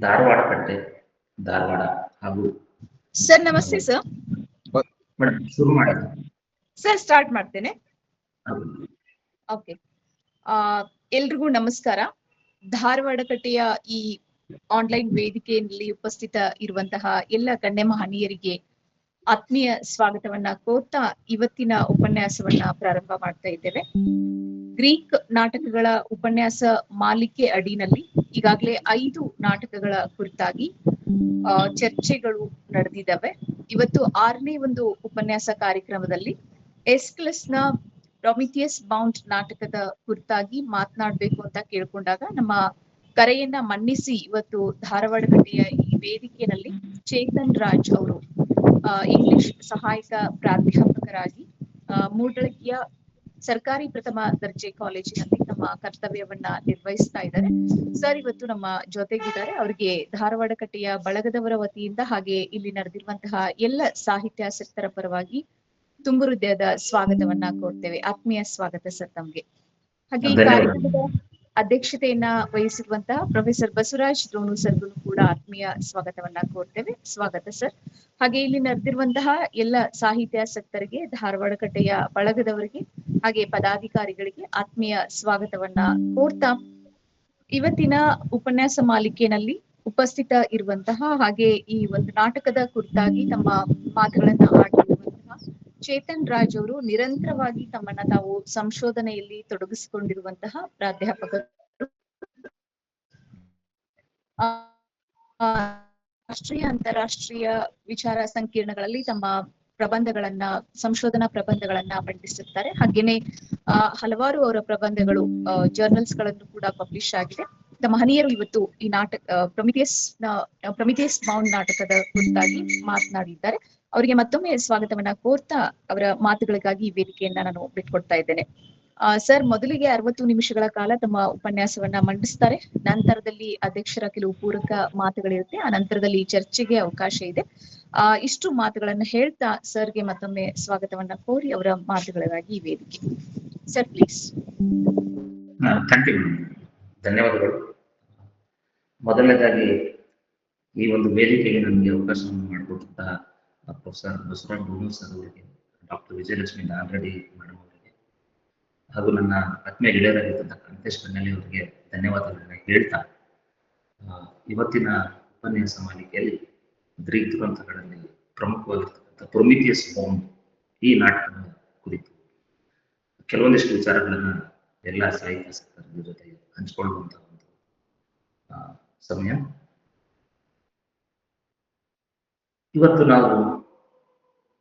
ಧಾರವಾಡ ಕಟ್ಟೆ, ಧಾರವಾಡ ಹಾಗೂ ಸರ್ ನಮಸ್ತೆ ಸರ್. ಮೇಡಮ್ ಶುರು ಮಾಡಿ ಸರ್. ಸ್ಟಾರ್ಟ್ ಮಾಡ್ತೇನೆ. ಹೌದು. ಓಕೆ. ಎಲ್ರಿಗೂ ನಮಸ್ಕಾರ. ಧಾರವಾಡ ಕಟ್ಟೆಯ ಈ ಆನ್ಲೈನ್ ವೇದಿಕೆಯಲ್ಲಿ ಉಪಸ್ಥಿತ ಇರುವಂತಹ ಎಲ್ಲ ಗಣ್ಯ ಮಹನೀಯರಿಗೆ ಆತ್ಮೀಯ ಸ್ವಾಗತವನ್ನ ಕೋರ್ತಾ ಇವತ್ತಿನ ಉಪನ್ಯಾಸವನ್ನ ಪ್ರಾರಂಭ ಮಾಡ್ತಾ ಇದ್ದೇವೆ. ಗ್ರೀಕ್ ನಾಟಕಗಳ ಉಪನ್ಯಾಸ ಮಾಲಿಕೆ ಅಡಿನಲ್ಲಿ ಈಗಾಗಲೇ 5 ನಾಟಕಗಳ ಕುರಿತಾಗಿ ಚರ್ಚೆಗಳು ನಡೆದಿದ್ದಾವೆ. ಇವತ್ತು 6ನೇ ಒಂದು ಉಪನ್ಯಾಸ ಕಾರ್ಯಕ್ರಮದಲ್ಲಿ ಎಸ್ಕ್ಲಸ್ನ ಪ್ರೊಮಿಥಿಯಸ್ ಬೌಂಡ್ ನಾಟಕದ ಕುರಿತಾಗಿ ಮಾತನಾಡಬೇಕು ಅಂತ ಕೇಳ್ಕೊಂಡಾಗ ನಮ್ಮ ಕರೆಯನ್ನ ಮನ್ನಿಸಿ ಇವತ್ತು ಧಾರವಾಡ ಕಟ್ಟೆಯ ಈ ವೇದಿಕೆಯಲ್ಲಿ ಚೇತನ್ ರಾಜ್ ಅವರು ಇಂಗ್ಲಿಷ್ ಸಹಾಯಕ ಪ್ರಾಧ್ಯಾಪಕರಾಗಿ ಮೂಡಲಗಿಯ ಸರ್ಕಾರಿ ಪ್ರಥಮ ದರ್ಜೆ ಕಾಲೇಜಿನಲ್ಲಿ ನಮ್ಮ ಕರ್ತವ್ಯವನ್ನ ನಿರ್ವಹಿಸ್ತಾ ಇದ್ದಾರೆ. ಸರ್ ಇವತ್ತು ನಮ್ಮ ಜೊತೆಗಿದ್ದಾರೆ. ಅವರಿಗೆ ಧಾರವಾಡ ಕಟ್ಟೆಯ ಬಳಗದವರ ವತಿಯಿಂದ ಹಾಗೆ ಇಲ್ಲಿ ನಡೆದಿರುವಂತಹ ಎಲ್ಲ ಸಾಹಿತ್ಯಾಸಕ್ತರ ಪರವಾಗಿ ತುಂಬು ಹೃದಯದ ಸ್ವಾಗತವನ್ನ ಕೋರ್ತೇವೆ. ಆತ್ಮೀಯ ಸ್ವಾಗತ ಸರ್ ತಮ್ಗೆ. ಹಾಗೆ ಈ ಕಾರ್ಯಕ್ರಮದ ಅಧ್ಯಕ್ಷತೆಯನ್ನ ವಹಿಸಿರುವಂತಹ ಪ್ರೊಫೆಸರ್ ಬಸವರಾಜ್ ದ್ರೋಣು ಸರ್ಗೂ ಕೂಡ ಆತ್ಮೀಯ ಸ್ವಾಗತವನ್ನ ಕೋರ್ತೇವೆ. ಸ್ವಾಗತ ಸರ್. ಹಾಗೆ ಇಲ್ಲಿ ನಡೆದಿರುವಂತಹ ಎಲ್ಲ ಸಾಹಿತ್ಯಾಸಕ್ತರಿಗೆ, ಧಾರವಾಡ ಕಟ್ಟೆಯ ಬಳಗದವರಿಗೆ ಹಾಗೆ ಪದಾಧಿಕಾರಿಗಳಿಗೆ ಆತ್ಮೀಯ ಸ್ವಾಗತವನ್ನ ಕೋರ್ತಾ ಇವತ್ತಿನ ಉಪನ್ಯಾಸ ಮಾಲಿಕೆಯಲ್ಲಿ ಉಪಸ್ಥಿತ ಇರುವಂತಹ ಹಾಗೆ ಈ ಒಂದು ನಾಟಕದ ಕುರಿತಾಗಿ ತಮ್ಮ ಮಾತುಗಳನ್ನ ಆಡಿರುವಂತಹ ಚೇತನ್ ರಾಜ್ ಅವರು ನಿರಂತರವಾಗಿ ತಮ್ಮನ್ನ ತಾವು ಸಂಶೋಧನೆಯಲ್ಲಿ ತೊಡಗಿಸಿಕೊಂಡಿರುವಂತಹ ಪ್ರಾಧ್ಯಾಪಕರು. ರಾಷ್ಟ್ರೀಯ ಅಂತಾರಾಷ್ಟ್ರೀಯ ವಿಚಾರ ಸಂಕಿರಣಗಳಲ್ಲಿ ತಮ್ಮ ಪ್ರಬಂಧಗಳನ್ನ, ಸಂಶೋಧನಾ ಪ್ರಬಂಧಗಳನ್ನ ಮಂಡಿಸುತ್ತಾರೆ. ಹಾಗೇನೆ ಹಲವಾರು ಅವರ ಪ್ರಬಂಧಗಳು ಜರ್ನಲ್ಸ್ ಗಳನ್ನು ಕೂಡ ಪಬ್ಲಿಷ್ ಆಗಿದೆ. ಮಹನೀಯರು ಇವತ್ತು ಈ ಪ್ರೊಮಿಥಿಯಸ್ ಬೌಂಡ್ ನಾಟಕದ ಕುರಿತಾಗಿ ಮಾತನಾಡಿದ್ದಾರೆ. ಅವರಿಗೆ ಮತ್ತೊಮ್ಮೆ ಸ್ವಾಗತವನ್ನ ಕೋರ್ತಾ ಅವರ ಮಾತುಗಳಿಗಾಗಿ ಈ ವೇದಿಕೆಯನ್ನ ನಾನು ಬಿಟ್ಕೊಡ್ತಾ ಇದ್ದೇನೆ. ಸರ್ ಮೊದಲಿಗೆ 60 ನಿಮಿಷಗಳ ಕಾಲ ತಮ್ಮ ಉಪನ್ಯಾಸವನ್ನ ಮಂಡಿಸ್ತಾರೆ. ನಂತರದಲ್ಲಿ ಅಧ್ಯಕ್ಷರ ಕೆಲವು ಪೂರಕ ಮಾತುಗಳಿರುತ್ತೆ. ಆ ನಂತರದಲ್ಲಿ ಚರ್ಚೆಗೆ ಅವಕಾಶ ಇದೆ. ಇಷ್ಟು ಮಾತುಗಳನ್ನ ಹೇಳ್ತಾ ಸರ್ಗೆ ಮತ್ತೊಮ್ಮೆ ಸ್ವಾಗತವನ್ನ ಕೋರಿ ಅವರ ಮಾತುಗಳಿಗಾಗಿ ಈ ವೇದಿಕೆ. Sir please. Thank you. ಧನ್ಯವಾದಗಳು. ಮೊದಲನೇದಾಗಿ ಈ ಒಂದು ವೇದಿಕೆಗೆ ನನಗೆ ಅವಕಾಶವನ್ನು ಮಾಡಿಕೊಟ್ಟಂತಹ ಪ್ರೊಫೆಸರ್ ಬಸವರಾಜ್ ದ್ರೋಣು ಸರ್ ಅವರಿಗೆ, ಡಾಕ್ಟರ್ ವಿಜಯಲಕ್ಷ್ಮಿ ನಾಗರಡಿ ಮೇಡಮ್ ಅವರಿಗೆ ಹಾಗೂ ನನ್ನ ಆತ್ಮೀಯ ಗೆಳೆಯರಾಗಿರ್ತಕ್ಕಂಥ ಕಾಂತೇಶ್ ಕನ್ನಳ್ಳಿ ಅವರಿಗೆ ಧನ್ಯವಾದಗಳನ್ನ ಹೇಳ್ತಾ ಇವತ್ತಿನ ಉಪನ್ಯಾಸ ಮಾಲಿಕೆಯಲ್ಲಿ ಗ್ರೀಕ್ ಗ್ರಂಥಗಳಲ್ಲಿ ಪ್ರಮುಖವಾಗಿರ್ತಕ್ಕಂಥ ಪ್ರೊಮಿಥಿಯಸ್ ಬೌಂಡ್ ಈ ನಾಟಕದ ಕುರಿತು ಕೆಲವೊಂದಿಷ್ಟು ವಿಚಾರಗಳನ್ನ ಎಲ್ಲ ಸಾಹಿತ್ಯಾಸಕ್ತರ ಜೊತೆ ಹಂಚಿಕೊಳ್ಳುವಂತಹ ಒಂದು ಸಮಯ. ಇವತ್ತು ನಾವು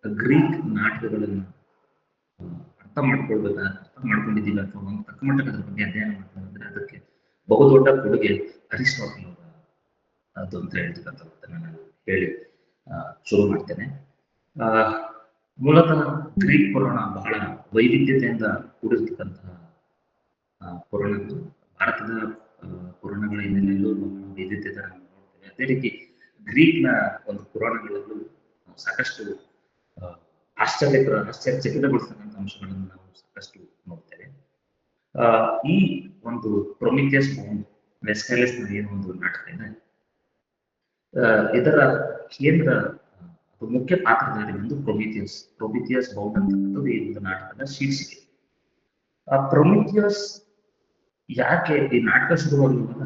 ಗ್ರೀಕ್ ನಾಟಕಗಳನ್ನು ಅರ್ಥ ಮಾಡ್ಕೊಂಡಿದ್ದೀವಿ ಅಥವಾ ಒಂದು ತಕ್ಕ ಮಟ್ಟಕ್ಕೆ ಅದ್ರ ಬಗ್ಗೆ ಅಧ್ಯಯನ ಮಾಡ್ಕೊಂಡ್ರೆ ಅದಕ್ಕೆ ಬಹುದೊಡ್ಡ ಕೊಡುಗೆ ಅರಿಸ್ಟಾಟಲ್ ಅವರ ಅದು ಅಂತ ಹೇಳ್ತಕ್ಕಂಥದ್ದನ್ನು ನಾನು ಹೇಳಿ ಶುರು ಮಾಡ್ತೇನೆ. ಮೂಲತಃ ಗ್ರೀಕ್ ಪುರಾಣ ಬಹಳ ವೈವಿಧ್ಯತೆಯಿಂದ ಕೂಡಿರ್ತಕ್ಕಂತಹ ಪುರಾಣಗಳು. ಭಾರತದ ಪುರಾಣಗಳ ಹಿನ್ನೆಲೆಯಲ್ಲೂ ವೈವಿಧ್ಯತೆ ನಾವು ನೋಡ್ತೇವೆ. ಅದೇ ರೀತಿ ಗ್ರೀಕ್ನ ಒಂದು ಪುರಾಣಗಳಲ್ಲೂ ಸಾಕಷ್ಟು ಆಶ್ಚರ್ಯಚಕಿತಗೊಳಿಸ್ತಕ್ಕಂಥ ಅಂಶಗಳನ್ನು ನಾವು ಸಾಕಷ್ಟು ನೋಡ್ತೇವೆ. ಈ ಒಂದು ಪ್ರೊಮಿಥಿಯಸ್ ಬೌಂಡ್ ಎಸ್ಕ್ಲಸ್ನ ಏನು ಒಂದು ನಾಟಕ ಇದೆ, ಇದರ ಕೇಂದ್ರ ಮುಖ್ಯ ಪಾತ್ರಧಾರಿ ಒಂದು ಪ್ರೊಮಿಥಿಯಸ್ ಬೌಂಡ್ ಅಂತಕ್ಕಂಥದ್ದು ಈ ಒಂದು ನಾಟಕದ ಶೀರ್ಷಿಕೆ. ಪ್ರೊಮಿಥಿಯಸ್ ಯಾಕೆ ಈ ನಾಟಕ ಶುರುವಾಗಿರುವಾಗ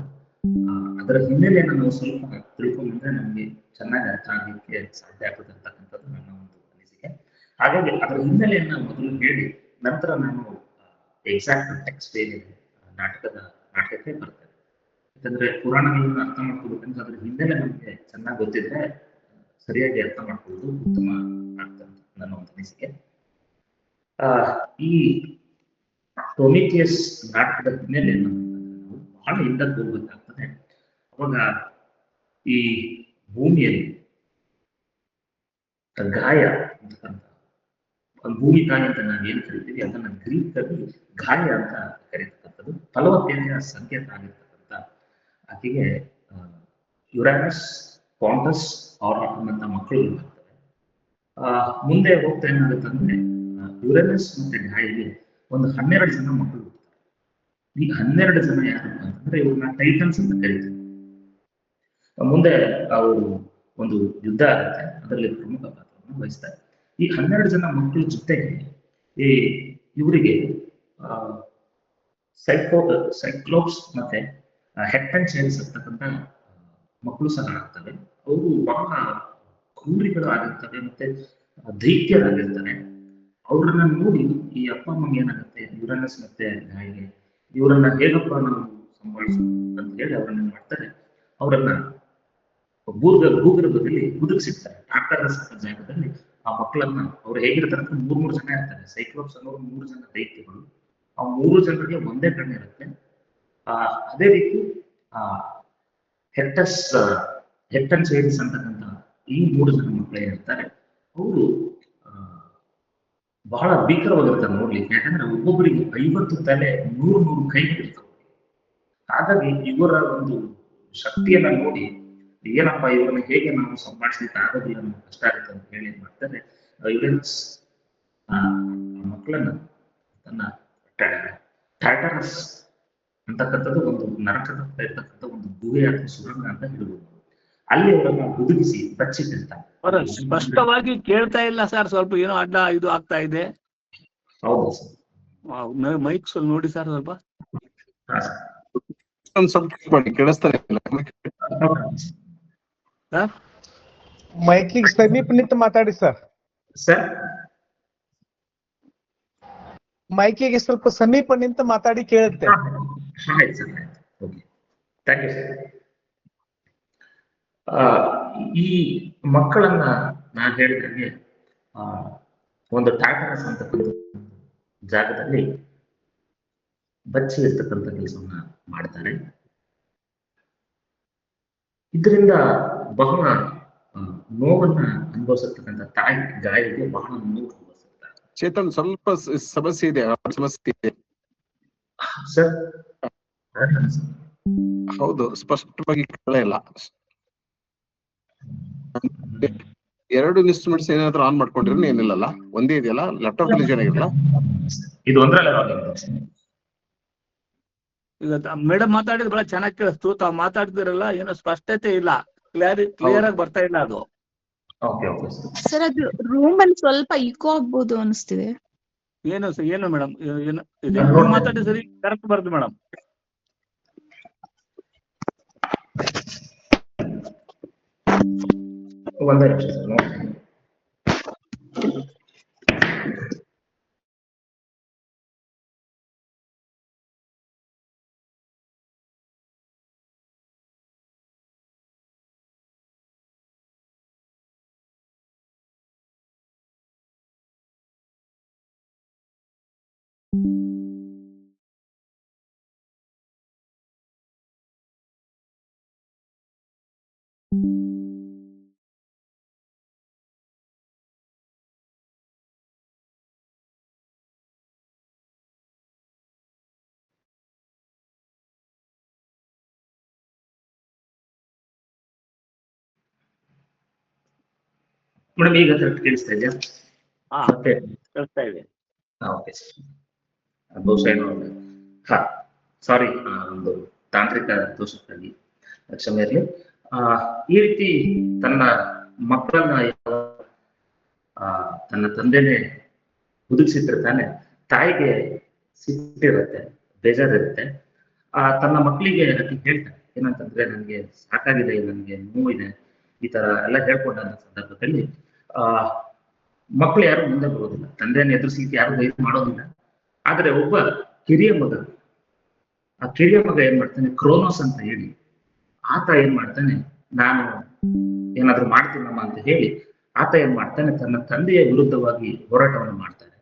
ಅದರ ಹಿನ್ನೆಲೆಯನ್ನು ನಾವು ಸ್ವಲ್ಪ ತಿಳ್ಕೊಂಡ್ರೆ ನಮಗೆ ಚೆನ್ನಾಗಿ ಅರ್ಥ ಆಗಲಿಕ್ಕೆ ಸಾಧ್ಯ ಆಗ್ತದೆ ಅಂತಕ್ಕಂಥದ್ದು ನನ್ನ ಒಂದು ಅನಿಸಿಕೆ. ಹಾಗಾಗಿ ಅದರ ಹಿನ್ನೆಲೆಯನ್ನ ಮೊದಲು ಹೇಳಿ ನಂತರ ನಾನು ಎಕ್ಸಾಕ್ಟ್ ಟೆಕ್ಸ್ಟ್ ಏನಿದೆ ನಾಟಕಕ್ಕೆ ಬರ್ತೇನೆ. ಯಾಕಂದ್ರೆ ಪುರಾಣಗಳನ್ನ ಅರ್ಥ ಮಾಡ್ಕೋಬೇಕಂದ್ರೆ ಅದ್ರ ಹಿನ್ನೆಲೆ ನಮಗೆ ಚೆನ್ನಾಗಿ ಗೊತ್ತಿದ್ರೆ ಸರಿಯಾಗಿ ಅರ್ಥ ಮಾಡ್ಕೊಳ್ಳೋದು ಉತ್ತಮ ಆಗ್ತದೆ ನನ್ನ ಒಂದು ಅನಿಸಿಕೆ. ಈ ಪ್ರೊಮಿಥಿಯಸ್ ನಾಟಕದ ಹಿನ್ನೆಲೆಯನ್ನು ನಾವು ಬಹಳ ಹಿಂದಕ್ಕೆ ಹೋಗ್ಬೇಕಾಗ್ತದೆ. ಅವಾಗ ಈ ಭೂಮಿಯಲ್ಲಿ ಗಾಯ ಅಂತಕ್ಕಂಥ ಭೂಮಿ ತಾಯಿ ಅಂತ ನಾವೇನು ಕರಿತೀವಿ ಅದನ್ನ ಗ್ರೀಕ್ ಅಲ್ಲಿ ಗಾಯ ಅಂತ ಕರೀತಕ್ಕಂಥದ್ದು. ಫಲವತ್ತತೆಯ ಸಂಕೇತ ಆಗಿರ್ತಕ್ಕಂಥ ಆಕೆಗೆ ಯುರಾನಸ್, ಪಾಂಟಸ್ ಅವರ ಅನ್ನಂತ ಮಕ್ಕಳು ಆಗ್ತವೆ. ಮುಂದೆ ಹೋಗ್ತಾ ಏನಾಗುತ್ತಂದ್ರೆ ಯುರಾನಸ್ ಮತ್ತೆ ಗಾಯಿಗೆ ಒಂದು 12 ಜನ ಮಕ್ಕಳು ಹುಟ್ಟುತ್ತಾರೆ. ಈ 12 ಜನ ಯಾರಪ್ಪ ಅಂತಂದ್ರೆ ಇವ್ರನ್ನ ಟೈಟನ್ಸ್ ಅಂತ ಕರೀತಾರೆ. ಮುಂದೆ ಅವರು ಒಂದು ಯುದ್ಧ ಆಗುತ್ತೆ, ಅದರಲ್ಲಿ ಪ್ರಮುಖ ಪಾತ್ರವನ್ನು ವಹಿಸ್ತಾರೆ. ಈ 12 ಜನ ಮಕ್ಕಳ ಜೊತೆಗೆ ಈ ಇವರಿಗೆ ಸೈಕ್ಲೋಪ್ಸ್ ಮತ್ತೆ ಹೆಡ್ ಅಂಡ್ ಚೈಲ್ಸ್ ಇರ್ತಕ್ಕಂಥ ಮಕ್ಕಳು ಸಹ ಆಗ್ತವೆ. ಅವರು ಬಹಳ ಕ್ರೂರಿಗಳು ಆಗಿರ್ತವೆ ಮತ್ತೆ ದೈತ್ಯರಾಗಿರ್ತಾರೆ. ಅವ್ರನ್ನ ನೋಡಿ ಈ ಅಪ್ಪ ಅಮ್ಮಗೆ ಏನಾಗುತ್ತೆ, ಯುರಾನಸ್ ಮತ್ತೆ ಗಾಯಿಗೆ ಇವರನ್ನ ಹೇಗಪ್ಪ ನಾವು ಸಂಭಾಳಿಸೋದು ಅಂತ ಹೇಳಿ ಅವ್ರನ್ನ ಏನ್ ಮಾಡ್ತಾರೆ, ಅವರನ್ನ ಭೂಗರ್ಭದಲ್ಲಿ ಹುದುಗಿಸಿರ್ತಾರೆ. ಟಾಟಾರಸ್ ಜಾಗದಲ್ಲಿ ಆ ಮಕ್ಕಳನ್ನ ಅವ್ರು ಹೇಗಿರ್ತಾರೆ ಅಂತ ಮೂರ್ ಜನ ಇರ್ತಾರೆ. ಸೈಕ್ಲೋಪ್ಸ್ ಅನ್ನೋರು 3 ಜನ ದೈತ್ಯಗಳು. ಆ 3 ಜನರಿಗೆ ಒಂದೇ ಕಣ್ಣಿರುತ್ತೆ. ಅದೇ ರೀತಿ ಆ ಹೆಕ್ಟಸ್ ಹೆಕ್ಟನ್ ಸೇರಿಸ್ ಅಂತಕ್ಕಂಥ ಈ 3 ಜನ ಮಕ್ಕಳು ಏನಿರ್ತಾರೆ ಅವರು ಬಹಳ ಭೀಕರವಾಗಿರ್ತಾರೆ ನೋಡ್ಲಿಕ್ಕೆ. ಯಾಕಂದ್ರೆ ಒಬ್ಬೊಬ್ಬರಿಗೆ 50 ತಲೆ 100 ಕೈಗಳಿರ್ತವೆ. ಹಾಗಾಗಿ ಇವರ ಒಂದು ಶಕ್ತಿಯನ್ನ ನೋಡಿ ಏನಪ್ಪಾ ಇವರನ್ನ ಹೇಗೆ ನಾವು ಸಂಭಾಳಿಸ್ಲಿಕ್ಕೆ ಆಗೋದಿಲ್ಲ, ನಮ್ಗೆ ಕಷ್ಟ ಆಗುತ್ತೆ ಅಂತ ಹೇಳಿ ಏನ್ ಮಾಡ್ತಾರೆ, ಯುರೇನಸ್ ಮಕ್ಕಳನ್ನ ತನ್ನ ಟಾಟಾರಸ್ ಅಂತಕ್ಕಂಥದ್ದು ಒಂದು ನರಕದ ಇರ್ತಕ್ಕಂಥ ಒಂದು ಗುಹೆ ಅಥವಾ ಸುರಂಗ ಅಂತ ಹೇಳ್ಬೋದು. ಅಲ್ಲಿ ಅವರನ್ನ ಹುದುಗಿಸಿ ಬಚ್ಚಿಟ್ಟಿರ್ತಾರೆ. ಸ್ಪಷ್ಟವಾಗಿ ಕೇಳ್ತಾ ಇಲ್ಲ ಸರ್, ಸ್ವಲ್ಪ ಏನೋ ಅಡ್ಡ ಇದು ಆಗ್ತಾ ಇದೆ. ಹೌದಾ ಸರ್? ಮೈಕ್ ಸ್ವಲ್ಪ ನೋಡಿ ಸರ್, ಸ್ವಲ್ಪ ಸ್ವಲ್ಪ ಕೇಳಿಸ್ತಾರೆ. ಮೈಕಿಗೆ ಸಮೀಪ ನಿಂತು ಮಾತಾಡಿ ಸರ್. ಸರ್ ಮೈಕಿಗೆ ಸ್ವಲ್ಪ ಸಮೀಪ ನಿಂತು ಮಾತಾಡಿ ಕೇಳುತ್ತೆ. ಆಯ್ತು ಸರ್, ಆಯ್ತು, ಓಕೆ, ಥ್ಯಾಂಕ್ ಯು ಸರ್. ಈ ಮಕ್ಕಳನ್ನ ನಾನು ಹೇಳಿದಂಗೆ ಒಂದು ಟಾಟಾರಸ್ ಅಂತಕ್ಕಂಥ ಜಾಗದಲ್ಲಿ ಬಚ್ಚಿ ಇರ್ತಕ್ಕಂಥ ಕೆಲಸವನ್ನ ಮಾಡ್ತಾರೆ. ಇದರಿಂದ ಬಹಳ ನೋವನ್ನ ಅನುಭವಿಸಿರ್ತಕ್ಕಂಥ ತಾಯಿ ಗಾಯಿಗೆ ಬಹಳ ನೋವು ಅನುಭವಿಸಿರ್ತಾರೆ. ಚೇತನ್, ಸ್ವಲ್ಪ ಸಮಸ್ಯೆ ಇದೆ. ಸರ್ ಹೌದು, ಸ್ಪಷ್ಟವಾಗಿ ಕೇಳೇ ಇಲ್ಲ. 2 ಇನ್ಸ್ಟ್ರೂಮೆಂಟ್ಸ್ ಏನಾದ್ರು ಆನ್ ಮಾಡ್ಕೊಂಡಿರೋ ಏನಿಲ್ಲಲ್ಲ, ಒಂದೇ ಇದೆಯಲ್ಲ ಲ್ಯಾಪ್ಟಾಪ್ ಅಲ್ಲಿ ಏನಾಗಿರಲ್ಲ, ಇದು ಒಂದ್ರಲ್ಲ. ಈಗ ಮೇಡಮ್ ಮಾತಾಡಿದ್ ಬಹಳ ಚೆನ್ನಾಗಿ ಕೇಳಿಸ್ತು, ತಾವ್ ಮಾತಾಡ್ತಿರಲ್ಲ ಏನೋ ಸ್ಪಷ್ಟತೆ ಇಲ್ಲ, ಕ್ಲಿಯರ್ ಆಗಿ ಬರ್ತಾ ಇಲ್ಲ ಅದು. ಸರ್ ಅದು ರೂಮ್ ಅಲ್ಲಿ ಸ್ವಲ್ಪ ಇಕೋ ಆಗ್ಬೋದು ಅನಿಸ್ತಿದೆ. ಏನು ಮೇಡಮ್, ಏನು ಮಾತಾಡಿ ಸರಿ ಕರೆಕ್ಟ್ ಬರ್ದು ಮೇಡಮ್. ಒಂದೇ ನಿಮಿಷ ಸರ್, ನೋಡಿ. ಮೇಡಮ್ ಈಗ ಕರೆಕ್ಟ್ ಕೇಳಿಸ್ತಾ ಇದೆಯಾ? ಮತ್ತೆ ಕೇಳಿಸ್ತಾ ಇದೆ. ಓಕೆ ಸರ್, ಬಹುಶಃ ಏನೋ ಸಾರಿ, ಒಂದು ತಾಂತ್ರಿಕ ದೋಷಕ್ಕಾಗಿ ಕ್ಷಮೆ ಇರಲಿ. ಈ ರೀತಿ ತನ್ನ ಮಕ್ಕಳನ್ನ ತನ್ನ ತಂದೆನೆ ಹುದುಗಿಸಿಟ್ಟಿರ್ತಾನೆ. ತಾಯಿಗೆ ಸಿಟ್ಟಿರುತ್ತೆ, ಬೇಜಾರಿರುತ್ತೆ. ತನ್ನ ಮಕ್ಕಳಿಗೆ ಹೇಳ್ತಾನೆ ಏನಂತಂದ್ರೆ, ನನಗೆ ಸಾಕಾಗಿದೆ, ನನಗೆ ನೋವಿದೆ, ಈ ತರ ಎಲ್ಲ ಹೇಳ್ಕೊಂಡಂತ ಸಂದರ್ಭದಲ್ಲಿ ಮಕ್ಕಳು ಯಾರು ಮುಂದೆ ಬರೋದಿಲ್ಲ, ತಂದೆಯನ್ನು ಎದುರಿಸಲಿಕ್ಕೆ ಯಾರು ಧೈರ್ಯ ಮಾಡೋದಿಲ್ಲ. ಆದ್ರೆ ಒಬ್ಬ ಕಿರಿಯ ಮಗ ಏನ್ ಮಾಡ್ತಾನೆ, ಕ್ರೋನೋಸ್ ಅಂತ ಹೇಳಿ ಆತ ಏನ್ ಮಾಡ್ತಾನೆ, ನಾನು ಏನಾದ್ರು ಮಾಡ್ತೀನಮ್ಮ ಅಂತ ಹೇಳಿ ಆತ ಏನ್ ಮಾಡ್ತಾನೆ, ತನ್ನ ತಂದೆಯ ವಿರುದ್ಧವಾಗಿ ಹೋರಾಟವನ್ನು ಮಾಡ್ತಾನೆ.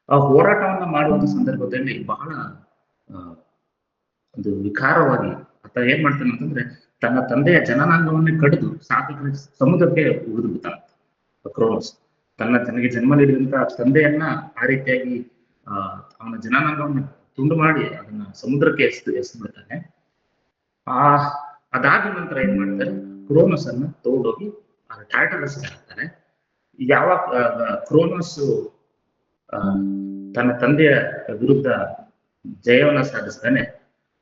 ಆ ಹೋರಾಟವನ್ನ ಮಾಡುವಂತ ಸಂದರ್ಭದಲ್ಲಿ ಬಹಳ ಒಂದು ವಿಕಾರವಾಗಿ ಆತ ಏನ್ ಮಾಡ್ತಾನೆ ಅಂತಂದ್ರೆ, ತನ್ನ ತಂದೆಯ ಜನನಾಂಗವನ್ನೇ ಕಡಿದು ಸಾಕಿದ್ರೆ ಸಮುದ್ರಕ್ಕೆ ಉಗಿದು ಬಿಡ್ತಾನೆ ಕ್ರೋನೋಸ್. ತನಗೆ ಜನ್ಮ ನೀಡಿದಂತ ತಂದೆಯನ್ನ ಆ ರೀತಿಯಾಗಿ ಅವನ ಜನನಾಂಗವನ್ನು ತುಂಡು ಮಾಡಿ ಅದನ್ನ ಸಮುದ್ರಕ್ಕೆ ಎಸ್ದು ಬಿಡ್ತಾನೆ. ಅದಾದ ನಂತರ ಏನ್ ಮಾಡ್ತಾರೆ, ಕ್ರೋನೋಸ್ ಅನ್ನ ತಗೊಂಡೋಗಿ ಟಾಟಾರಸ್ ಹಾಕ್ತಾರೆ. ಯಾವಾಗ ಕ್ರೋನೋಸ್ ತನ್ನ ತಂದೆಯ ವಿರುದ್ಧ ಜಯವನ್ನ ಸಾಧಿಸ್ತಾನೆ,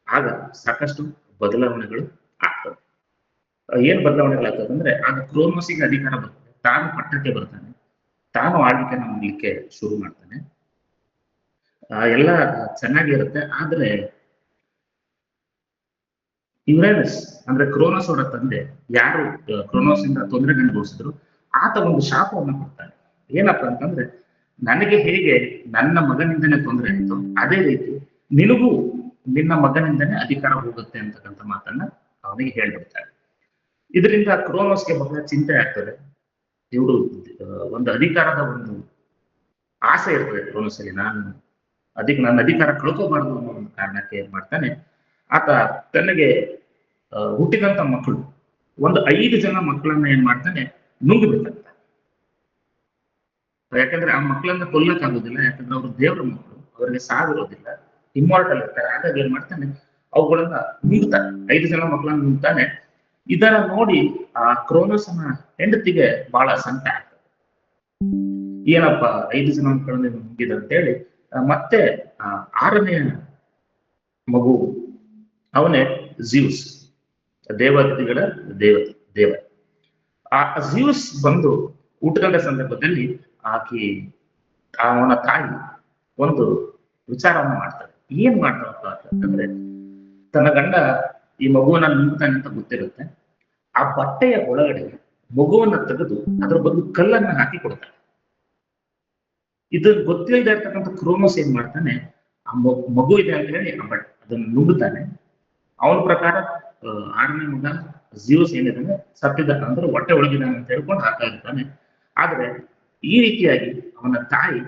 ಆಗ ಸಾಕಷ್ಟು ಬದಲಾವಣೆಗಳು ಆಗ್ತವೆ. ಏನ್ ಬದಲಾವಣೆಗಳಾಗ್ತದಂದ್ರೆ ಆಗ ಕ್ರೋನೋಸಿಗೆ ಅಧಿಕಾರ ಬರ್ತದೆ, ತಾನು ಪಟ್ಟಕ್ಕೆ ಬರ್ತಾನೆ, ತಾನು ಆಳ್ವಿಕೆನ ಮಾಡ್ಲಿಕ್ಕೆ ಶುರು ಮಾಡ್ತಾನೆ. ಎಲ್ಲ ಚೆನ್ನಾಗಿರುತ್ತೆ. ಆದ್ರೆ ಯುರೇನಸ್ ಅಂದ್ರೆ ಕ್ರೋನೋಸ್ ಅವರ ತಂದೆ, ಯಾರು ಕ್ರೋನೋಸ್ ಇಂದ ತೊಂದರೆಗೆ ಅನುಭವಿಸಿದ್ರು, ಆತ ಒಂದು ಶಾಪವನ್ನು ಕೊಡ್ತಾನೆ. ಏನಪ್ಪಾ ಅಂತಂದ್ರೆ, ನನಗೆ ಹೇಗೆ ನನ್ನ ಮಗನಿಂದನೇ ತೊಂದರೆ ಆಯ್ತು, ಅದೇ ರೀತಿ ನಿನಗೂ ನಿನ್ನ ಮಗನಿಂದನೇ ಅಧಿಕಾರ ಹೋಗುತ್ತೆ ಅಂತಕ್ಕಂಥ ಮಾತನ್ನ ಅವನಿಗೆ ಹೇಳ್ಬಿಡ್ತಾರೆ. ಇದರಿಂದ ಕ್ರೋನೋಸ್ಗೆ ಬಹಳ ಚಿಂತೆ ಆಗ್ತದೆ. ಇವರು ಒಂದು ಅಧಿಕಾರದ ಒಂದು ಆಸೆ ಇರ್ತದೆ ಕ್ರೋನೋಸಲ್ಲಿ, ನನ್ನ ಅಧಿಕಾರ ಕಳ್ಕೋಬಾರ್ದು ಅನ್ನೋ ಒಂದು ಕಾರಣಕ್ಕೆ ಏನ್ ಮಾಡ್ತಾನೆ, ಆತ ತನಗೆ ಹುಟ್ಟಿದಂತ ಮಕ್ಕಳು ಒಂದು 5 ಜನ ಮಕ್ಕಳನ್ನ ಏನ್ ಮಾಡ್ತಾನೆ, ನುಂಗಿ ಬಿಡ್ತಾನೆ. ಯಾಕಂದ್ರೆ ಆ ಮಕ್ಕಳನ್ನ ಕೊಲ್ಲಕ್ಕಾಗೋದಿಲ್ಲ, ಯಾಕಂದ್ರೆ ಅವರು ದೇವರ ಮಕ್ಕಳು, ಅವರಿಗೆ ಸಾವಿರೋದಿಲ್ಲ, ಇಮ್ಮಾರ್ಟಲ್ ಇರ್ತಾರೆ. ಹಾಗಾಗಿ ಏನ್ ಮಾಡ್ತಾನೆ, ಅವುಗಳನ್ನ ನುಂಗ್ತಾನೆ, 5 ಜನ ಮಕ್ಕಳನ್ನ ನುಂಗ್ತಾನೆ. ಇದನ್ನ ನೋಡಿ ಆ ಕ್ರೋನೋಸನ ಹೆಂಡತಿಗೆ ಬಹಳ ಸಂಕಟ ಆಗ್ತದೆ. ಏನಪ್ಪ 5 ಜನ ಮಕ್ಕಳನ್ನ ನುಂಗಿದ ಅಂತ ಹೇಳಿ ಮತ್ತೆ 6ನೇ ಮಗು ಅವನೇ ಝ್ಯೂಸ್, ದೇವತೆಗಳ ದೇವ. ಆ ಝ್ಯೂಸ್ ಬಂದು ಹುಟ್ಟುಕೊಂಡ ಸಂದರ್ಭದಲ್ಲಿ ಅವನ ತಾಯಿ ಒಂದು ವಿಚಾರವನ್ನ ಮಾಡ್ತಾರೆ. ಏನ್ ಮಾಡ್ತಾರಪ್ಪ ಅಂತಂದ್ರೆ, ತನ್ನ ಗಂಡ ಈ ಮಗುವನ್ನ ನುಂಗ್ತಾನೆ ಅಂತ ಗೊತ್ತಿರುತ್ತೆ, ಆ ಬಟ್ಟೆಯ ಒಳಗಡೆ ಮಗುವನ್ನ ತೆಗೆದು ಅದ್ರ ಬದಲು ಕಲ್ಲನ್ನ ಹಾಕಿ ಕೊಡ್ತಾನೆ. ಇದನ್ನ ಗೊತ್ತಿಲ್ಲದೆ ಇರ್ತಕ್ಕಂಥ ಕ್ರೋನೋಸ್ ಏನ್ ಮಾಡ್ತಾನೆ, ಆ ಮಗು ಇದೆ ಅಂತ ಹೇಳಿ ಅದನ್ನ ನುಂಗುತ್ತಾನೆ. ಅವನ ಪ್ರಕಾರ 6ನೇ ಮಗ ಝ್ಯೂಸ್ ಏನಿದ್ದಾನೆ ಸತ್ತಿದ್ದಾನೆ, ಅಂದ್ರೆ ಹೊಟ್ಟೆ ಒಳಗಿದ್ದಾನೆ ಅಂತ ಹೇಳ್ಕೊಂಡು ಹಾಕ್ತಾ ಇರ್ತಾನೆ. ಆದ್ರೆ ಈ ರೀತಿಯಾಗಿ ಅವನ ತಾಯಿ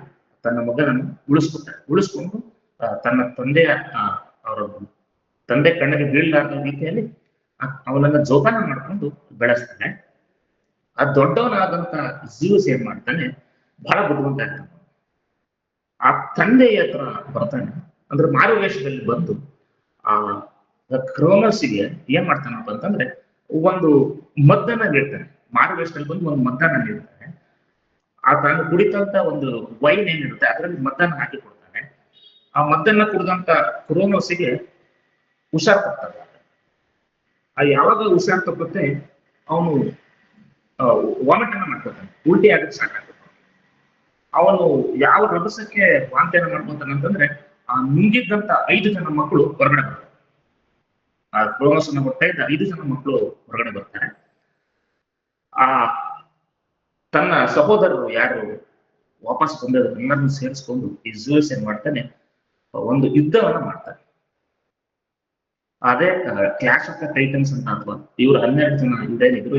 ತನ್ನ ಮಗನನ್ನು ಉಳಿಸ್ಕೊಂಡು ತನ್ನ ತಂದೆಯ ಅವರ ತಂದೆ ಕಣ್ಣಿಗೆ ಬೀಳಲಾರ್ದ ರೀತಿಯಲ್ಲಿ ಅವನನ್ನ ಜೋಪಾನ ಮಾಡ್ಕೊಂಡು ಬೆಳೆಸ್ತಾನೆ. ಆ ದೊಡ್ಡವನಾದಂತ ಝ್ಯೂಸ್ ಏನ್ ಮಾಡ್ತಾನೆ, ಬಹಳ ಬುದ್ಧಿವಂತ ಇರ್ತಾನೆ. ಆ ತಂದೆಯ ಹತ್ರ ಬರ್ತಾನೆ, ಅಂದ್ರೆ ಮಾರುವೇಷದಲ್ಲಿ ಬಂದು ಆ ಕ್ರೋನೋಸಿಗೆ ಏನ್ ಮಾಡ್ತಾನಪ್ಪ ಅಂತಂದ್ರೆ ಒಂದು ಮದ್ದನ್ನ ನೀಡ್ತಾನೆ. ಮಾರುವೇಷದಲ್ಲಿ ಬಂದು ಒಂದು ಮದ್ದನ್ನ ನೀಡ್ತಾನೆ. ಆ ತಾನು ಕುಡಿತಂತ ಒಂದು ವೈನ್ ಏನಿರುತ್ತೆ ಅದರಲ್ಲಿ ಮದ್ದನ್ನ ಹಾಕಿ ಕೊಡ್ತಾನೆ. ಆ ಮದ್ದನ್ನ ಕುಡಿದಂತ ಕ್ರೋನೋಸಿಗೆ ಹುಷಾರ್ ತಪ್ತಾರೆ. ಯಾವಾಗ ಹುಷಾರ್ ತಪ್ಪತ್ತೆ, ಅವನು ವಾಮಿಟ್ ಅನ್ನ ಮಾಡ್ಕೊತಾನೆ, ಉಲ್ಟಿ ಆಗಕ್ಕೆ ಸಾಕಾಗುತ್ತೆ. ಅವನು ಯಾವ ರಭಸಕ್ಕೆ ವಾಂತಿಯನ್ನ ಮಾಡ್ಕೊತಾನೆ ಅಂತಂದ್ರೆ, ಆ ನುಂಗಿದ್ದಂತ 5 ಜನ ಮಕ್ಕಳು ಹೊರಗಡೆ ಬರ್ತಾರೆ. ಆ ಕ್ರೋನೋಸನ್ನ ಹೊಟ್ಟೆ 5 ಜನ ಮಕ್ಕಳು ಹೊರಗಡೆ ಬರ್ತಾರೆ. ಆ ತನ್ನ ಸಹೋದರರು ಯಾರು ವಾಪಸ್ ಬಂದಿದ್ರು ಎಲ್ಲರನ್ನು ಸೇರಿಸ್ಕೊಂಡು ಈ ಝ್ಯೂಸ್ ಏನ್ ಮಾಡ್ತಾನೆ, ಒಂದು ಯುದ್ಧವನ್ನ ಮಾಡ್ತಾನೆ. ಅದೇ ಕ್ಲಾಶ್ ಆಫ್ ದ ಟೈಟನ್ಸ್ ಅಂತ, ಅಥವಾ ಇವರು 12 ಜನ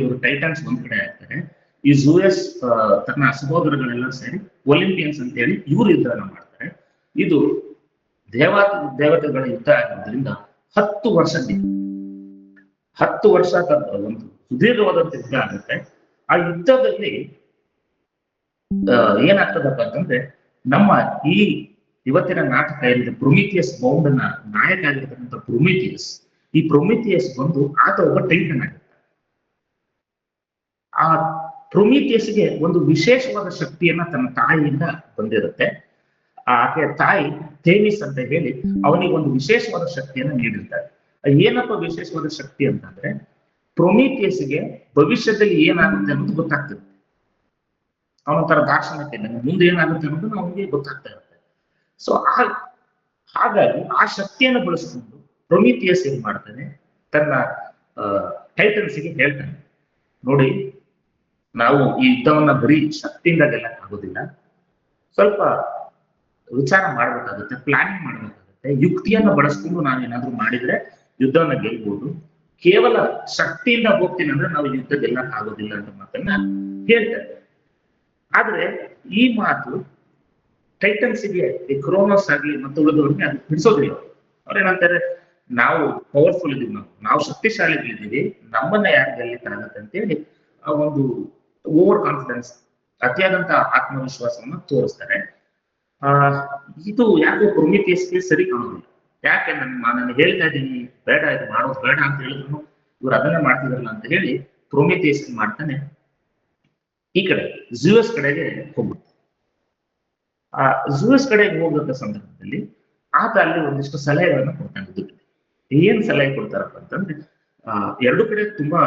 ಇವರು ಟೈಟನ್ಸ್ ಒಂದ್ ಕಡೆ ಆಗ್ತಾರೆ. ಈ ಝ್ಯೂಯಸ್ ತನ್ನ ಸಹೋದರಗಳೆಲ್ಲ ಸೇರಿ ಒಲಿಂಪಿಯನ್ಸ್ ಅಂತ ಹೇಳಿ ಇವರು ಯುದ್ಧವನ್ನ ಮಾಡ್ತಾರೆ. ಇದು ದೇವತೆಗಳ ಯುದ್ಧ ಆಗಿರೋದ್ರಿಂದ 10 ವರ್ಷ ಒಂದು ಸುದೀರ್ಘವಾದಂತ ಯುದ್ಧ ಆಗುತ್ತೆ. ಆ ಯುದ್ಧದಲ್ಲಿ ಏನಾಗ್ತದಪ್ಪ ಅಂತಂದ್ರೆ, ನಮ್ಮ ಈ ಇವತ್ತಿನ ನಾಟಕ ಏನಿದೆ ಪ್ರೊಮಿಥಿಯಸ್ ಬೌಂಡ್ ನ ನಾಯಕ ಆಗಿರ್ತಕ್ಕಂಥ ಈ ಪ್ರೊಮಿಥಿಯಸ್ ಬಂದು ಆತ ಒಬ್ಬ ಟೈಟನ್ ಆಗಿರ್ತಾನೆ. ಆ ಪ್ರೊಮಿಥಿಯಸ್ಗೆ ಒಂದು ವಿಶೇಷವಾದ ಶಕ್ತಿಯನ್ನ ತನ್ನ ತಾಯಿಯಿಂದ ಬಂದಿರುತ್ತೆ. ಆಕೆ ತಾಯಿ ಥೇಮಿಸ್ ಅಂತ ಹೇಳಿ ಅವನಿಗೆ ಒಂದು ವಿಶೇಷವಾದ ಶಕ್ತಿಯನ್ನ ನೀಡಿರ್ತಾರೆ. ಏನಪ್ಪ ವಿಶೇಷವಾದ ಶಕ್ತಿ ಅಂತಂದ್ರೆ, ಪ್ರೊಮಿಥಿಯಸ್ಗೆ ಭವಿಷ್ಯದಲ್ಲಿ ಏನಾಗುತ್ತೆ ಅನ್ನೋದು ಗೊತ್ತಾಗ್ತದೆ. ಅವನೊಂಥರ ದಾರ್ಶನಿಕ, ಮುಂದೆ ಏನಾಗುತ್ತೆ ಅನ್ನೋದು ಅವನಿಗೆ ಗೊತ್ತಾಗ್ತಾ ಇರುತ್ತೆ. ಸೊ ಹಾಗಾಗಿ ಆ ಶಕ್ತಿಯನ್ನು ಬಳಸಿಕೊಂಡು ಪ್ರೊಮಿಥಿಯಸ್ ಏನ್ ಮಾಡ್ತಾನೆ, ತನ್ನ ಟೈಟನ್ಸ್ಗೆ ಹೇಳ್ತಾನೆ, ನೋಡಿ ನಾವು ಈ ಯುದ್ಧವನ್ನ ಬರೀ ಶಕ್ತಿಯಿಂದ ಗೆಲ್ಲಕ್ ಆಗೋದಿಲ್ಲ, ಸ್ವಲ್ಪ ವಿಚಾರ ಮಾಡ್ಬೇಕಾಗುತ್ತೆ, ಪ್ಲಾನಿಂಗ್ ಮಾಡ್ಬೇಕಾಗುತ್ತೆ, ಯುಕ್ತಿಯನ್ನ ಬಳಸ್ಕೊಂಡು ನಾವೇನಾದ್ರೂ ಮಾಡಿದ್ರೆ ಯುದ್ಧವನ್ನ ಗೆಲ್ಬಹುದು. ಕೇವಲ ಶಕ್ತಿಯಿಂದ ಹೋಗ್ತೀನಿ ಅಂದ್ರೆ ನಾವು ಯುದ್ಧ ಗೆಲ್ಲಕ್ ಆಗೋದಿಲ್ಲ ಅಂತ ಮಾತನ್ನ ಹೇಳ್ತಾರೆ. ಆದ್ರೆ ಈ ಮಾತು ಟೈಟನ್ಸ್ಗೆ, ಈ ಕ್ರೋನೋಸ್ ಆಗ್ಲಿ ಮತ್ತು ಉಳಿದವ್ರಿಗೆ ಅದು ಬಿಡಿಸೋದಿಲ್ಲ. ಅವ್ರೇನಂತಾರೆ, ನಾವು ಪವರ್ಫುಲ್ ಇದೀವಿ, ನಾವು ಶಕ್ತಿಶಾಲಿಗಳಿದ್ದೀವಿ, ನಮ್ಮನ್ನ ಯಾರು ಗೆಲ್ಲಿಕ್ಕಾಗತ್ತೆ ಅಂತೇಳಿ ಆ ಒಂದು ಓವರ್ ಕಾನ್ಫಿಡೆನ್ಸ್, ಅತಿಯಾದಂತ ಆತ್ಮವಿಶ್ವಾಸವನ್ನ ತೋರಿಸ್ತಾರೆ. ಇದು ಯಾಕೋ ಪ್ರೊಮಿಥಿಯಸ್ಗೆ ಸರಿ ಕಾಣೋದಿಲ್ಲ. ಯಾಕೆ ನಾನು ಹೇಳ್ತಾ ಇದ್ದೀನಿ ಬೇಡ, ಇದು ಮಾಡೋದು ಬೇಡ ಅಂತ ಹೇಳಿದ್ರು ಇವ್ರು ಅದನ್ನೇ ಮಾಡ್ತಿದಾರಲ್ಲ ಅಂತ ಹೇಳಿ ಪ್ರೊಮಿಥಿಯಸ್ ಮಾಡ್ತಾನೆ, ಈ ಕಡೆ ಝ್ಯೂಯಸ್ ಕಡೆಗೆ ಹೋಗುತ್ತೆ. ಆ ಝ್ಯೂಯಸ್ ಕಡೆಗೆ ಹೋಗುವಂತ ಸಂದರ್ಭದಲ್ಲಿ ಆತ ಅಲ್ಲಿ ಒಂದಿಷ್ಟು ಸಲಹೆಗಳನ್ನ ಕೊಡ್ತಾನೆ. ಏನ್ ಸಲಹೆ ಕೊಡ್ತಾರಪ್ಪ ಅಂತಂದ್ರೆ, 2 ಕಡೆ ತುಂಬಾ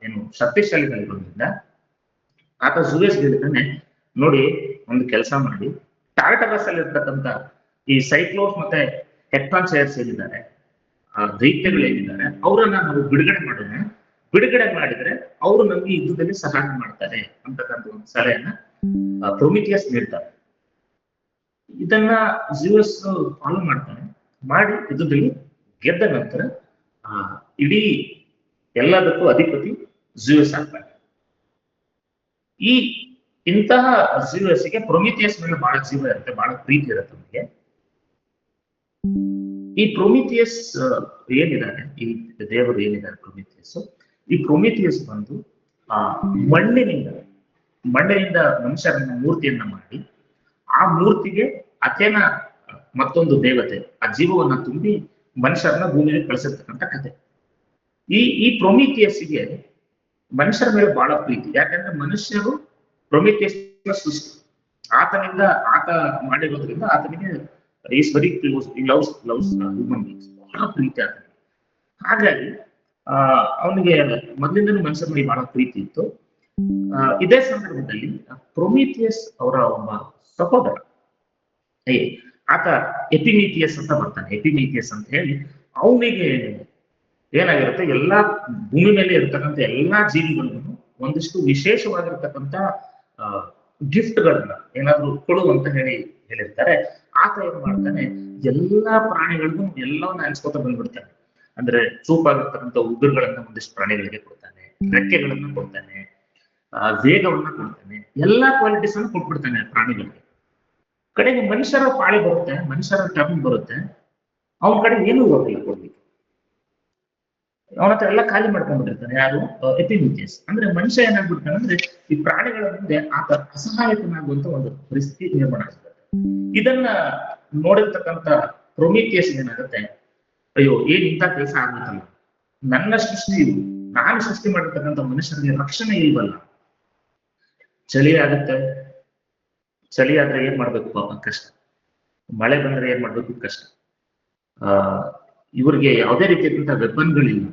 ಏನು ಶಕ್ತಿಶಾಲಿಗಳಿರೋದ್ರಿಂದ ಆತ ಜೂಯಸ್ ಹೇಳ್ತಾನೆ, ನೋಡಿ ಒಂದು ಕೆಲಸ ಮಾಡಿ, ಟಾರ್ಟರಸ್ ಅಲ್ಲಿ ಇರ್ತಕ್ಕಂಥ ಈ ಸೈಕ್ಲೋಸ್ ಮತ್ತೆ ಹೆಕ್ಟಾನ್ ಶೇರ್ಸ್ ಏನಿದ್ದಾರೆ, ಆ ದೈತ್ಯಗಳೇನಿದ್ದಾರೆ ಅವರನ್ನ ನಾವು ಬಿಡುಗಡೆ ಮಾಡೋಣ. ಬಿಡುಗಡೆ ಮಾಡಿದ್ರೆ ಅವರು ನಮ್ಗೆ ಯುದ್ಧದಲ್ಲಿ ಸಹಾಯ ಮಾಡ್ತಾರೆ ಅಂತಕ್ಕಂಥ ಒಂದು ಸಲಹೆಯನ್ನ ಪ್ರೊಮಿಥಿಯಸ್ ನೀಡ್ತಾರೆ. ಇದನ್ನ ಜ್ಯೂಯಸ್ ಫಾಲೋ ಮಾಡ್ತಾನೆ. ಮಾಡಿ ಯುದ್ಧದಲ್ಲಿ ಗೆದ್ದ ನಂತರ ಇಡೀ ಎಲ್ಲದಕ್ಕೂ ಅಧಿಪತಿ ಜ್ಯೂಯಸ್ ಆಗ್ತಾನೆ. ಈ ಇಂತಹ ಜ್ಯೂಯಸ್ಗೆ ಪ್ರೊಮಿಥಿಯಸ್ ಮೇಲೆ ಬಹಳ ಜೀವ ಇರುತ್ತೆ, ಬಹಳ ಪ್ರೀತಿ ಇರುತ್ತೆ ಅವನಿಗೆ. ಈ ಪ್ರೊಮಿಥಿಯಸ್ ಏನಿದ್ದಾರೆ, ಈ ದೇವರು ಏನಿದ್ದಾರೆ ಪ್ರೊಮಿಥಿಯಸ್, ಈ ಪ್ರೊಮಿಥಿಯಸ್ ಬಂದು ಮಣ್ಣಿನಿಂದ ಮನುಷ್ಯರನ್ನ ಮೂರ್ತಿಯನ್ನ ಮಾಡಿ ಆ ಮೂರ್ತಿಗೆ ಅಥೇನ ಮತ್ತೊಂದು ದೇವತೆ ಆ ಜೀವವನ್ನ ತುಂಬಿ ಮನುಷ್ಯರನ್ನ ಭೂಮಿಗೆ ಕಳಿಸಿರ್ತಕ್ಕಂಥ ಕಥೆ. ಈ ಪ್ರೊಮಿಥಿಯಸ್ಗೆ ಮನುಷ್ಯರ ಮೇಲೆ ಬಹಳ ಪ್ರೀತಿ. ಯಾಕಂದ್ರೆ ಮನುಷ್ಯರು ಪ್ರೊಮಿಥಿಯಸ್ ಸೃಷ್ಟಿ, ಆತ ಮಾಡಿರೋದ್ರಿಂದ ಆತನಿಗೆ is very close, loves human beings, ಬಹಳ ಪ್ರೀತಿ ಆಗ್ತದೆ. ಹಾಗಾಗಿ ಅವನಿಗೆ ಮೊದಲಿಂದಲೂ ಮನುಷ್ಯರ ಮೇಲೆ ಬಹಳ ಪ್ರೀತಿ ಇತ್ತು. ಇದೇ ಸಂದರ್ಭದಲ್ಲಿ ಪ್ರೊಮಿಥಿಯಸ್ ಅವರ ಒಬ್ಬ ಸಹೋದರ ಆತ ಎಪಿಮೀಥಿಯಸ್ ಅಂತ ಬರ್ತಾನೆ. ಎಪಿಮೀಥಿಯಸ್ ಅಂತ ಹೇಳಿ ಅವನಿಗೆ ಏನಾಗಿರುತ್ತೆ, ಎಲ್ಲಾ ಭೂಮಿ ಮೇಲೆ ಇರ್ತಕ್ಕಂಥ ಎಲ್ಲಾ ಜೀವಿಗಳಿಗೂ ಒಂದಿಷ್ಟು ವಿಶೇಷವಾಗಿರ್ತಕ್ಕಂಥ ಗಿಫ್ಟ್ಗಳನ್ನ ಏನಾದ್ರು ಕೊಡುವಂತ ಹೇಳಿರ್ತಾರೆ. ಆತ ಏನ್ ಮಾಡ್ತಾನೆ, ಎಲ್ಲಾ ಪ್ರಾಣಿಗಳಿಗೂ ಎಲ್ಲವನ್ನ ಅನ್ಸ್ಕೊತ ಬಂದ್ಬಿಡ್ತಾನೆ. ಅಂದ್ರೆ ಚೂಪಾಗಿರ್ತಕ್ಕಂಥ ಉಗುರುಗಳನ್ನ ಒಂದಿಷ್ಟು ಪ್ರಾಣಿಗಳಿಗೆ ಕೊಡ್ತಾನೆ, ರೆಕ್ಕೆಗಳನ್ನ ಕೊಡ್ತಾನೆ, ವೇಗವನ್ನ ಕೊಡ್ತಾನೆ, ಎಲ್ಲಾ ಕ್ವಾಲಿಟೀಸ್ ಅನ್ನು ಕೊಟ್ಬಿಡ್ತಾನೆ ಪ್ರಾಣಿಗಳಿಗೆ. ಕಡೆಗೆ ಮನುಷ್ಯರ ಪಾಳಿ ಬರುತ್ತೆ, ಮನುಷ್ಯರ ಟರ್ನ್ ಬರುತ್ತೆ, ಅವನ ಕಡೆ ಏನೂ ಹೋಗಿಲ್ಲ ಕೊಡ್ಲಿಕ್ಕೆ. ಅವನ ಹತ್ರ ಎಲ್ಲ ಖಾಲಿ ಮಾಡ್ಕೊಂಡ್ಬಿಟ್ಟಿರ್ತಾನೆ. ಯಾರು? ಎಪಿಮೀಥಿಯಸ್. ಅಂದ್ರೆ ಮನುಷ್ಯ ಏನಾಗ್ಬಿಡ್ತಾನೆ ಅಂದ್ರೆ ಈ ಪ್ರಾಣಿಗಳ ಮುಂದೆ ಆತ ಅಸಹಾಯಕನಾಗುವಂತ ಒಂದು ಪರಿಸ್ಥಿತಿ ನಿರ್ಮಾಣ ಆಗ್ತದೆ. ಇದನ್ನ ನೋಡಿರ್ತಕ್ಕಂಥ ಪ್ರೊಮಿಥಿಯಸ್ ಏನಾಗುತ್ತೆ, ಅಯ್ಯೋ ಏನ್ ಇಂಥ ಕೆಲಸ ಆಗ್ಬೇಕಲ್ಲ, ನನ್ನ ಸೃಷ್ಟಿ, ನಾನು ಸೃಷ್ಟಿ ಮಾಡಿರ್ತಕ್ಕಂಥ ಮನುಷ್ಯರಿಗೆ ರಕ್ಷಣೆ ಇಲ್ವಲ್ಲ. ಚಳಿ ಆಗುತ್ತೆ, ಚಳಿ ಆದ್ರೆ ಏನ್ ಮಾಡ್ಬೇಕು ಪಾಪ ಕಷ್ಟ, ಮಳೆ ಬಂದ್ರೆ ಏನ್ ಮಾಡ್ಬೇಕು ಕಷ್ಟ, ಇವ್ರಿಗೆ ಯಾವುದೇ ರೀತಿಯಾದಂತಹ ವೆಪನ್ಗಳಿಲ್ಲ,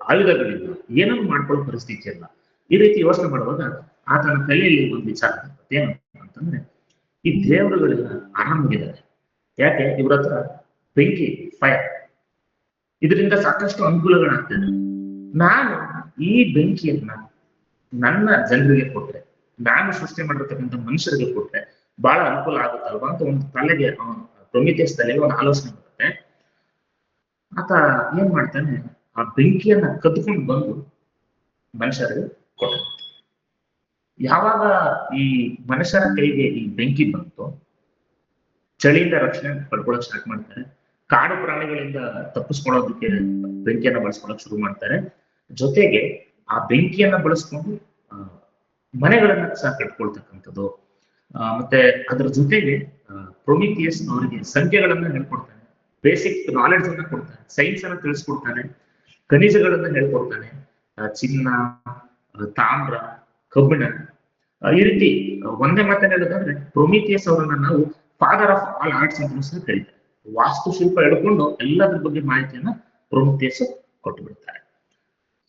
ಆಯುಧಗಳಿಲ್ಲ, ಏನನ್ನು ಮಾಡ್ಕೊಳ್ಳೋ ಪರಿಸ್ಥಿತಿ ಇಲ್ಲ. ಈ ರೀತಿ ಯೋಚನೆ ಮಾಡುವಾಗ ಆತನ ತಲೆಯಲ್ಲಿ ಒಂದು ವಿಚಾರ ಏನು ಅಂತಂದ್ರೆ, ಈ ದೇವರುಗಳೆಲ್ಲ ಆರಾಮಾಗಿದ್ದಾರೆ. ಯಾಕೆ? ಇವ್ರ ಹತ್ರ ಬೆಂಕಿ, ಫೈರ್, ಇದರಿಂದ ಸಾಕಷ್ಟು ಅನುಕೂಲಗಳಾಗ್ತದೆ. ನಾನು ಈ ಬೆಂಕಿಯನ್ನ ನನ್ನ ಜನರಿಗೆ ಕೊಟ್ರೆ, ನಾನು ಸೃಷ್ಟಿ ಮಾಡಿರ್ತಕ್ಕಂಥ ಮನುಷ್ಯರಿಗೆ ಕೊಟ್ರೆ ಬಹಳ ಅನುಕೂಲ ಆಗುತ್ತಲ್ವಾ ಅಂತ ಒಂದು ತಲೆಗೆ, ಪ್ರೊಮಿಥಿಯಸ್ ತಲೆಗೆ ಒಂದು ಆಲೋಚನೆ ಬರುತ್ತೆ. ಆತ ಏನ್ ಮಾಡ್ತಾನೆ, ಆ ಬೆಂಕಿಯನ್ನ ಕದ್ಕೊಂಡು ಬಂದು ಮನುಷ್ಯರಿಗೆ ಕೊಟ್ಟ. ಯಾವಾಗ ಈ ಮನುಷ್ಯರ ಕೈಗೆ ಈ ಬೆಂಕಿ ಬಂತು, ಚಳಿಯಿಂದ ರಕ್ಷಣೆ ಪಡ್ಕೊಳಕ್ ಸ್ಟಾರ್ಟ್ ಮಾಡ್ತಾರೆ. ಕಾಡು ಪ್ರಾಣಿಗಳಿಂದ ತಪ್ಪಿಸ್ಕೊಳ್ಳೋದಕ್ಕೆ ಬೆಂಕಿಯನ್ನ ಬಳಸ್ಕೊಳಕ್ ಶುರು ಮಾಡ್ತಾರೆ. ಜೊತೆಗೆ ಆ ಬೆಂಕಿಯನ್ನ ಬಳಸ್ಕೊಂಡು ಮನೆಗಳನ್ನ ಸಹ ಕಟ್ಕೊಳ್ತಕ್ಕಂಥದ್ದು. ಮತ್ತೆ ಅದ್ರ ಜೊತೆಗೆ ಪ್ರೊಮಿಥಿಯಸ್ ಅವರಿಗೆ ಸಂಖ್ಯೆಗಳನ್ನ ಹೇಳ್ಕೊಡ್ತಾನೆ, ಬೇಸಿಕ್ ನಾಲೆಡ್ಜ್ ಅನ್ನ ಕೊಡ್ತಾನೆ, ಸೈನ್ಸ್ ಅನ್ನ ತಿಳಿಸ್ಕೊಡ್ತಾನೆ, ಖನಿಜಗಳನ್ನ ಹೇಳ್ಕೊಡ್ತಾನೆ, ಚಿನ್ನ, ತಾಮ್ರ, ಕಬ್ಬಿಣ. ಈ ರೀತಿ ಒಂದೇ ಮಾತನ್ನ ಹೇಳೋದಾದ್ರೆ ಪ್ರೊಮಿಥಿಯಸ್ ಅವರನ್ನ ನಾವು ಫಾದರ್ ಆಫ್ ಆಲ್ ಆರ್ಟ್ಸ್ ಅಂತ ಸಹ ಕರೀತಾರೆ. ವಾಸ್ತುಶಿಲ್ಪ ಹಿಡ್ಕೊಂಡು ಎಲ್ಲದ್ರ ಬಗ್ಗೆ ಮಾಹಿತಿಯನ್ನ ಪ್ರೊಮಿಥಿಯಸ್ ಕೊಟ್ಟು ಬಿಡ್ತಾರೆ.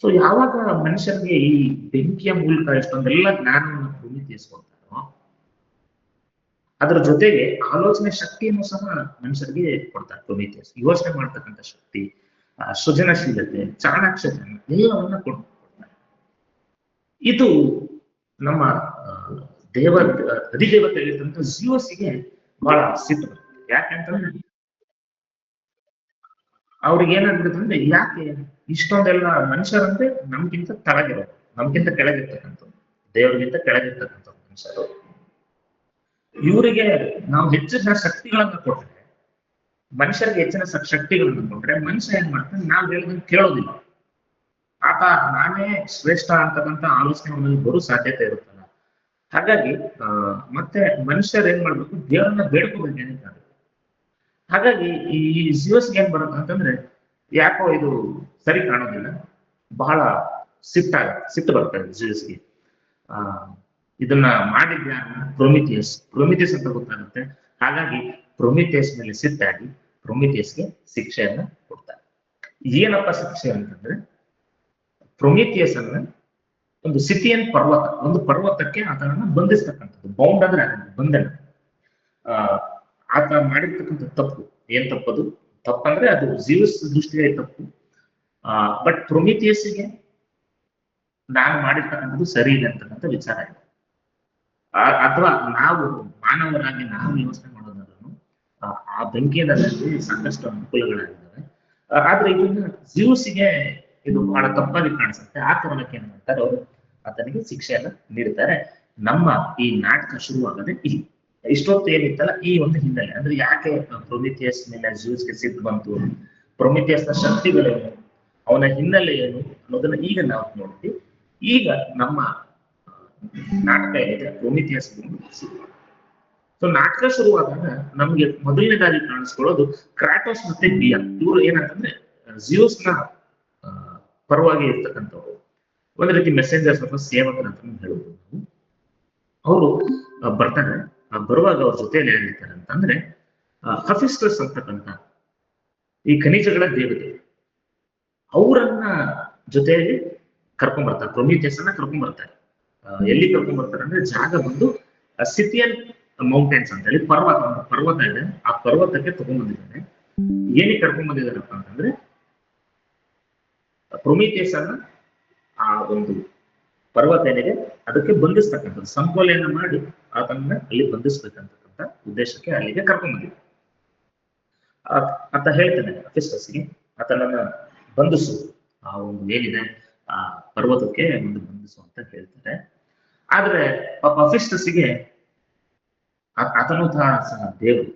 ಸೊ ಯಾವಾಗ ಮನುಷ್ಯರಿಗೆ ಈ ಬೆಂಕಿಯ ಮೂಲಕ ಎಷ್ಟೊಂದೆಲ್ಲ ಜ್ಞಾನವನ್ನು ಪ್ರೊಮಿಥಿಯಸ್ ಕೊಡ್ತಾರೋ, ಅದರ ಜೊತೆಗೆ ಆಲೋಚನೆ ಶಕ್ತಿಯನ್ನು ಸಹ ಮನುಷ್ಯರಿಗೆ ಕೊಡ್ತಾರೆ ಪ್ರೊಮಿಥಿಯಸ್. ಯೋಚನೆ ಮಾಡ್ತಕ್ಕಂಥ ಶಕ್ತಿ, ಸೃಜನಶೀಲತೆ, ಚಾಣಾಕ್ಷತೆ ಎಲ್ಲವನ್ನ ಕೊಡ್ತಾರೆ. ಇದು ನಮ್ಮ ಅಧಿದೇವತೆಯಾಗಿರ್ತಕ್ಕಂಥ ಜ್ಯೂಯಸ್ಗೆ ಬಹಳ ಸಿಟ್ಟು ಬರುತ್ತೆ. ಯಾಕೆಂತಂದ್ರೆ ಅವ್ರಿಗೆ ಏನಾಗ್ಬಿಡುತ್ತೆ ಅಂದ್ರೆ, ಯಾಕೆ ಇಷ್ಟೊಂದೆಲ್ಲ ಮನುಷ್ಯರಂದ್ರೆ ನಮ್ಗಿಂತ ಕೆಳಗಿರೋದು, ನಮ್ಗಿಂತ ಕೆಳಗಿರ್ತಕ್ಕಂಥದ್ದು, ದೇವರಿಗಿಂತ ಕೆಳಗಿರ್ತಕ್ಕಂಥ ಮನುಷ್ಯರು, ಇವರಿಗೆ ನಾವು ಹೆಚ್ಚಿನ ಶಕ್ತಿಗಳನ್ನ ಕೊಟ್ರೆ, ಮನುಷ್ಯರಿಗೆ ಹೆಚ್ಚಿನ ಶಕ್ತಿಗಳನ್ನ ಕೊಟ್ರೆ ಮನುಷ್ಯ ಏನ್ ಮಾಡ್ತಾನೆ, ನಾವ್ ಹೇಳಿದಂಗೆ ಕೇಳೋದಿಲ್ಲ. ಆತ ನಾನೇ ಶ್ರೇಷ್ಠ ಅಂತಕ್ಕಂಥ ಆಲೋಚನೆ ಅವನಲ್ಲಿ ಬರೋ ಸಾಧ್ಯತೆ ಇರುತ್ತಲ್ಲ. ಹಾಗಾಗಿ ಮತ್ತೆ ಮನುಷ್ಯರು ಏನ್ ಮಾಡ್ಬೇಕು, ದೇವರನ್ನ ಬೇಡ್ಕೋಬೇಕು. ಹಾಗಾಗಿ ಈ ಜ್ಯೂಯಸ್ಗೆ ಏನ್ ಬರುತ್ತೆ ಅಂತಂದ್ರೆ, ಯಾಕೋ ಇದು ಸರಿ ಕಾಣೋದಿಲ್ಲ, ಬಹಳ ಸಿಟ್ಟು ಬರ್ತದೆ ಜ್ಯೂಯಸ್ಗೆ. ಇದನ್ನ ಮಾಡಿದ್ಯಾರು? ಪ್ರೊಮಿಥಿಯಸ್ ಅಂತ ಗೊತ್ತಾಗುತ್ತೆ. ಹಾಗಾಗಿ ಪ್ರೊಮಿಥಿಯಸ್ ಮೇಲೆ ಸಿಟ್ಟಾಗಿ ಪ್ರೊಮಿಥಿಯಸ್ಗೆ ಶಿಕ್ಷೆಯನ್ನ ಕೊಡ್ತಾರೆ. ಏನಪ್ಪ ಶಿಕ್ಷೆ ಅಂತಂದ್ರೆ, ಪ್ರೊಮಿಥಿಯಸ್ ಅನ್ನ ಒಂದು ಸಿಥಿಯನ್ ಪರ್ವತ, ಒಂದು ಪರ್ವತಕ್ಕೆ ಆತನನ್ನ ಬಂಧಿಸ್ತಕ್ಕಂಥದ್ದು. ಬೌಂಡ್ ಅಂದ್ರೆ ಬಂಧನ. ಆತ ಮಾಡಿರ್ತಕ್ಕಂಥ ತಪ್ಪು ಏನ್ ತಪ್ಪದು? ತಪ್ಪಂದ್ರೆ ಅದು ಝೀವಸ್ ದೃಷ್ಟಿಗೆ ತಪ್ಪು. ಬಟ್ ಪ್ರೊಮಿಥಿಯಸ್ಗೆ ನಾನು ಮಾಡಿರ್ತಕ್ಕಂಥದ್ದು ಸರಿ ಇದೆ ಅಂತಕ್ಕಂಥ ವಿಚಾರ ಇದೆ. ಅಥವಾ ನಾವು ಮಾನವರಾಗಿ ನಾವು ಯೋಚನೆ ಮಾಡೋದಾದ್ರೂ ಆ ಬೆಂಕಿಯಲ್ಲಿ ಸಾಕಷ್ಟು ಅನುಕೂಲಗಳಾಗಿದ್ದಾವೆ. ಆದ್ರೆ ಇದನ್ನ ಝೀವಸ್ಗೆ ಇದು ಬಹಳ ತಪ್ಪಾಗಿ ಕಾಣಿಸುತ್ತೆ. ಆ ಕಾರಣಕ್ಕೆ ಏನ್ ಮಾಡ್ತಾರೆ ಅವರು ಆತನಿಗೆ ಶಿಕ್ಷೆಯನ್ನ ನೀಡ್ತಾರೆ. ನಮ್ಮ ಈ ನಾಟಕ ಶುರುವಾಗದೆ ಇಲ್ಲಿ ಇಷ್ಟೊತ್ತು ಏನಿತ್ತಲ್ಲ ಈ ಒಂದು ಹಿನ್ನೆಲೆ, ಅಂದ್ರೆ ಯಾಕೆ ಪ್ರೊಮಿಥಿಯಸ್ ಮೇಲೆ ಝೀವಸ್ಗೆ ಸಿಟ್ಟು ಬಂತು, ಪ್ರೊಮಿಥಿಯಸ್ನ ಶಕ್ತಿಗಳೇನು, ಅವನ ಹಿನ್ನೆಲೆ ಏನು ಅನ್ನೋದನ್ನ ಈಗ ನಾವು ನೋಡ್ತೀವಿ. ಈಗ ನಮ್ಮ ನಾಟಕ ಏನಿದೆ ಪ್ರೊಮಿಥಿಯಸ್. ಸೊ ನಾಟಕ ಶುರುವಾದಾಗ ನಮ್ಗೆ ಮೊದಲನೇದಾಗಿ ಕಾಣಿಸ್ಕೊಳ್ಳೋದು ಕ್ರಾಟೋಸ್ ಮತ್ತೆ ಬಿಯಾ. ಇವರು ಏನಂತಂದ್ರೆ ಝೀವಸ್ನ ಪರವಾಗಿ ಇರ್ತಕ್ಕಂಥವ್ರು, ಒಂದ್ ರೀತಿ ಮೆಸೆಂಜರ್ಸ್ ಅಥವಾ ಸೇವಕರು ಅಂತ ಹೇಳ್ಬೋದು ನಾವು. ಅವರು ಬರ್ತಾರೆ. ಬರುವಾಗ ಅವ್ರ ಜೊತೆಯಲ್ಲಿ ಏನಿರ್ತಾರೆ ಅಂತಂದ್ರೆ ಹಫಿಸ್ಟಸ್ ಅಂತಕ್ಕಂಥ ಈ ಖನಿಜಗಳ ದೇವತೆ, ಅವರನ್ನ ಜೊತೆಯಲ್ಲಿ ಕರ್ಕೊಂಡ್ ಬರ್ತಾರೆ. ಪ್ರೊಮಿಥಿಯಸ್ ಅನ್ನ ಕರ್ಕೊಂಡ್ ಬರ್ತಾರೆ. ಎಲ್ಲಿ ಕರ್ಕೊಂಡ್ ಬರ್ತಾರೆ ಅಂದ್ರೆ ಜಾಗ ಬಂದು ಸಿಥಿಯನ್ ಮೌಂಟೇನ್ಸ್ ಅಂತ ಹೇಳಿ ಪರ್ವತ ಇದೆ. ಆ ಪರ್ವತಕ್ಕೆ ತಗೊಂಡ್ಬಂದಿದ್ದಾನೆ. ಏನಕ್ಕೆ ಕರ್ಕೊಂಡ್ ಬಂದಿದ್ದಾರಪ್ಪ ಅಂತಂದ್ರೆ ಪ್ರೊಮಿಥಿಯಸ್ ಅನ್ನ ಆ ಒಂದು ಪರ್ವತ ಏನಿದೆ ಅದಕ್ಕೆ ಬಂಧಿಸ್ತಕ್ಕಂಥದ್ದು, ಸಂಕೋಲೆಯನ್ನ ಮಾಡಿ ಆತನನ್ನ ಅಲ್ಲಿ ಬಂಧಿಸ್ಬೇಕಂತಕ್ಕಂಥ ಉದ್ದೇಶಕ್ಕೆ ಅಲ್ಲಿಗೆ ಕರ್ಕೊಂಡ್ ಬಂದಿದ್ದ. ಆತ ಹೇಳ್ತಾನೆ ಅಫಿಸ್ಟಸ್ಗೆ ಆತನನ್ನ ಬಂಧಿಸು, ಆ ಒಂದು ಏನಿದೆ ಆ ಪರ್ವತಕ್ಕೆ ಒಂದು ಬಂಧಿಸು ಅಂತ ಹೇಳ್ತಾರೆ. ಆದ್ರೆ ಪಾಪ ಅಫಿಸ್ಟಸ್ಗೆ ಆತನು ಸಹ ದೇವರು.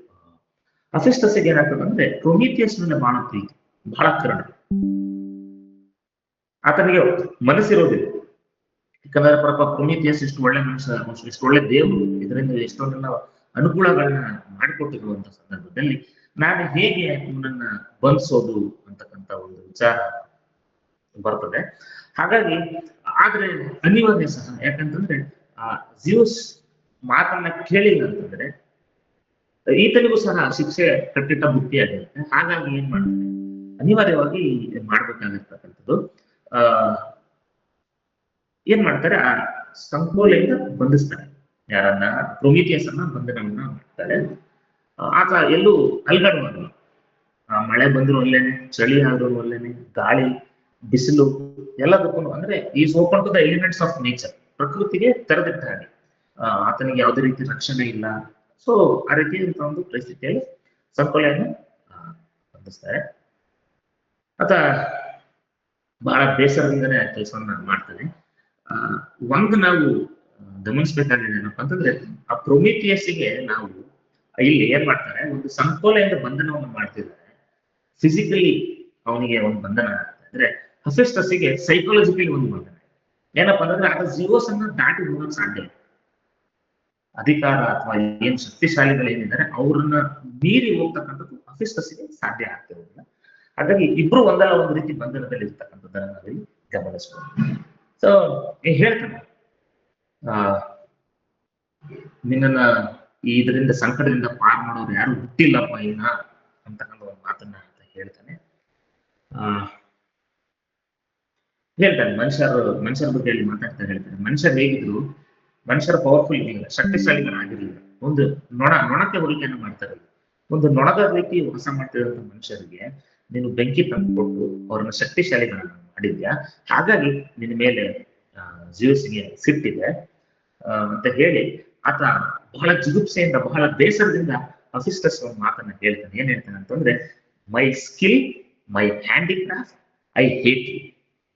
ಅಫಿಸ್ಟಸ್ಗೆ ಏನಾಗ್ತದಂದ್ರೆ ಪ್ರೊಮಿಥಿಯಸ್ ಮೇಲೆ ಬಹಳ ಪ್ರೀತಿ, ಬಹಳ ಕರುಣೆ. ಆತನಿಗೆ ಮನಸ್ಸಿರೋದಿಲ್ಲ. ಯಾಕಂದ್ರೆ ಪಾಪ ಪ್ರೊಮಿಥಿಯಸ್ ಇಷ್ಟು ಒಳ್ಳೆ ಮನುಷ್ಯ, ಇಷ್ಟು ಒಳ್ಳೆ ದೇವರು, ಇದರಿಂದ ಎಷ್ಟೊಂದೆಲ್ಲ ಅನುಕೂಲಗಳನ್ನ ಮಾಡಿಕೊಟ್ಟಿರುವಂತ ಸಂದರ್ಭದಲ್ಲಿ ನಾನು ಹೇಗೆ ಇವನನ್ನ ಬಂಧಿಸೋದು ಅಂತಕ್ಕಂಥ ಒಂದು ವಿಚಾರ ಬರ್ತದೆ. ಹಾಗಾಗಿ ಆದ್ರೆ ಅನಿವಾರ್ಯ ಸಹ. ಯಾಕಂತಂದ್ರೆ ಝೀವಸ್ ಮಾತನ್ನ ಕೇಳಿಲ್ಲ ಅಂತಂದ್ರೆ ಈತನಿಗೂ ಸಹ ಶಿಕ್ಷೆ ಕಟ್ಟಿಟ್ಟ ಬುದ್ಧಿಯಾಗಿರುತ್ತೆ. ಹಾಗಾಗಿ ಏನ್ ಮಾಡ್ತಾರೆ, ಅನಿವಾರ್ಯವಾಗಿ ಮಾಡ್ಬೇಕಾಗಿರ್ತಕ್ಕಂಥದ್ದು ಏನ್ ಮಾಡ್ತಾರೆ, ಆ ಸಂಕೋಲೆಯಿಂದ ಬಂಧಿಸ್ತಾರೆ. ಯಾರನ್ನ? ಪ್ರೊಮಿಥಿಯಸ್ ಅನ್ನ ಬಂಧನವನ್ನ ಮಾಡ್ತಾರೆ. ಆತ ಎಲ್ಲೂ ಅಲ್ಗಾಡುವಾಗ ಮಳೆ ಬಂದ್ರು ಅಲ್ಲೇನೆ, ಚಳಿ ಆದ್ರೂ ಅಲ್ಲೇನೆ, ಗಾಳಿ ಬಿಸಿಲು ಎಲ್ಲದಕ್ಕೂ ಅಂದ್ರೆ is open to the elements of nature. ಪ್ರಕೃತಿಗೆ ತೆರೆದಿಟ್ಟ ಹಾಗೆ. ಆತನಿಗೆ ಯಾವುದೇ ರೀತಿ ರಕ್ಷಣೆ ಇಲ್ಲ. ಸೊ ಆ ರೀತಿಯಾದಂತಹ ಒಂದು ಪರಿಸ್ಥಿತಿಯಲ್ಲಿ ಸಂಕೋಲೆಯನ್ನು ಬಂಧಿಸ್ತಾರೆ. ಆತ ಬಹಳ ಬೇಸರದಿಂದನೇ ಕೆಲಸವನ್ನ ಮಾಡ್ತಾನೆ. ಒಂದು ನಾವು ಗಮನಿಸ್ಬೇಕಾಗಿದೆ ಏನಪ್ಪಾ ಅಂತಂದ್ರೆ ಆ ಪ್ರೊಮಿಥಿಯಸ್ಗೆ ನಾವು ಇಲ್ಲಿ ಏನ್ ಮಾಡ್ತಾರೆ, ಒಂದು ಸಂಕೋಲೆಯಿಂದ ಬಂಧನವನ್ನು ಮಾಡ್ತಿದ್ದಾರೆ. ಫಿಸಿಕಲಿ ಅವನಿಗೆ ಒಂದು ಬಂಧನ ಆಗುತ್ತೆ. ಅಂದ್ರೆ ಹಫಿಸ್ಟಸ್ಗೆ ಸೈಕಾಲಜಿಕಲಿ ಒಂದು ಬಂಧನ. ಏನಪ್ಪಾ ಅಂತಂದ್ರೆ ಆತ ಝೀವಸ್ ಅನ್ನ ದಾಟಿ ಹೋಗಕ್ ಸಾಧ್ಯ ಇಲ್ಲ. ಅಧಿಕಾರ ಅಥವಾ ಏನ್ ಶಕ್ತಿಶಾಲಿಗಳು ಏನಿದ್ದಾರೆ ಅವ್ರನ್ನ ಮೀರಿ ಹೋಗ್ತಕ್ಕಂಥದ್ದು ಹಫಿಸ್ಟಸ್ಗೆ ಸಾಧ್ಯ ಆಗ್ತಿರೋದಿಲ್ಲ. ಹಾಗಾಗಿ ಇಬ್ರು ಒಂದಲ್ಲ ಒಂದು ರೀತಿ ಬಂಧನದಲ್ಲಿ ಇರ್ತಕ್ಕಂಥದ್ದನ್ನ ನಾವಿಲ್ಲಿ ಗಮನಿಸ್ಬೋದು. ಸೊ ಹೇಳ್ತಾನೆ ನಿನ್ನನ್ನ ಇದರಿಂದ ಸಂಕಟದಿಂದ ಪಾರ್ ಮಾಡೋರು ಯಾರು ಹುಟ್ಟಿಲ್ಲಪ್ಪ ಇನ್ನ ಅಂತಕ್ಕಂಥ ಒಂದು ಮಾತನ್ನ ಅಂತ ಹೇಳ್ತಾನೆ. ಮನುಷ್ಯರ ಬಗ್ಗೆ ಹೇಳಿ ಮಾತಾಡ್ತಾ ಹೇಳ್ತಾರೆ. ಮನುಷ್ಯರು ಹೇಗಿದ್ರು, ಮನುಷ್ಯರ ಪವರ್ಫುಲ್ ಇರಲಿಲ್ಲ, ಶಕ್ತಿಶಾಲಿಗಳಾಗಿರ್ಲಿಲ್ಲ. ಒಂದು ನೊಣಕ್ಕೆ ಹೋಲಿಕೆಯನ್ನು ಮಾಡ್ತಾರೆ. ಒಂದು ನೊಣದ ರೀತಿ ವಾಸ ಮಾಡ್ತಿರೋಂಥ ಮನುಷ್ಯರಿಗೆ ನೀನು ಬೆಂಕಿ ತಂದು ಕೊಟ್ಟು ಅವ್ರನ್ನ ಶಕ್ತಿಶಾಲಿಗಳನ್ನ ಮಾಡಿದ್ಯಾ, ಹಾಗಾಗಿ ನಿನ್ನ ಮೇಲೆ ಝೀವಸ್ಗೆ ಸಿಟ್ಟಿದೆ ಅಂತ ಹೇಳಿ ಆತ ಬಹಳ ಜಿಗುಪ್ಸೆಯಿಂದ, ಬಹಳ ಬೇಸರದಿಂದ ಅಫಿಸ್ಟಸ್ ಒಂದು ಮಾತನ್ನ ಹೇಳ್ತಾನೆ. ಏನ್ ಹೇಳ್ತಾನೆ ಅಂತಂದ್ರೆ, my skill, my handicraft, I hate you.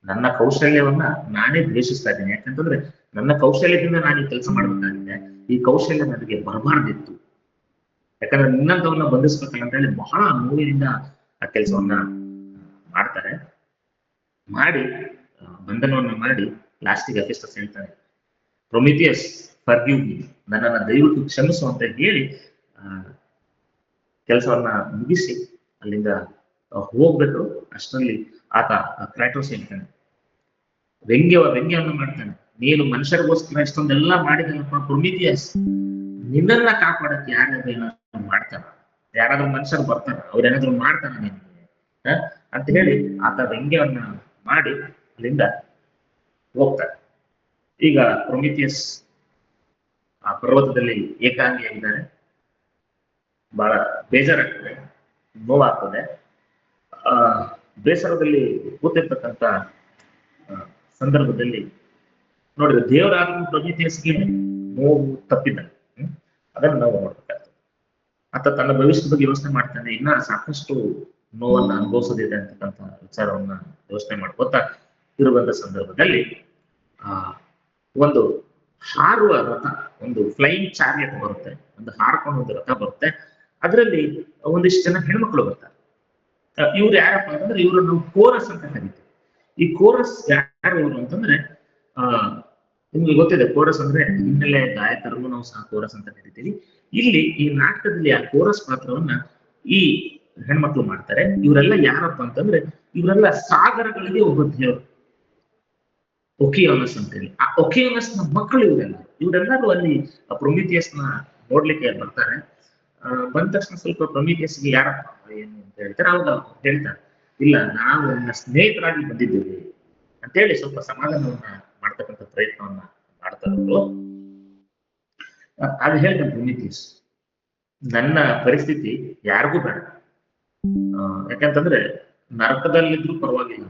ನನ್ನ ಕೌಶಲ್ಯವನ್ನ ನಾನೇ ದ್ವೇಷಿಸ್ತಾ ಇದ್ದೀನಿ. ಯಾಕಂತಂದ್ರೆ ನನ್ನ ಕೌಶಲ್ಯದಿಂದ ನಾನು ಈ ಕೆಲಸ ಮಾಡ್ಬೇಕಾಗಿದೆ. ಈ ಕೌಶಲ್ಯ ನನಗೆ ಬರಬಾರ್ದಿತ್ತು. ಯಾಕಂದ್ರೆ ನಿನ್ನಂತವನ್ನ ಬಂಧಿಸ್ಬೇಕಲ್ಲ ಅಂತ ಹೇಳಿ ಬಹಳ ನೋವಿನಿಂದ ಆ ಕೆಲಸವನ್ನ ಮಾಡ್ತಾರೆ. ಮಾಡಿ ಬಂಧನವನ್ನ ಮಾಡಿ ಲಾಸ್ಟಿಗೆ ಅಫಿಸ್ಟಸ್ ಹೇಳ್ತಾನೆ, ಪ್ರೊಮಿಥಿಯಸ್ ಫರ್ಗಿವ್ ಮೀ, ನನ್ನನ್ನ ದಯವಿಟ್ಟು ಕ್ಷಮಿಸು ಅಂತ ಹೇಳಿ ಕೆಲಸವನ್ನ ಮುಗಿಸಿ ಅಲ್ಲಿಂದ ಹೋಗ್ಬೇಕು. ಅಷ್ಟರಲ್ಲಿ ಆತ ಕ್ರಾಟೋಸ್ ಹೇಳ್ತಾನೆ, ವ್ಯಂಗ್ಯವನ್ನು ಮಾಡ್ತಾನೆ. ನೀನು ಮನುಷ್ಯರಿಗೋಸ್ಕರ ಇಷ್ಟೊಂದೆಲ್ಲ ಮಾಡಿದನಪ್ಪ ಪ್ರೊಮಿಥಿಯಸ್, ನಿನ್ನನ್ನ ಕಾಪಾಡಕ್ಕೆ ಯಾರಾದ್ರೂ ಏನಾದ್ರು ಮಾಡ್ತಾರ, ಯಾರಾದ್ರೂ ಮನುಷ್ಯರು ಬರ್ತಾರ, ಅವ್ರೇನಾದ್ರು ಮಾಡ್ತಾರ ನಿನಗೆ ಅಂತ ಹೇಳಿ ಆತ ವ್ಯಂಗ್ಯವನ್ನ ಮಾಡಿ ಅಲ್ಲಿಂದ ಹೋಗ್ತಾರೆ. ಈಗ ಪ್ರೊಮಿಥಿಯಸ್ ಆ ಪರ್ವತದಲ್ಲಿ ಏಕಾಂಗಿಯಾಗಿದ್ದಾರೆ. ಬಹಳ ಬೇಜಾರಾಗ್ತದೆ, ನೋವಾಗ್ತದೆ. ಆ ಬೇಸರದಲ್ಲಿ ಕೂತಿರ್ತಕ್ಕಂಥ ಸಂದರ್ಭದಲ್ಲಿ ನೋಡಿದ್ರೆ ದೇವರಾದ್ರೂ ಪ್ರೊಮಿಥಿಯಸ್ಗೆ ನೋವು ತಪ್ಪಿದ್ದ. ಅದನ್ನು ನಾವು ನೋಡ್ಬೇಕಾಗ್ತದೆ. ಆತ ತನ್ನ ಭವಿಷ್ಯದ ಬಗ್ಗೆ ಯೋಚನೆ ಮಾಡ್ತಾನೆ, ಇನ್ನ ಸಾಕಷ್ಟು ನೋವನ್ನ ಅನುಭವಿಸೋದಿದೆ ಅಂತಕ್ಕಂಥ ವಿಚಾರವನ್ನ ಯೋಚನೆ ಮಾಡ್ಕೋತಾ ಇರುವಂತ ಸಂದರ್ಭದಲ್ಲಿ ಒಂದು ಹಾರುವ ರಥ, ಒಂದು ಫ್ಲೈಯಿಂಗ್ ಚಾರಿಯಟ್ ಬರುತ್ತೆ, ಒಂದು ಹಾರ್ಕೊಂಡು ಒಂದು ರಥ ಬರುತ್ತೆ. ಅದರಲ್ಲಿ ಒಂದಿಷ್ಟು ಜನ ಹೆಣ್ಮಕ್ಳು ಬರ್ತಾರೆ. ಇವ್ರು ಯಾರಪ್ಪ ಅಂತಂದ್ರೆ ಇವ್ರು ನಾವು ಕೋರಸ್ ಅಂತ ಕರಿತೀವಿ. ಈ ಕೋರಸ್ ಯಾರು ಇವರು ಅಂತಂದ್ರೆ ನಿಮ್ಗೆ ಗೊತ್ತಿದೆ, ಕೋರಸ್ ಅಂದ್ರೆ ಹಿನ್ನೆಲೆ ಗಾಯಕರನ್ನು ನಾವು ಸಹ ಕೋರಸ್ ಅಂತ ಕರಿತೀವಿ. ಇಲ್ಲಿ ಈ ನಾಟಕದಲ್ಲಿ ಆ ಕೋರಸ್ ಪಾತ್ರವನ್ನ ಈ ಹೆಣ್ಮಕ್ಳು ಮಾಡ್ತಾರೆ. ಇವರೆಲ್ಲ ಯಾರಪ್ಪ ಅಂತಂದ್ರೆ ಇವರೆಲ್ಲ ಸಾಗರಗಳಿಗೆ ಒಬ್ಬ ದೇವರು, ಒಕಿಯೋನಸ್ ಅಂತೇಳಿ. ಆ ಒಕಿಯೋನಸ್ ನ ಮಕ್ಕಳು ಇವರೆಲ್ಲರೂ ಅಲ್ಲಿ ಪ್ರೊಮಿಥಿಯಸ್ ನ ನೋಡ್ಲಿಕ್ಕೆ ಬರ್ತಾರೆ. ಬಂದ ತಕ್ಷಣ ಸ್ವಲ್ಪ ಪ್ರೊಮಿಥಿಯಸ್ಗೆ ಯಾರಪ್ಪ ಏನು ಅಂತ ಹೇಳ್ತಾರೆ. ಅವಾಗ ಹೇಳ್ತಾರೆ, ಇಲ್ಲ ನಾವು ನನ್ನ ಸ್ನೇಹಿತರಾಗಿ ಬಂದಿದ್ದೇವೆ ಅಂತೇಳಿ ಸ್ವಲ್ಪ ಸಮಾಧಾನವನ್ನ ಮಾಡ್ತಕ್ಕಂಥ ಪ್ರಯತ್ನವನ್ನ ಮಾಡ್ತಾ ಇದ್ರು. ಅದು ಹೇಳ್ತಾನೆ ಪ್ರೊಮಿಥಿಯಸ್, ನನ್ನ ಪರಿಸ್ಥಿತಿ ಯಾರಿಗೂ ಬೇಡ. ಯಾಕಂತಂದ್ರೆ ನರಕದಲ್ಲಿದ್ರು ಪರವಾಗಿಲ್ಲ.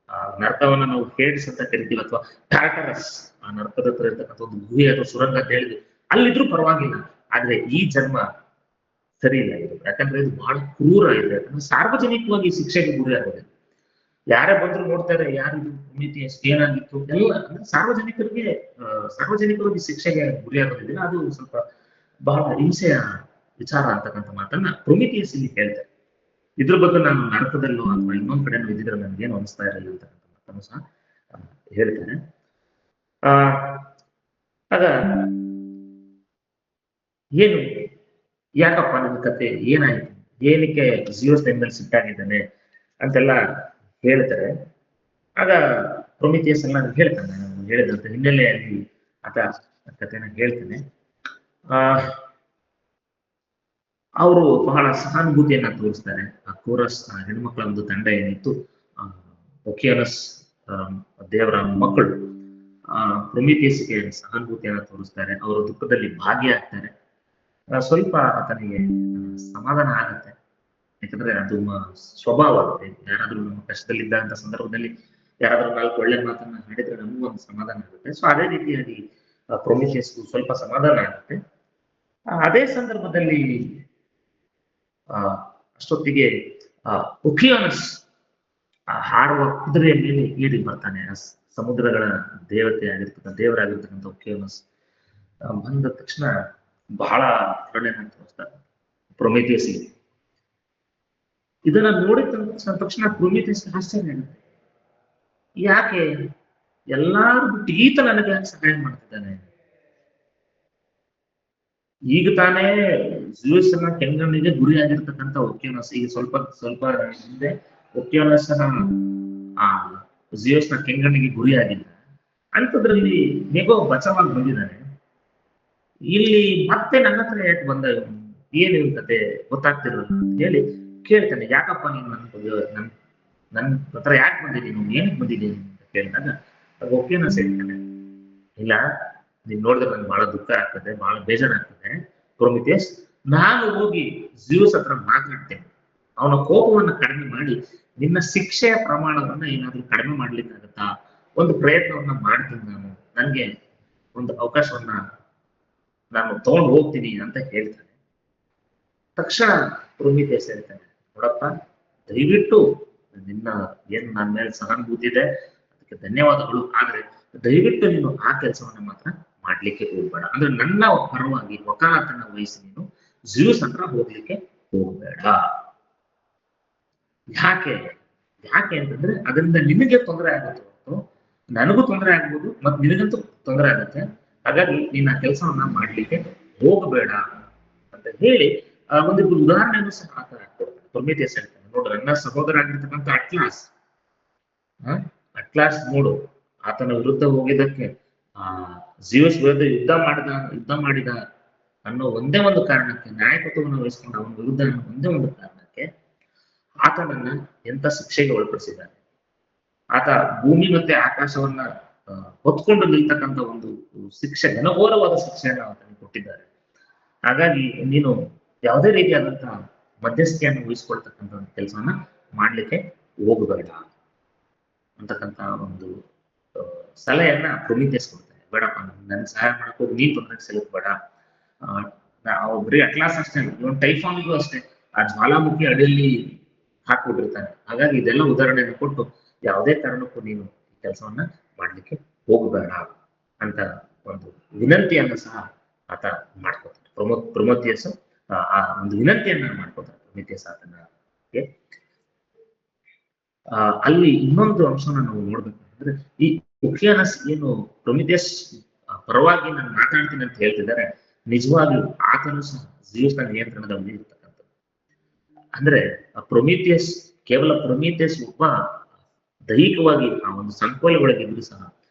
ಆ ನರಕವನ್ನ ನಾವು ಹೇಡ್ಸ್ ಅಂತ ಕರಿತೀವಿ, ಅಥವಾ ಟಾರ್ಟರಸ್, ಆ ನರಕದ ಹತ್ರ ಇರ್ತಕ್ಕಂಥ ಒಂದು ಗುಹೆ ಅಥವಾ ಸುರಂಗ ಅಂತ ಹೇಳಿದ್ವಿ, ಅಲ್ಲಿದ್ರು ಪರವಾಗಿಲ್ಲ. ಆದ್ರೆ ಈ ಜನ್ಮ ಸರಿ ಇಲ್ಲ ಇದು. ಯಾಕಂದ್ರೆ ಇದು ಬಹಳ ಕ್ರೂರ ಇದೆ. ಯಾಕಂದ್ರೆ ಸಾರ್ವಜನಿಕವಾಗಿ ಶಿಕ್ಷೆಗೆ ಗುರಿ ಆಗೋದಿಲ್ಲ. ಯಾರೇ ಬಂದ್ರು ನೋಡ್ತಾರೆ, ಯಾರು ಪ್ರೊಮಿಥಿಯಸ್ ಏನಾಗಿತ್ತು ಎಲ್ಲ ಅಂದ್ರೆ ಸಾರ್ವಜನಿಕವಾಗಿ ಶಿಕ್ಷೆಗೆ ಗುರಿ ಆಗೋದಿಲ್ಲ. ಅದು ಸ್ವಲ್ಪ ಬಹಳ ಹಿಂಸೆಯ ವಿಚಾರ ಅಂತಕ್ಕಂಥ ಮಾತನ್ನ ಪ್ರೊಮಿಥಿಯಸ್ ಇಲ್ಲಿ ಹೇಳ್ತಾರೆ. ಇದ್ರ ಬಗ್ಗೆ ನಾನು ನರಕದಲ್ಲೂ ಅಥವಾ ಇನ್ನೊಂದ್ ಕಡೆನೂ ಇದ್ದಿದ್ರೆ ನನ್ಗೇನು ಅನಿಸ್ತಾ ಇರಲಿಲ್ಲ ಅಂತಕ್ಕಂಥ ಮಾತನ್ನು ಸಹ ಹೇಳ್ತೇನೆ. ಆಗ ಏನು, ಯಾಕಪ್ಪ ನನ್ನ ಕತೆ ಏನಾಯ್ತು, ಏನಕ್ಕೆ ಜಿಯೋಸ್ ಮೇಲೆ ಸಿಟ್ಟಾಗಿದ್ದಾನೆ ಅಂತೆಲ್ಲ ಹೇಳ್ತಾರೆ. ಆಗ ಪ್ರೊಮಿಥಿಯಸ್ ಎಲ್ಲ ಹೇಳ್ತಾನೆ, ನಾನು ಹೇಳಿದಂತ ಹಿನ್ನೆಲೆಯಲ್ಲಿ ಆತ ಕಥೆನ ಹೇಳ್ತಾನೆ. ಅವರು ಬಹಳ ಸಹಾನುಭೂತಿಯನ್ನ ತೋರಿಸ್ತಾರೆ. ಆ ಕೋರಸ್ ಹೆಣ್ಮಕ್ಳ ಒಂದು ತಂಡ ಏನಿತ್ತು, ಒಕಿಯೋನಸ್ ದೇವರ ಮಕ್ಕಳು ಪ್ರೊಮಿಥಿಯಸ್ಗೆ ಸಹಾನುಭೂತಿಯನ್ನ ತೋರಿಸ್ತಾರೆ. ಅವರ ದುಃಖದಲ್ಲಿ ಭಾಗಿಯಾಗ್ತಾರೆ. ಸ್ವಲ್ಪ ಆತನಿಗೆ ಸಮಾಧಾನ ಆಗತ್ತೆ. ಯಾಕಂದ್ರೆ ಅದು ಸ್ವಭಾವ ಆಗುತ್ತೆ. ಯಾರಾದ್ರೂ ನಮ್ಮ ಕಷ್ಟದಲ್ಲಿದ್ದಂತ ಸಂದರ್ಭದಲ್ಲಿ ಯಾರಾದ್ರೂ 4 ಒಳ್ಳೆ ಮಾತನ್ನ ಹೇಳಿದ್ರೆ ನಮಗೂ ಒಂದು ಸಮಾಧಾನ ಆಗುತ್ತೆ. ಸೊ ಅದೇ ರೀತಿಯಾಗಿ ಪ್ರೊಮಿಥಿಯಸ್ಗೂ ಸ್ವಲ್ಪ ಸಮಾಧಾನ ಆಗುತ್ತೆ. ಅದೇ ಸಂದರ್ಭದಲ್ಲಿ ಅಷ್ಟೊತ್ತಿಗೆ ಒಕಿಯೋನಸ್ ಹಾರುವ ಕುದುರೆಯ ಮೇಲೆ ಏರಿ ಬರ್ತಾನೆ. ಸಮುದ್ರಗಳ ದೇವರಾಗಿರ್ತಕ್ಕಂಥ ಒಕಿಯೋನಸ್ ಬಂದ ತಕ್ಷಣ ಬಹಳ ಕರುಣೆಯನ್ನು ತೋರಿಸ್ತಾರೆ ಪ್ರೊಮಿಥಿಯಸ್ಗೆ. ಇದನ್ನ ನೋಡಿದ ತಕ್ಷಣ ಪ್ರೊಮಿಥಿಯಸ್ ಆಶ್ಚರ್ಯ ಆಗುತ್ತೆ. ಯಾಕೆ ಎಲ್ಲಾರು ಬಿಟ್ಟು ಈತ ನನಗೆ ಸಹಾಯ ಮಾಡ್ತಿದ್ದಾನೆ? ಈಗ ತಾನೇ ಜಿಯೋಸ್ನ ಕೆಂಗಣ್ಣಿಗೆ ಗುರಿಯಾಗಿರ್ತಕ್ಕಂಥ ಒಕಿಯೋನಸ್ ಈಗ ಸ್ವಲ್ಪ ಹಿಂದೆ ಒಕಿಯೋನಸ್ನ ಜಿಯೋಸ್ನ ಕೆಂಗಣ್ಣಿಗೆ ಗುರಿಯಾಗಿಲ್ಲ. ಅಂಥದ್ರಲ್ಲಿ ಹೇಗೋ ಬಚಾವಾಗಿ ಬಂದಿದ್ದಾನೆ. ಇಲ್ಲಿ ಮತ್ತೆ ನನ್ನ ಹತ್ರ ಯಾಕೆ ಬಂದ, ಏನು ಕತೆ ಗೊತ್ತಾಗ್ತಿರಲ್ಲ ಅಂತ ಹೇಳಿ ಕೇಳ್ತಾನೆ. ಯಾಕಪ್ಪ ನೀನು ನನ್ನ ಹತ್ರ ಯಾಕೆ ಬಂದಿದ್ದೀನಿ, ಏನಕ್ಕೆ ಬಂದಿದ್ದೀನಿ ಅಂತ ಕೇಳಿದಾಗ ಒಕಿಯೋನಸ್ ಹೇಳ್ತಾನೆ, ಇಲ್ಲ ನೀನ್ ನೋಡಿದ್ರೆ ನನ್ಗೆ ಬಹಳ ದುಃಖ ಆಗ್ತದೆ, ಬಹಳ ಬೇಜಾರಾಗ್ತದೆ ಪ್ರೊಮಿಥಿಯಸ್. ನಾನು ಹೋಗಿ ಜಿಯೋಸ್ ಹತ್ರ ಮಾತನಾಡ್ತೇನೆ, ಅವನ ಕೋಪವನ್ನ ಕಡಿಮೆ ಮಾಡಿ ನಿನ್ನ ಶಿಕ್ಷೆಯ ಪ್ರಮಾಣವನ್ನ ಏನಾದ್ರೂ ಕಡಿಮೆ ಮಾಡ್ಲಿಕ್ಕಾಗತ್ತಾ, ಒಂದು ಪ್ರಯತ್ನವನ್ನ ಮಾಡ್ತೀನಿ ನಾನು, ನನ್ಗೆ ಒಂದು ಅವಕಾಶವನ್ನ ನಾನು ತಗೊಂಡು ಹೋಗ್ತೀನಿ ಅಂತ ಹೇಳ್ತಾನೆ. ತಕ್ಷಣ ಪ್ರೊಮಿಥಿಯಸ್ ಹೇಳ್ತಾನೆ, ನೋಡಪ್ಪ ದಯವಿಟ್ಟು ನಿನ್ನ ಏನ್ ನನ್ನ ಮೇಲೆ ಸಹಾನುಭೂತಿ ಇದೆ ಅದಕ್ಕೆ ಧನ್ಯವಾದಗಳು, ಆದ್ರೆ ದಯವಿಟ್ಟು ನೀನು ಆ ಕೆಲಸವನ್ನ ಮಾತ್ರ ಮಾಡ್ಲಿಕ್ಕೆ ಹೋಗ್ಬೇಡ. ಅಂದ್ರೆ ನನ್ನ ಪರವಾಗಿ ವಕಾಲತನ ವಹಿಸಿ ನೀನು ಜಿಯೋಸ್ ಹತ್ರ ಹೋಗ್ಲಿಕ್ಕೆ ಹೋಗ್ಬೇಡ. ಯಾಕೆ ಅಂತಂದ್ರೆ ಅದರಿಂದ ನಿನಗೆ ತೊಂದರೆ ಆಗುತ್ತೆ ಹೊರತು ನನಗೂ ತೊಂದರೆ ಆಗ್ಬೋದು, ಮತ್ ನಿನಗಂತೂ ತೊಂದರೆ ಆಗುತ್ತೆ. ಹಾಗಾಗಿ ನೀನ್ ಆ ಕೆಲಸವನ್ನ ಮಾಡ್ಲಿಕ್ಕೆ ಹೋಗಬೇಡ ಅಂತ ಹೇಳಿ ಒಂದಿಬ್ಬರು ಉದಾಹರಣೆಯನ್ನು ಸಹ ಆತ ಪ್ರೊಮಿಥಿಯಸ್ ಹೇಳ್ತಾನೆ. ನೋಡ್ರಿ, ನನ್ನ ಸಹೋದರ ಆಗಿರ್ತಕ್ಕಂಥ ಅಟ್ಲಾಸ್ ನೋಡು, ಆತನ ವಿರುದ್ಧ ಹೋಗಿದ್ದಕ್ಕೆ ಜಿಯೋಸ್ ವಿರುದ್ಧ ಯುದ್ಧ ಮಾಡಿದ ಅನ್ನೋ ಒಂದೇ ಒಂದು ಕಾರಣಕ್ಕೆ, ನ್ಯಾಯಪತ್ರವನ್ನು ವಹಿಸಿಕೊಂಡ ಅವನ ವಿರುದ್ಧ ಅನ್ನೋ ಒಂದೇ ಒಂದು ಕಾರಣಕ್ಕೆ ಆತನನ್ನ ಎಂತ ಶಿಕ್ಷೆಗೆ ಒಳಪಡಿಸಿದ್ದಾನೆ. ಆತ ಭೂಮಿ ಮತ್ತೆ ಆಕಾಶವನ್ನ ಹೊತ್ಕೊಂಡು ನಿಲ್ತಕ್ಕಂಥ ಒಂದು ಶಿಕ್ಷೆ, ಘನಘೋರವಾದ ಶಿಕ್ಷೆಯನ್ನು ಆತನಿಗೆ ಕೊಟ್ಟಿದ್ದಾರೆ. ಹಾಗಾಗಿ ನೀನು ಯಾವುದೇ ರೀತಿಯಾದಂತಹ ಮಧ್ಯಸ್ಥಿಕೆಯನ್ನು ವಹಿಸ್ಕೊಳ್ತಕ್ಕಂಥ ಒಂದು ಕೆಲಸವನ್ನ ಮಾಡ್ಲಿಕ್ಕೆ ಹೋಗಬೇಡ ಅಂತಕ್ಕಂಥ ಒಂದು ಸಲಹೆಯನ್ನ ಪ್ರೊಮಿಥಿಯಸ್ ಕೊಡ್ತಾನೆ. ಬೇಡಪ್ಪ, ನನ್ ಸಹಾಯ ಮಾಡಕ್ ಹೋಗಿ ನೀನ್ ತೊಂದರೆಗೆ ಸಿಲುಕ್ಬೇಡ. ಬರೀ ಅಟ್ಲಾಸ್ ಅಷ್ಟೇ ಅಲ್ಲ, ಇವನ್ ಟೈಫಾನ್ಗೂ ಅಷ್ಟೇ ಆ ಜ್ವಾಲಾಮುಖಿ ಅಡಿಯಲ್ಲಿ ಹಾಕ್ಬಿಟ್ಟಿರ್ತಾನೆ. ಹಾಗಾಗಿ ಇದೆಲ್ಲ ಉದಾಹರಣೆಯನ್ನು ಕೊಟ್ಟು ಯಾವುದೇ ಕಾರಣಕ್ಕೂ ನೀನು ಈ ಕೆಲಸವನ್ನ ಮಾಡ್ಲಿಕ್ಕೆ ಹೋಗಬೇಡ ಅಂತ ಒಂದು ವಿನಂತಿಯನ್ನ ಸಹ ಆತ ಮಾಡ್ಕೋತಾನೆ. ಪ್ರೊಮಿಥಿಯಸ್ ಆ ಒಂದು ವಿನಂತಿಯನ್ನ ಮಾಡ್ಕೋತಾನೆ ಪ್ರೊಮಿಥಿಯಸ್ ಆತನಿಗೆ. ಅಲ್ಲಿ ಇನ್ನೊಂದು ಅಂಶನ ನಾವು ನೋಡ್ಬೇಕಂದ್ರೆ, ಈ ಒಕಿಯಾನಸ್ ಏನು ಪ್ರೊಮಿಥಿಯಸ್ ಪರವಾಗಿ ನಾನು ಮಾತಾಡ್ತೀನಿ ಅಂತ ಹೇಳ್ತಿದ್ದಾರೆ, ನಿಜವಾಗಿಯೂ ಆತನು ಸಹ ಝೀউಸ್ನ ನಿಯಂತ್ರಣದಲ್ಲಿ ಇರ್ತಕ್ಕಂಥದ್ದು. ಅಂದ್ರೆ ಪ್ರೊಮಿಥಿಯಸ್ ಕೇವಲ ಪ್ರೊಮಿಥಿಯಸ್ ಒಬ್ಬ ದೈಹಿಕವಾಗಿ ಆ ಒಂದು ಸಂಕೋಲೆ ಒಳಗಿದ್ರು ಸಹ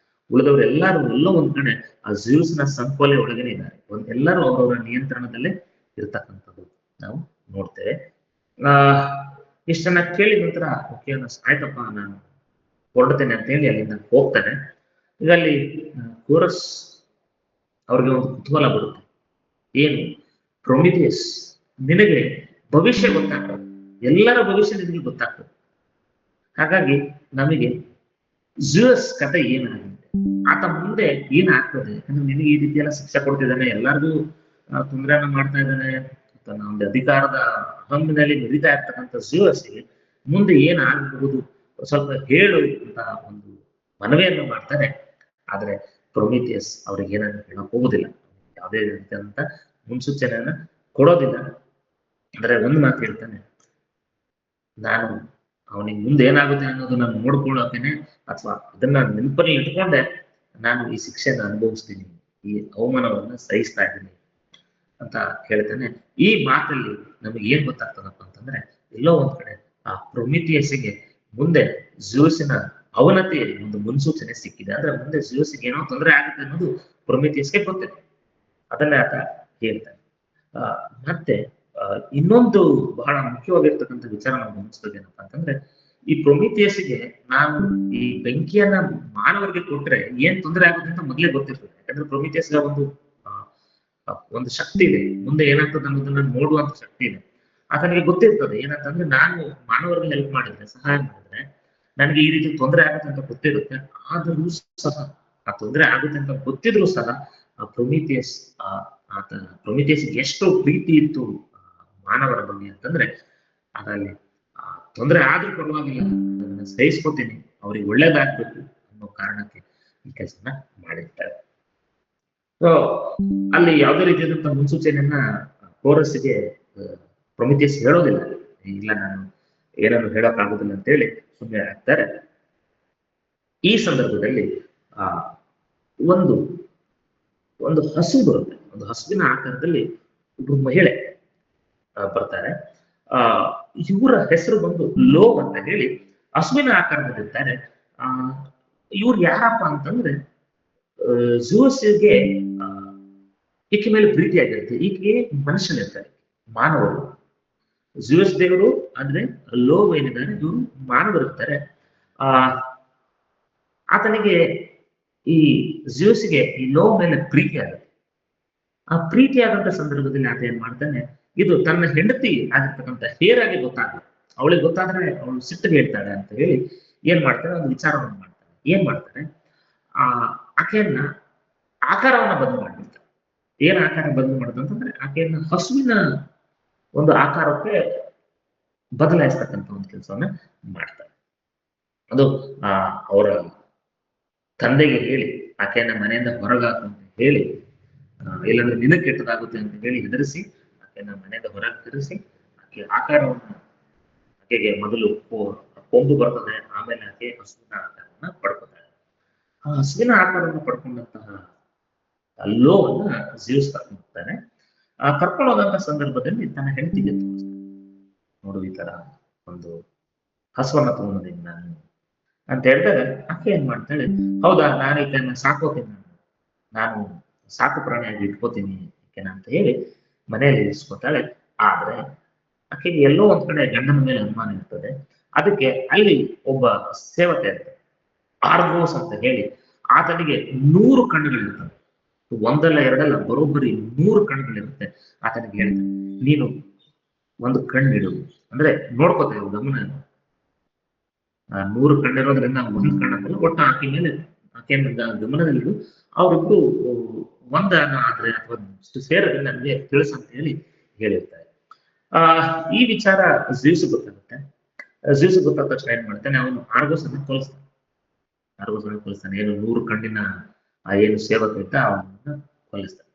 ಉಳಿದವರೆಲ್ಲರೂ ಎಲ್ಲೋ ಒಂದ್ ಕಡೆ ಆ ಝೀউಸ್ನ ಸಂಕೋಲೆ ಒಳಗೇನೆ ಇದ್ದಾರೆ. ಎಲ್ಲರೂ ಅವರವರ ನಿಯಂತ್ರಣದಲ್ಲೇ ಇರ್ತಕ್ಕಂಥದ್ದು ನಾವು ನೋಡ್ತೇವೆ. ಇಷ್ಟನ್ನ ಕೇಳಿದ ನಂತರ ಒಕಿಯಾನಸ್ ಆಯ್ತಪ್ಪ ನಾನು ಹೊರಡ್ತೇನೆ ಅಂತ ಹೇಳಿ ಅಲ್ಲಿಂದ ಹೋಗ್ತಾನೆ. ಈಗ ಅಲ್ಲಿ ಕೋರಸ್ ಅವ್ರಿಗೆ ಒಂದು ಕುತೂಹಲ ಬರುತ್ತೆ. ಏನು ಪ್ರೊಮಿಥಿಯಸ್, ನಿನಗೆ ಭವಿಷ್ಯ ಗೊತ್ತಾಗ್ತದೆ, ಎಲ್ಲರ ಭವಿಷ್ಯ ನಿನಗೆ ಗೊತ್ತಾಗ್ತದೆ. ಹಾಗಾಗಿ ನಮಗೆ ಝೀউಸ್ ಕಥೆ ಏನಾಗಿದೆ, ಆತ ಮುಂದೆ ಏನಾಗ್ತದೆ, ಯಾಕಂದ್ರೆ ನಿನಗೆ ಈ ರೀತಿ ಎಲ್ಲ ಶಿಕ್ಷೆ ಕೊಡ್ತಿದ್ದಾನೆ, ಎಲ್ಲರಿಗೂ ತೊಂದರೆಯನ್ನ ಮಾಡ್ತಾ ಇದ್ದಾನೆ, ತನ್ನ ಒಂದು ಅಧಿಕಾರದ ಹಂಗಿನಲ್ಲಿ ಮೆರಿತಾ ಇರ್ತಕ್ಕಂಥ ಝೀউಸ್ಗೆ ಮುಂದೆ ಏನಾಗಬಹುದು ಸ್ವಲ್ಪ ಹೇಳು ಅಂತ ಒಂದು ಮನವಿಯನ್ನು ಮಾಡ್ತಾರೆ. ಆದ್ರೆ ಪ್ರೊಮಿಥಿಯಸ್ ಅವ್ರಿಗೆ ಏನನ್ನು ಹೇಳಕ್ ಹೋಗುದಿಲ್ಲ, ಯಾವುದೇ ರೀತಿಯಾದಂತ ಮುನ್ಸೂಚನೆಯನ್ನ ಕೊಡೋದಿಲ್ಲ. ಅಂದ್ರೆ ಒಂದು ಮಾತು ಹೇಳ್ತಾನೆ, ನಾನು ಅವನಿಗೆ ಮುಂದೆ ಏನಾಗುತ್ತೆ ಅನ್ನೋದನ್ನ ನೋಡ್ಕೊಳ್ಳೋಕೇನೆ ಅಥವಾ ಅದನ್ನ ನೆನಪಲ್ಲಿ ಇಟ್ಕೊಂಡೆ ನಾನು ಈ ಶಿಕ್ಷೆಯನ್ನು ಅನುಭವಿಸ್ತೀನಿ, ಈ ಅವಮಾನವನ್ನ ಸಹಿಸ್ತಾ ಇದ್ದೀನಿ ಅಂತ ಹೇಳ್ತಾನೆ. ಈ ಮಾತಲ್ಲಿ ನಮಗೆ ಏನ್ ಗೊತ್ತಾಗ್ತದಪ್ಪ ಅಂತಂದ್ರೆ, ಎಲ್ಲೋ ಒಂದ್ ಕಡೆ ಆ ಪ್ರೊಮಿಥಿಯಸ್ಗೆ ಮುಂದೆ ಝೀউಸ್ನ ಅವನತಿ ಒಂದು ಮುನ್ಸೂಚನೆ ಸಿಕ್ಕಿದೆ. ಅಂದ್ರೆ ಮುಂದೆ ಝೀউಸ್ಗೆ ಏನೋ ತೊಂದರೆ ಆಗುತ್ತೆ ಅನ್ನೋದು ಪ್ರೊಮಿಥಿಯಸ್ಗೆ ಗೊತ್ತಿದೆ. ಅದನ್ನ ಆತ ಹೇಳ್ತಾನೆ. ಮತ್ತೆ ಇನ್ನೊಂದು ಬಹಳ ಮುಖ್ಯವಾಗಿರ್ತಕ್ಕಂಥ ವಿಚಾರ ನಾವು ಗಮನಿಸೋದೇನಪ್ಪ ಅಂತಂದ್ರೆ, ಈ ಪ್ರೊಮಿಥಿಯಸ್ಗೆ ನಾನು ಈ ಬೆಂಕಿಯನ್ನ ಮಾನವರಿಗೆ ಕೊಟ್ರೆ ಏನ್ ತೊಂದರೆ ಆಗುತ್ತೆ ಅಂತ ಮೊದಲೇ ಗೊತ್ತಿರ್ತದೆ. ಯಾಕಂದ್ರೆ ಪ್ರೊಮಿಥಿಯಸ್ಗೆ ಒಂದು ಶಕ್ತಿ ಇದೆ, ಮುಂದೆ ಏನಾಗ್ತದೆ ಅನ್ನೋದನ್ನ ನೋಡುವಂತ ಶಕ್ತಿ ಇದೆ. ಆತನಿಗೆ ಗೊತ್ತಿರ್ತದೆ ಏನಂತಂದ್ರೆ, ನಾನು ಮಾನವರಿಗೆ ಹೆಲ್ಪ್ ಮಾಡಿದ್ರೆ, ಸಹಾಯ ಮಾಡಿದ್ರೆ ನನಗೆ ಈ ರೀತಿ ತೊಂದರೆ ಆಗುತ್ತೆ ಅಂತ ಗೊತ್ತಿರುತ್ತೆ. ಆದರೂ ಸಹ ಆ ತೊಂದರೆ ಆಗುತ್ತೆ ಅಂತ ಗೊತ್ತಿದ್ರು ಸಹ ಆ ಪ್ರೊಮಿಥಿಯಸ್ ಎಷ್ಟು ಪ್ರೀತಿ ಇತ್ತು ಮಾನವರ ಬಗ್ಗೆ ಅಂತಂದ್ರೆ, ಅದರಲ್ಲಿ ತೊಂದರೆ ಆದ್ರೂ ಪರವಾಗಿಲ್ಲ, ಅದನ್ನ ಸಹಿಸ್ಕೊತೀನಿ, ಅವ್ರಿಗೆ ಒಳ್ಳೇದಾಗ್ಬೇಕು ಅನ್ನೋ ಕಾರಣಕ್ಕೆ ಈ ಕೆಲಸನ ಮಾಡಿರ್ತಾರೆ. ಸೊ ಅಲ್ಲಿ ಯಾವುದೇ ರೀತಿಯಾದಂತಹ ಮುನ್ಸೂಚನೆಯನ್ನ ಕೋರಸ್ಗೆ ಪ್ರೊಮಿಥಿಯಸ್ ಹೇಳೋದಿಲ್ಲ. ಇಲ್ಲ, ನಾನು ಏನನ್ನು ಹೇಳಕ್ ಆಗುದಿಲ್ಲ ಅಂತ ಹೇಳಿ ಸುಮ್ಮನೆ ಆಗ್ತಾರೆ. ಈ ಸಂದರ್ಭದಲ್ಲಿ ಒಂದು ಹಸು ಬರುತ್ತೆ. ಒಂದು ಹಸುವಿನ ಆಕಾರದಲ್ಲಿ ಒಬ್ಬರು ಮಹಿಳೆ ಬರ್ತಾರೆ. ಇವರ ಹೆಸರು ಬಂದು ಲೋವ್ ಅಂತ ಹೇಳಿ ಹಸುವಿನ ಆಕಾರದಲ್ಲಿರ್ತಾರೆ. ಇವ್ರು ಯಾರಪ್ಪ ಅಂತಂದ್ರೆ, ಝೀউಸ್ಗೆ ಈಕೆ ಮೇಲೆ ಪ್ರೀತಿಯಾಗಿರುತ್ತೆ. ಈಕೆ ಮನುಷ್ಯನಿರ್ತಾರೆ, ಮಾನವರು. ಝೀউಸ್ ದೇವರು ಅಂದ್ರೆ ಲೋವ್ ಏನಿದ್ದಾರೆ ಇವರು ಮಾನವರಿರ್ತಾರೆ. ಆತನಿಗೆ ಈ ಝೀউಸ್ಗೆ ಈ ಲೋವ್ ಮೇಲೆ ಪ್ರೀತಿ ಆಗುತ್ತೆ. ಆ ಪ್ರೀತಿಯಾದಂತ ಸಂದರ್ಭದಲ್ಲಿ ಆತ ಏನ್ ಮಾಡ್ತಾನೆ, ಇದು ತನ್ನ ಹೆಂಡತಿ ಆಗಿರ್ತಕ್ಕಂಥ ಹೇರಾಗಿ ಗೊತ್ತಾಗಲ್ಲ, ಅವಳಿಗೆ ಗೊತ್ತಾದ್ರೆ ಅವಳು ಸಿಟ್ಟಿಗೆ ಹೇಳ್ತಾಳೆ ಅಂತ ಹೇಳಿ ಏನ್ ಮಾಡ್ತಾನೆ, ಒಂದು ವಿಚಾರವನ್ನು ಮಾಡ್ತಾನೆ. ಏನ್ ಮಾಡ್ತಾನೆ, ಆಕೆಯನ್ನ ಆಕಾರವನ್ನ ಬದಲು ಮಾಡ್ಬಿಡ್ತಾನೆ. ಏನ್ ಆಕಾರ ಬದಲು ಮಾಡೋದಂತಂದ್ರೆ, ಆಕೆಯನ್ನ ಹಸುವಿನ ಒಂದು ಆಕಾರಕ್ಕೆ ಬದಲಾಯಿಸ್ತಕ್ಕಂಥ ಒಂದು ಕೆಲಸವನ್ನ ಮಾಡ್ತಾರೆ. ಅದು ಅವರ ತಂದೆಗೆ ಹೇಳಿ ಆಕೆಯನ್ನ ಮನೆಯಿಂದ ಹೊರಗಾಕು ಅಂತ ಹೇಳಿ, ಇಲ್ಲಾಂದ್ರೆ ನಿನಗೆ ಕೆಟ್ಟದಾಗುತ್ತೆ ಅಂತ ಹೇಳಿ ಹೆದರಿಸಿ ಆಕೆಯನ್ನ ಮನೆಯಿಂದ ಹೊರಗೆ ಕರೆಸಿ ಆಕೆ ಆಕಾರವನ್ನ, ಆಕೆಗೆ ಮೊದಲು ಕೊಂಬು ಬರ್ತದೆ, ಆಮೇಲೆ ಆಕೆ ಹಸುವಿನ ಆಕಾರವನ್ನ ಪಡ್ಕೊತಾಳೆ. ಆ ಹಸುವಿನ ಆಕಾರವನ್ನು ಪಡ್ಕೊಂಡಂತಹ ಲೋವನ್ನ ಝೀউಸ್ ಕರ್ಕೊಂಡು ಹೋಗ್ತಾನೆ. ಕರ್ಕೊಂಡು ಹೋದಂತ ಸಂದರ್ಭದಲ್ಲಿ ತನ್ನ ಹೆಂಡತಿಗೆ ತೋರಿಸ್ತಾನೆ, ನೋಡು ಈ ತರ ಒಂದು ಹಸುವನ್ನ ತಗೊಂಡಿದ್ದೀನಿ ನಾನು ಅಂತ ಹೇಳಿದಾಗ ಆಕೆ ಏನ್ ಮಾಡ್ತಾಳೆ, ಹೌದಾ, ನಾನು ಈಕೆನ ಸಾಕೋತೀನಿ, ನಾನು ಸಾಕು ಪ್ರಾಣಿಯಾಗಿ ಇಟ್ಕೋತೀನಿ ಈಕೆನ ಅಂತ ಹೇಳಿ ಮನೆಯಲ್ಲಿ ಇರಿಸ್ಕೊತಾಳೆ. ಆದ್ರೆ ಆಕೆಗೆ ಎಲ್ಲೋ ಒಂದ್ ಕಡೆ ಗಂಡನ ಮೇಲೆ ಅನುಮಾನ ಇರ್ತದೆ. ಅದಕ್ಕೆ ಅಲ್ಲಿ ಒಬ್ಬ ಸೇವಕ ಇರ್ತಾರೆ, ಆರ್ಗೋಸ್ ಅಂತ ಹೇಳಿ. ಆತನಿಗೆ 100 ಕಣ್ಣುಗಳಿರ್ತವೆ, ಒಂದಲ್ಲ ಎರಡಲ್ಲ ಬರೋಬ್ಬರಿ 100 ಕಣ್ಣುಗಳಿರುತ್ತೆ. ಆತನಿಗೆ ಹೇಳ್ತಾನೆ, ನೀನು ಒಂದು ಕಣ್ಣಿಡು, ಅಂದ್ರೆ ನೋಡ್ಕೋತೇವೆ ಗಮನ. 100 ಕಣ್ಣಿರೋದ್ರಿಂದ ಒಂದು ಕಣ್ಣಲ್ಲ, ಒಟ್ಟು ಆಕೆ ಮೇಲೆ ಆಕೆಯ ಗಮನದಲ್ಲಿಡು, ಅವರಿಬ್ರು ಒಂದನ ಆದ್ರೆ ಅಥವಾ ಸೇರೋದ್ರಿಂದ ನನಗೆ ತಿಳಿಸಂತ ಹೇಳಿ ಹೇಳಿರ್ತಾರೆ. ಈ ವಿಚಾರ ಜ್ಯೂಸ್ ಗೊತ್ತಾಗುತ್ತೆ. ಜ್ಯೂಸ್ ಗೊತ್ತಾದ ತಕ್ಷಣ ಏನ್ ಮಾಡ್ತಾನೆ, ಅವನು ಆರ್ಗೋಸನ್ನ ಕೊಲಿಸ್ತಾನೆ. ಏನು 100 ಕಣ್ಣಿನ ಏನು ಸೇವಕ ಇದ್ದ ಅವನನ್ನ ಕೊಲಿಸ್ತಾನೆ.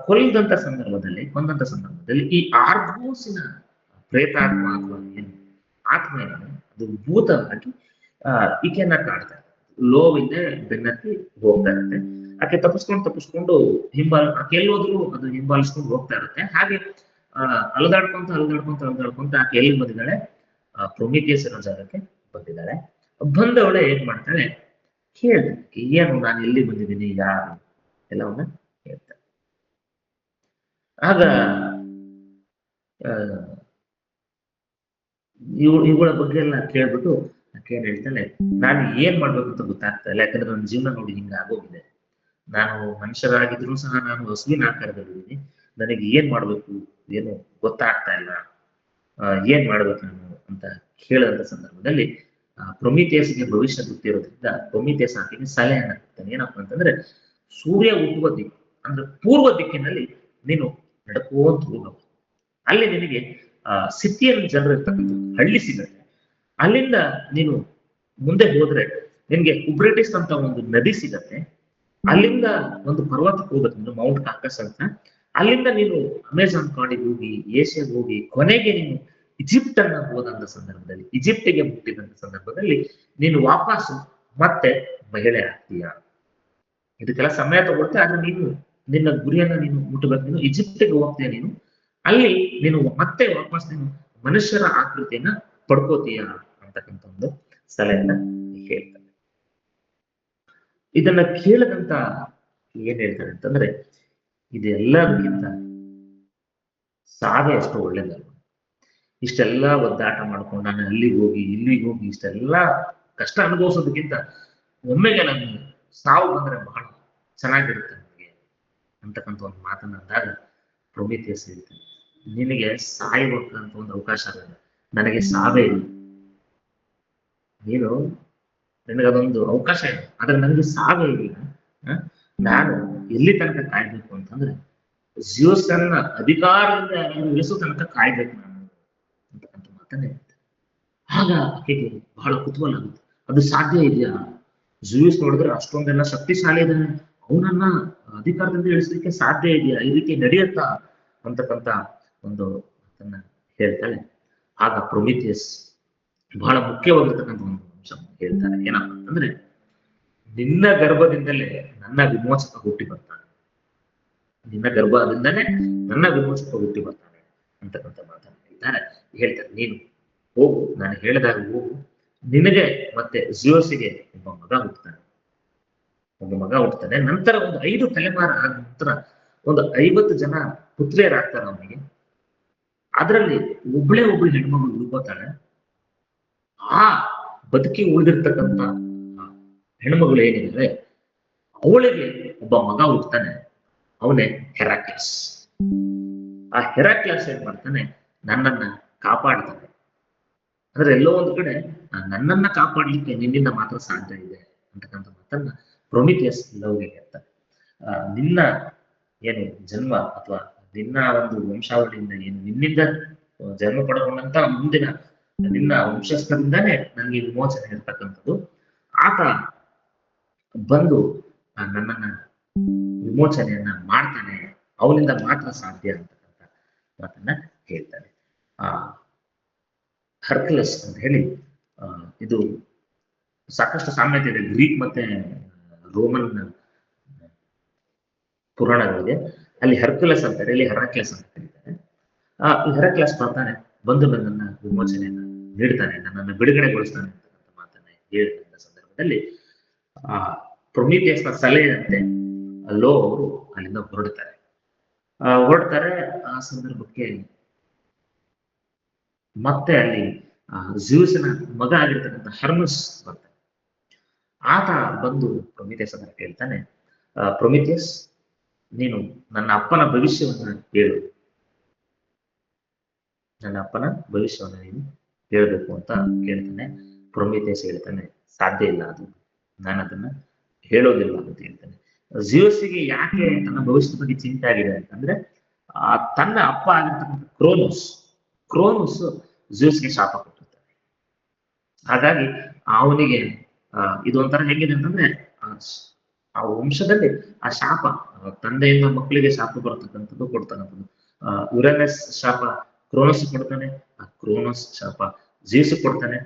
ಕೊಂದಂತ ಸಂದರ್ಭದಲ್ಲಿ ಈ ಆರ್ಗೋಸಿನ ಪ್ರೇತಾತ್ಮ ಅಥವಾ ಏನು ಆತ್ಮ ಏನಿದೆ ಅದು ಭೂತವಾಗಿ ಈಕೆಯನ್ನ ಕಾಡ್ತಾರೆ. ಲೋವಿಂದ ಬೆನ್ನತ್ತಿ ಹೋಗ್ತಾ ಇರುತ್ತೆ. ಆಕೆ ತಪ್ಪಿಸ್ಕೊಂಡು ಆಕೆ ಎಲ್ಲೋದ್ರು ಅದು ಹಿಂಬಾಲಿಸ್ಕೊಂಡು ಹೋಗ್ತಾ ಇರುತ್ತೆ. ಹಾಗೆ ಅಲದಾಡ್ಕೊಂತ ಆಕೆ ಎಲ್ಲಿ ಬಂದಿದ್ದಾಳೆ, ಪ್ರೊಮಿಥಿಯಸ್ ಇರೋ ಜಾಗಕ್ಕೆ ಬಂದಿದ್ದಾಳೆ. ಬಂದವಳೆ ಏನ್ ಮಾಡ್ತಾಳೆ, ಹೇಳ್ತಾಳೆ ಏನು ನಾನು ಎಲ್ಲಿ ಬಂದಿದ್ದೀನಿ, ಯಾರು, ಎಲ್ಲವನ್ನ ಹೇಳ್ತಾಳೆ. ಆಗ ಇವುಗಳ ಬಗ್ಗೆ ಎಲ್ಲ ಕೇಳ್ಬಿಟ್ಟು ಆಕೆ ಏನ್ ಹೇಳ್ತಾಳೆ, ನಾನು ಏನ್ ಮಾಡ್ಬೇಕು ಅಂತ ಗೊತ್ತಾಗ್ತಾ ಇಲ್ಲ, ಯಾಕಂದ್ರೆ ನನ್ನ ಜೀವನ ನೋಡಿ ಹಿಂಗ ಆಗೋಗಿದೆ. ನಾನು ಮನುಷ್ಯರಾಗಿದ್ರು ಸಹ ನಾನು ಹಸುವಿನ ಆಕಾರದಲ್ಲಿದ್ದೀನಿ. ನನಗೆ ಏನ್ ಮಾಡ್ಬೇಕು ಏನು ಗೊತ್ತಾಗ್ತಾ ಇಲ್ಲ, ಏನ್ ಮಾಡ್ಬೇಕು ನಾನು ಅಂತ ಕೇಳಿದಂತ ಸಂದರ್ಭದಲ್ಲಿ ಪ್ರೊಮಿಥಿಯಸ್ಗೆ ಭವಿಷ್ಯ ಗೊತ್ತಿರೋದ್ರಿಂದ ಪ್ರೊಮಿಥಿಯಸ್ ಆಕೆಗೆ ಸಲಹೆಯನ್ನ ಕೊಡ್ತಾನೆ. ಏನಪ್ಪಾ ಅಂತಂದ್ರೆ, ಸೂರ್ಯ ಹುಟ್ಟುವ ದಿಕ್ಕು ಅಂದ್ರೆ ಪೂರ್ವ ದಿಕ್ಕಿನಲ್ಲಿ ನೀನು ನಡ್ಕೋಂತ ಹೋಗಬೇಕು. ಅಲ್ಲಿ ನಿನಗೆ ಸಿಟಿಯಲ್ಲಿ ಜನರು ಇರ್ತಕ್ಕಂಥ ಹಳ್ಳಿ ಸಿಗುತ್ತೆ. ಅಲ್ಲಿಂದ ನೀನು ಮುಂದೆ ಹೋದ್ರೆ ನಿನ್ಗೆ ಉಬ್ರಿಟಿಸ್ ಅಂತ ಒಂದು ನದಿ ಸಿಗತ್ತೆ. ಅಲ್ಲಿಂದ ಒಂದು ಪರ್ವತಕ್ಕೆ ಹೋಗುತ್ತೆ, ನೀನು ಮೌಂಟ್ ಕಾಕಸ್ ಅಂತ. ಅಲ್ಲಿಂದ ನೀನು ಅಮೆಜಾನ್ ಕಾಡಿಗೆ ಹೋಗಿ, ಏಷ್ಯಾಗೆ ಹೋಗಿ, ಕೊನೆಗೆ ನೀನು ಈಜಿಪ್ಟ್ ಅನ್ನ ಹೋದಂತ ಸಂದರ್ಭದಲ್ಲಿ, ಈಜಿಪ್ಟಿಗೆ ಮುಟ್ಟಿದಂತ ಸಂದರ್ಭದಲ್ಲಿ ನೀನು ವಾಪಸ್ಸು ಮತ್ತೆ ಮಹಿಳೆ ಆಗ್ತೀಯ. ಇದಕ್ಕೆಲ್ಲ ಸಮಯ ತಗೊಳ್ತೆ, ಆದ್ರೆ ನೀನು ನಿನ್ನ ಗುರಿಯನ್ನ ನೀನು ಮುಟ್ಟಬೇಕು. ನೀನು ಈಜಿಪ್ಟಿಗೆ ಹೋಗ್ತೀಯ, ನೀನು ಅಲ್ಲಿ ನೀನು ಮತ್ತೆ ವಾಪಸ್ ನೀನು ಮನುಷ್ಯರ ಆಕೃತಿಯನ್ನ ಪಡ್ಕೋತೀಯ ಅಂತಕ್ಕಂಥ ಒಂದು ಸಲಹೆಯನ್ನ ಹೇಳ್ತಾರೆ. ಇದನ್ನ ಕೇಳದಂತ ಏನ್ ಹೇಳ್ತಾರೆ ಅಂತಂದ್ರೆ, ಇದೆಲ್ಲದಕ್ಕಿಂತ ಸಾವೇ ಅಷ್ಟು ಒಳ್ಳೇದಲ್ಲ. ಇಷ್ಟೆಲ್ಲ ಒದ್ದಾಟ ಮಾಡ್ಕೊಂಡು ನಾನು ಅಲ್ಲಿಗೆ ಹೋಗಿ ಇಲ್ಲಿಗೆ ಹೋಗಿ ಇಷ್ಟೆಲ್ಲ ಕಷ್ಟ ಅನುಭವಿಸೋದಕ್ಕಿಂತ ಒಮ್ಮೆಗೆ ನಾನು ಸಾವು ಬಂದ್ರೆ ಬಹಳ ಚೆನ್ನಾಗಿರುತ್ತೆ ನನಗೆ ಅಂತಕ್ಕಂಥ ಒಂದು ಮಾತನ್ನ ಅಂದಾಗ ಪ್ರೊಮಿಥಿಯಸ್ ಹೇಳ್ತಾನೆ, ನಿನಗೆ ಸಾಯಬೇಕಂತ ಒಂದು ಅವಕಾಶ ಅಲ್ಲ, ನನಗೆ ಸಾವೇ ಇಲ್ಲ. ನೀನು ನಿನಗದೊಂದು ಅವಕಾಶ ಇದೆ, ಆದ್ರೆ ನನಗೆ ಸಾವೇ ಇಲ್ಲ. ನಾನು ಎಲ್ಲಿ ತನಕ ಕಾಯ್ಬೇಕು ಅಂತಂದ್ರೆ ಜ್ಯೂಸನ್ನ ಅಧಿಕಾರದಿಂದ ಇಳಿಸೋ ತನಕ ಕಾಯ್ಬೇಕು ನಾನು ಅಂತಕ್ಕಂಥ ಮಾತನ್ನ ಹೇಳ್ತಾರೆ. ಆಗ ಆಕೆಗೆ ಬಹಳ ಕುತೂಹಲ ಆಗುತ್ತೆ, ಅದು ಸಾಧ್ಯ ಇದೆಯಾ? ಜ್ಯೂಸ್ ನೋಡಿದ್ರೆ ಅಷ್ಟೊಂದೆಲ್ಲ ಶಕ್ತಿಶಾಲಿ ಇದ್ದಾನೆ, ಅವನನ್ನ ಅಧಿಕಾರದಿಂದ ಇಳಿಸಲಿಕ್ಕೆ ಸಾಧ್ಯ ಇದೆಯಾ? ಈ ರೀತಿ ನಡೆಯುತ್ತಾ ಅಂತಕ್ಕಂಥ ಒಂದು ಮಾತನ್ನ ಹೇಳ್ತಾಳೆ. ಆಗ ಪ್ರೊಮಿಥಿಯಸ್ ಬಹಳ ಮುಖ್ಯವಾಗಿರ್ತಕ್ಕಂಥ ಒಂದು ಅಂಶ ಹೇಳ್ತಾರೆ. ಏನಪ್ಪ ಅಂತಂದ್ರೆ, ನಿನ್ನ ಗರ್ಭದಿಂದಲೇ ನನ್ನ ವಿಮೋಚಕ ಹುಟ್ಟಿ ಬರ್ತಾನೆ, ನಿನ್ನ ಗರ್ಭದಿಂದಲೇ ನನ್ನ ವಿಮೋಚಕ ಹುಟ್ಟಿ ಬರ್ತಾನೆ ಅಂತಕ್ಕಂಥ ಮಾತನ್ನ ಹೇಳ್ತಾರೆ. ನೀನು ಹೋಗು, ನಾನು ಹೇಳಿದಾಗ ಹೋಗು, ನಿನಗೆ ಮತ್ತೆ ಜಿಯೋಸಿಗೆ ಒಬ್ಬ ಮಗ ಹುಟ್ಟುತ್ತಾನೆ. ನಂತರ ಒಂದು 5 ತಲೆಮಾರ ಆದ ನಂತರ ಒಂದು 50 ಜನ ಪುತ್ರಿಯರಾಗ್ತಾರೆ ಅವನಿಗೆ. ಅದರಲ್ಲಿ ಒಬ್ಳು ಹೆಣ್ಮಗಳು ಉಳ್ಕೋತಾಳೆ. ಆ ಬದುಕಿ ಉಳಿದಿರ್ತಕ್ಕಂಥ ಹೆಣ್ಮಗಳು ಏನಿದೆ ಅವಳಿಗೆ ಒಬ್ಬ ಮಗ ಹುಟ್ಟುತ್ತಾನೆ, ಅವನೇ ಹೆರಾಕ್ಲಸ್. ಆ ಹೆರಾಕ್ಲಸ್ ಏನ್ ಮಾಡ್ತಾನೆ, ನನ್ನನ್ನ ಕಾಪಾಡ್ತಾನೆ. ಅಂದ್ರೆ ಎಲ್ಲೋ ಒಂದು ಕಡೆ ನನ್ನನ್ನ ಕಾಪಾಡ್ಲಿಕ್ಕೆ ನಿನ್ನಿಂದ ಮಾತ್ರ ಸಾಧ್ಯ ಇದೆ ಅಂತಕ್ಕಂಥ ಮಾತನ್ನ ಪ್ರೊಮಿಥಿಯಸ್ ಲವ್ಗೆ ಹೇಳ್ತಾನೆ. ನಿನ್ನ ಏನು ಜನ್ಮ ಅಥವಾ ನಿನ್ನ ಒಂದು ವಂಶಾವಳಿಯಿಂದ ಏನು ನಿನ್ನಿಂದ ಜನ್ಮ ಪಡ್ಕೊಂಡಂತ ಮುಂದಿನ ನಿನ್ನ ವಂಶಸ್ಥರಿಂದಾನೇ ನನಗೆ ವಿಮೋಚನೆ ಇರ್ತಕ್ಕಂಥದ್ದು. ಆತ ಬಂದು ನನ್ನನ್ನ ವಿಮೋಚನೆಯನ್ನ ಮಾಡ್ತಾನೆ, ಅವನಿಂದ ಮಾತ್ರ ಸಾಧ್ಯ ಅಂತಕ್ಕಂಥ ಮಾತನ್ನ ಹೇಳ್ತಾನೆ. ಹರ್ಕ್ಯುಲಸ್ ಅಂತ ಹೇಳಿ ಇದು ಸಾಕಷ್ಟು ಸಾಮ್ಯತೆ ಇದೆ ಗ್ರೀಕ್ ಮತ್ತೆ ರೋಮನ್ ಪುರಾಣಗಳಿಗೆ. ಅಲ್ಲಿ ಹರ್ಕ್ಯುಲಸ್ ಅಂತಾರೆ, ಇಲ್ಲಿ ಹೆರಾಕ್ಲಸ್ ಅಂತ ಕರೀತಾರೆ. ಈ ಹೆರಾಕ್ಲಸ್ ಬರ್ತಾನೆ, ಬಂದು ನನ್ನನ್ನ ವಿಮೋಚನೆಯನ್ನ ನೀಡ್ತಾನೆ, ನನ್ನನ್ನು ಬಿಡುಗಡೆಗೊಳಿಸ್ತಾನೆ ಅಂತಕ್ಕಂಥ ಮಾತನ್ನ ಹೇಳಿದಂತ ಸಂದರ್ಭದಲ್ಲಿ ಪ್ರೊಮಿಥಿಯಸ್ನ ಸಲಹೆಯಂತೆ ಲೋ ಅವರು ಅಲ್ಲಿಂದ ಹೊರಡ್ತಾರೆ. ಆ ಸಂದರ್ಭಕ್ಕೆ ಮತ್ತೆ ಅಲ್ಲಿ ಜ್ಯೂಸಿನ ಮಗ ಆಗಿರ್ತಕ್ಕಂಥ ಹರ್ಮಸ್ ಬರ್ತಾನೆ. ಆತ ಬಂದು ಪ್ರೊಮಿಥಿಯಸ್ ಹತ್ರ ಕೇಳ್ತಾನೆ, ಪ್ರೊಮಿಥಿಯಸ್, ನೀನು ನನ್ನ ಅಪ್ಪನ ಭವಿಷ್ಯವನ್ನ ಹೇಳು, ನನ್ನ ಅಪ್ಪನ ಭವಿಷ್ಯವನ್ನ ನೀನು ಹೇಳ್ಬೇಕು ಅಂತ ಕೇಳ್ತಾನೆ. ಪ್ರೊಮಿಥಿಯಸ್ ಹೇಳ್ತಾನೆ, ಸಾಧ್ಯ ಇಲ್ಲ, ಅದು ನಾನು ಅದನ್ನ ಹೇಳೋದಿಲ್ಲ ಅಂತ ಹೇಳ್ತಾನೆ. ಜಿಯೋಸ್ಗೆ ಯಾಕೆ ತನ್ನ ಭವಿಷ್ಯದ ಬಗ್ಗೆ ಚಿಂತೆ ಆಗಿದೆ ಅಂತಂದ್ರೆ, ತನ್ನ ಅಪ್ಪ ಆಗಿರ್ತಕ್ಕಂಥ ಕ್ರೋನೋಸ್ ಜಿಯೋಸ್ಗೆ ಶಾಪ ಕೊಟ್ಟಿರ್ತಾನೆ. ಹಾಗಾಗಿ ಅವನಿಗೆ ಇದು ಒಂಥರ ಹೆಂಗಿದೆ ಅಂತಂದ್ರೆ, ಆ ವಂಶದಲ್ಲಿ ಆ ಶಾಪ, ತಂದೆಯಿಂದ ಮಕ್ಕಳಿಗೆ ಶಾಪ ಬರ್ತಕ್ಕಂಥದ್ದು ಕೊಡ್ತಕ್ಕಂಥದ್ದು. ಯುರೇನಸ್ ಶಾಪ ಕ್ರೋನೋಸ್ ಕೊಡ್ತಾನೆ, ಆ ಕ್ರೋನೋಸ್ ಶಾಪ ಜಿಯೋಸ್ ಕೊಡ್ತಾನೆ.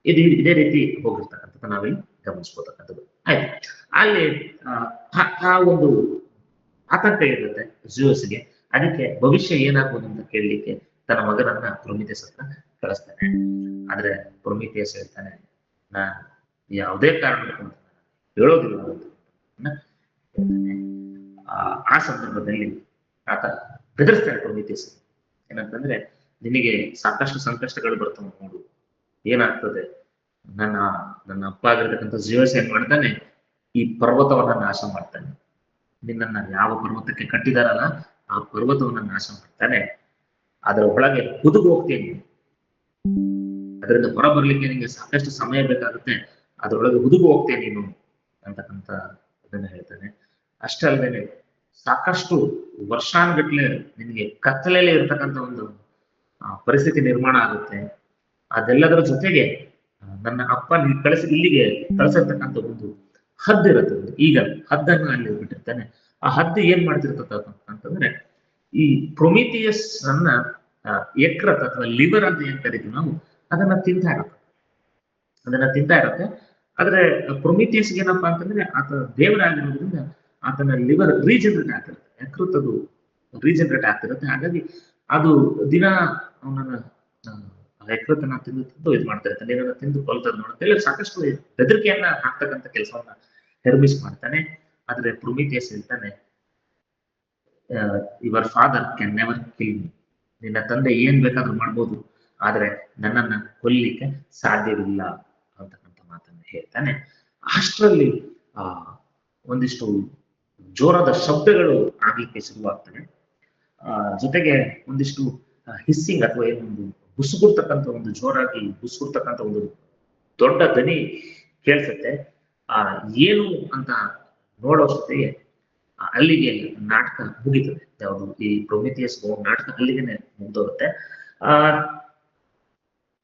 ಇದೇ ರೀತಿ ಹೋಗಿರ್ತಕ್ಕಂಥದ್ದು ನಾವಿಲ್ಲಿ ಗಮನಿಸ್ಬೋತಕ್ಕಂಥದ್ದು. ಆಯ್ತು, ಅಲ್ಲಿ ಆ ಒಂದು ಆತಂಕ ಇರುತ್ತೆ ಜಿಯೋಸ್ಗೆ. ಅದಕ್ಕೆ ಭವಿಷ್ಯ ಏನಾಗ್ಬೋದು ಅಂತ ಕೇಳಲಿಕ್ಕೆ ತನ್ನ ಮಗನನ್ನ ಪ್ರೊಮಿಥಿಯಸ್ ಹತ್ರ ಕಳಿಸ್ತಾನೆ. ಆದ್ರೆ ಪ್ರೊಮಿಥಿಯಸ್ ಹೇಳ್ತಾನೆ, ನಾನು ಯಾವುದೇ ಕಾರಣಕ್ಕೂ ಹೇಳೋದಿಲ್ಲ ಅಂತ ಹೇಳ್ತಾನೆ. ಆ ಸಂದರ್ಭದಲ್ಲಿ ಆತ ಬೆದರಿಸ್ತಾನೆ ಪ್ರೊಮಿಥಿಯಸ್. ಏನಂತಂದ್ರೆ, ನಿನಗೆ ಸಾಕಷ್ಟು ಸಂಕಷ್ಟಗಳು ಬರ್ತವೆ ನೋಡು, ಏನಾಗ್ತದೆ, ನನ್ನ ಅಪ್ಪ ಆಗಿರ್ತಕ್ಕಂಥ ಜಿಯೋಸ್ ಏನ್ ಮಾಡ್ತಾನೆ, ಈ ಪರ್ವತವನ್ನ ನಾಶ ಮಾಡ್ತಾನೆ. ನಿನ್ನನ್ನ ಯಾವ ಪರ್ವತಕ್ಕೆ ಕಟ್ಟಿದಾರಲ್ಲ ಆ ಪರ್ವತವನ್ನ ನಾಶ ಮಾಡ್ತಾನೆ. ಅದರ ಒಳಗೆ ಹುದುಗು ಹೋಗ್ತೇನೆ, ಅದರಿಂದ ಹೊರ ಬರ್ಲಿಕ್ಕೆ ನಿಮಗೆ ಸಾಕಷ್ಟು ಸಮಯ ಬೇಕಾಗುತ್ತೆ, ಅದರೊಳಗೆ ಹುದುಗು ಹೋಗ್ತೇನೆ ನೀನು ಅಂತಕ್ಕಂಥ ಅದನ್ನ ಹೇಳ್ತಾನೆ. ಅಷ್ಟೇ ಅಲ್ಲದೆ ಸಾಕಷ್ಟು ವರ್ಷಾನುಗಟ್ಲೆ ನಿನಗೆ ಕತ್ತಲೆಯಲ್ಲಿ ಇರ್ತಕ್ಕಂಥ ಒಂದು ಪರಿಸ್ಥಿತಿ ನಿರ್ಮಾಣ ಆಗುತ್ತೆ. ಅದೆಲ್ಲದರ ಜೊತೆಗೆ ನನ್ನ ಅಪ್ಪ ಇಲ್ಲಿಗೆ ಕಳಿಸಿರ್ತಕ್ಕಂಥ ಒಂದು ಹದ್ದು ಇರುತ್ತೆ, ಈಗ ಹದ್ದನ್ನು ಅಲ್ಲಿ ಬಿಟ್ಟಿರ್ತಾನೆ. ಆ ಹದ್ದು ಏನ್ ಮಾಡ್ತಿರ್ತಕ್ಕ ಅಂತಂದ್ರೆ, ಈ ಪ್ರೊಮಿಥಿಯಸ್ ಅನ್ನ ಯಕೃತ್ ಅಥವಾ ಲಿವರ್ ಅಂತ ಏನ್ ಕರಿತೀವಿ ನಾವು, ಅದನ್ನ ತಿಂತಾ ಇರುತ್ತೆ. ಆದ್ರೆ ಪ್ರೊಮಿಥಿಯಸ್ ಏನಪ್ಪಾ ಅಂತಂದ್ರೆ, ಆತ ದೇವರಾಗಿರೋದ್ರಿಂದ ಆತನ ಲಿವರ್ ರೀಜನರೇಟ್ ಆಗ್ತಿರುತ್ತೆ, ಯಕೃತ್ ಅದು ರೀಜನರೇಟ್ ಆಗ್ತಿರುತ್ತೆ. ಹಾಗಾಗಿ ಅದು ದಿನ ಅವನನ್ನ ಯಕೃತನ್ನ ತಿಂದು ಇದು ಮಾಡ್ತಾ ಇರ್ತಾನೆ, ನೀರನ್ನ ತಿಂದು ಕೊಲ್ತದ ನೋಡುತ್ತೆ. ಸಾಕಷ್ಟು ಬೆದರಿಕೆಯನ್ನ ಹಾಕ್ತಕ್ಕಂಥ ಕೆಲಸವನ್ನ ಹೆರ್ಮಿಸ್ ಮಾಡ್ತಾನೆ. ಆದ್ರೆ ಪ್ರೊಮಿಥಿಯಸ್ ಹೇಳ್ತಾನೆ, your father can never kill ಮಿ, ನಿನ್ನ ತಂದೆ ಏನ್ ಬೇಕಾದ್ರೂ ಮಾಡ್ಬೋದು, ಆದ್ರೆ ನನ್ನನ್ನ ಕೊಲ್ಲಿಕ್ಕೆ ಸಾಧ್ಯವಿಲ್ಲ ಅಂತಕ್ಕಂಥ ಮಾತನ್ನ ಹೇಳ್ತಾನೆ. ಅಷ್ಟರಲ್ಲಿ ಒಂದಿಷ್ಟು ಜೋರಾದ ಶಬ್ದಗಳು ಆಗ್ಲಿಕ್ಕೆ ಶುರುವಾಗ್ತವೆ. ಜೊತೆಗೆ ಒಂದಿಷ್ಟು ಹಿಸ್ಸಿಂಗ್ ಅಥವಾ ಏನೊಂದು ಬುಸುಗುಡ್ತಕ್ಕಂಥ ಒಂದು ಜೋರಾಗಿ ಬುಸುಗುಡ್ತಕ್ಕಂಥ ಒಂದು ದೊಡ್ಡ ಧ್ವನಿ ಕೇಳಿಸುತ್ತೆ. ಏನು ಅಂತ ನೋಡೋಷ್ಟೊತ್ತಿಗೆ ಅಲ್ಲಿಗೆ ನಾಟಕ ಮುಗಿತದೆ. ಯಾವುದು ಈ ಪ್ರೊಮಿಥಿಯಸ್ ನಾಟಕ ಅಲ್ಲಿಗೆನೆ ಮುಗ್ದೋಗುತ್ತೆ.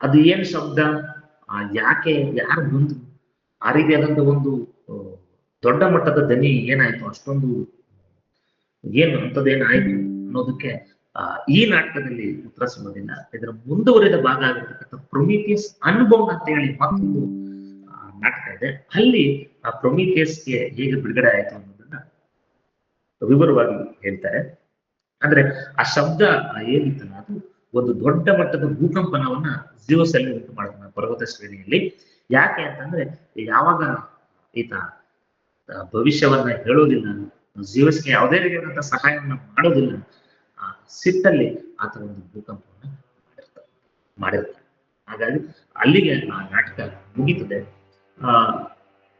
ಅದು ಏನ್ ಶಬ್ದ, ಯಾಕೆ, ಯಾರು ಬಂದು ಆ ರೀತಿಯಾದಂತ ಒಂದು ದೊಡ್ಡ ಮಟ್ಟದ ಧ್ವನಿ ಏನಾಯ್ತು, ಅಷ್ಟೊಂದು ಏನು ಅಂತದೇನಾಯ್ತು ಅನ್ನೋದಕ್ಕೆ ಈ ನಾಟಕದಲ್ಲಿ ಉತ್ತರ ಸಿಗೋದಿಲ್ಲ. ಇದರ ಮುಂದುವರಿದ ಭಾಗ ಆಗಿರ್ತಕ್ಕಂಥ ಪ್ರೊಮಿಥಿಯಸ್ ಅನ್ಬೌಂಡ್ ಅಂತ ಹೇಳಿ ಮತ್ತೊಂದು ನಾಟಕ ಇದೆ. ಅಲ್ಲಿ ಆ ಪ್ರೊಮಿಥಿಯಸ್ಗೆ ಹೇಗೆ ಬಿಡುಗಡೆ ಆಯ್ತು ಅನ್ನೋದನ್ನ ವಿವರವಾಗಿ ಹೇಳ್ತಾರೆ. ಅಂದ್ರೆ ಆ ಶಬ್ದ ಏನಿತ್ತಲ್ಲ, ಅದು ಒಂದು ದೊಡ್ಡ ಮಟ್ಟದ ಭೂಕಂಪನವನ್ನ ಜಿಯೋಸ್ ಅಲ್ಲಿ ಉಂಟು ಮಾಡ್ತಾನೆ ಪರ್ವತ ಶ್ರೇಣಿಯಲ್ಲಿ. ಯಾಕೆ ಅಂತಂದ್ರೆ, ಯಾವಾಗ ಈತ ಭವಿಷ್ಯವನ್ನ ಹೇಳೋದಿಲ್ಲ, ಜಿಯೋಸ್ಗೆ ಯಾವುದೇ ರೀತಿಯಾದಂತಹ ಸಹಾಯವನ್ನ ಮಾಡೋದಿಲ್ಲ, ಆ ಸಿಟ್ಟಲ್ಲಿ ಆತ ಒಂದು ಭೂಕಂಪವನ್ನ ಮಾಡಿರ್ತಾನೆ. ಹಾಗಾಗಿ ಅಲ್ಲಿಗೆ ಆ ನಾಟಕ ಮುಗೀತದೆ.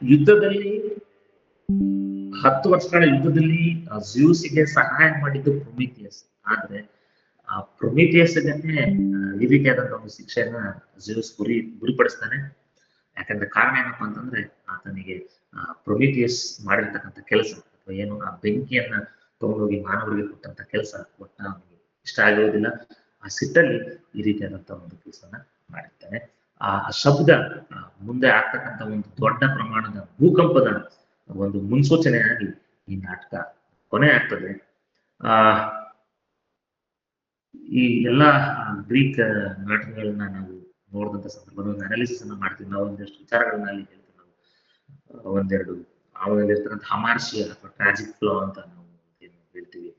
ಯುದ್ಧದಲ್ಲಿ 10 ವರ್ಷಗಳ ಯುದ್ಧದಲ್ಲಿ ಜಿಯೋಸ್ಗೆ ಸಹಾಯ ಮಾಡಿದ್ದು ಪ್ರೊಮಿಥಿಯಸ್. ಆದ್ರೆ ಆ ಪ್ರೊಮಿಥಿಯಸ್ಗೆ ಈ ರೀತಿಯಾದಂತಹ ಒಂದು ಶಿಕ್ಷೆಯನ್ನ ಜಿಯೋಸ್ ಗುರಿಪಡಿಸ್ತಾನೆ. ಯಾಕಂದ್ರೆ ಕಾರಣ ಏನಪ್ಪಾ ಅಂತಂದ್ರೆ, ಆತನಿಗೆ ಪ್ರೊಮಿಥಿಯಸ್ ಮಾಡಿರ್ತಕ್ಕಂಥ ಕೆಲಸ ಅಥವಾ ಏನು ಆ ಬೆಂಕಿಯನ್ನ ತಗೊಂಡೋಗಿ ಮಾನವರಿಗೆ ಕೊಟ್ಟಂತ ಕೆಲಸ ಒಟ್ಟ ಅವನಿಗೆ ಇಷ್ಟ ಆಗಿರೋದಿಲ್ಲ. ಆ ಸಿಟ್ಟಲ್ಲಿ ಈ ರೀತಿಯಾದಂತಹ ಒಂದು ಕೆಲಸನ ಮಾಡಿರ್ತಾನೆ. ಆ ಶಬ್ದ ಮುಂದೆ ಆಗ್ತಕ್ಕಂಥ ಒಂದು ದೊಡ್ಡ ಪ್ರಮಾಣದ ಭೂಕಂಪದ ಒಂದು ಮುನ್ಸೂಚನೆಯಾಗಿ ಈ ನಾಟಕ ಕೊನೆ ಆಗ್ತದೆ. ಈ ಎಲ್ಲಾ ಗ್ರೀಕ್ ನಾಟಕಗಳನ್ನ ನಾವು ನೋಡಿದಂತ ಸಂದರ್ಭದಲ್ಲಿ ಅನಾಲಿಸಿಸ್ ಅನ್ನ ಮಾಡ್ತೀವಿ. ನಾವು ಒಂದಷ್ಟು ವಿಚಾರಗಳನ್ನ ಅಲ್ಲಿ ಹೇಳ್ತೀವಿ. ನಾವು ಒಂದೆರಡು ಅವನಲ್ಲಿರ್ತಕ್ಕಂಥ ಹಮಾರ್ಷಿಯ ಅಥವಾ ಟ್ರಾಜಿಕ್ ಫ್ಲೋ ಅಂತ ನಾವು ಹೇಳ್ತೀವಿ.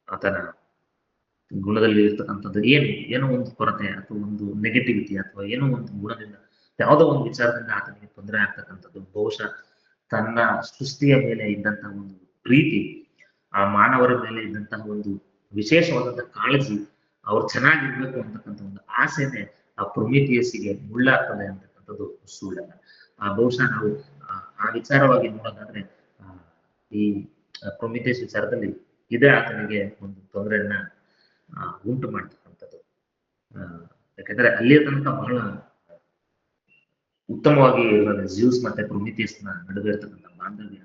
ಆತನ ಗುಣದಲ್ಲಿ ಇರ್ತಕ್ಕಂಥದ್ದು ಏನೋ ಒಂದು ಕೊರತೆ ಅಥವಾ ಒಂದು ನೆಗೆಟಿವಿಟಿ ಅಥವಾ ಏನೋ ಒಂದು ಗುಣದಿಂದ, ಯಾವುದೋ ಒಂದು ವಿಚಾರದಿಂದ ಆತನಿಗೆ ತೊಂದರೆ ಆಗ್ತಕ್ಕಂಥದ್ದು. ಬಹುಶಃ ತನ್ನ ಸೃಷ್ಟಿಯ ಮೇಲೆ ಇದ್ದಂತಹ ಒಂದು ಪ್ರೀತಿ, ಆ ಮಾನವರ ಮೇಲೆ ಇದ್ದಂತಹ ಒಂದು ವಿಶೇಷವಾದಂತಹ ಕಾಳಜಿ, ಅವ್ರು ಚೆನ್ನಾಗಿರ್ಬೇಕು ಅಂತಕ್ಕಂಥ ಒಂದು ಆಸೆನೆ ಆ ಪ್ರೊಮಿಥಿಯಸ್ಸಿಗೆ ಮುಳ್ಳಾಗ್ತದೆ ಅಂತಕ್ಕಂಥದ್ದು ಸುಳ್ಳಲ್ಲ. ಬಹುಶಃ ನಾವು ಆ ವಿಚಾರವಾಗಿ ನೋಡೋದಾದ್ರೆ ಈ ಪ್ರೊಮಿಥಿಯಸ್ ವಿಚಾರದಲ್ಲಿ ಇದೇ ಆತನಿಗೆ ಒಂದು ತೊಂದರೆಯನ್ನ ಉಂಟು ಮಾಡ್ತಕ್ಕಂಥದ್ದು. ಯಾಕಂದ್ರೆ ಅಲ್ಲಿಯ ತನಕ ಬಹಳ ಉತ್ತಮವಾಗಿ ಜ್ಯೂಸ್ ಮತ್ತೆ ಪ್ರೊಮಿಥಿಯಸ್ನ ನಡುವೆ ಇರ್ತಕ್ಕಂಥ ಬಾಂಧವ್ಯ.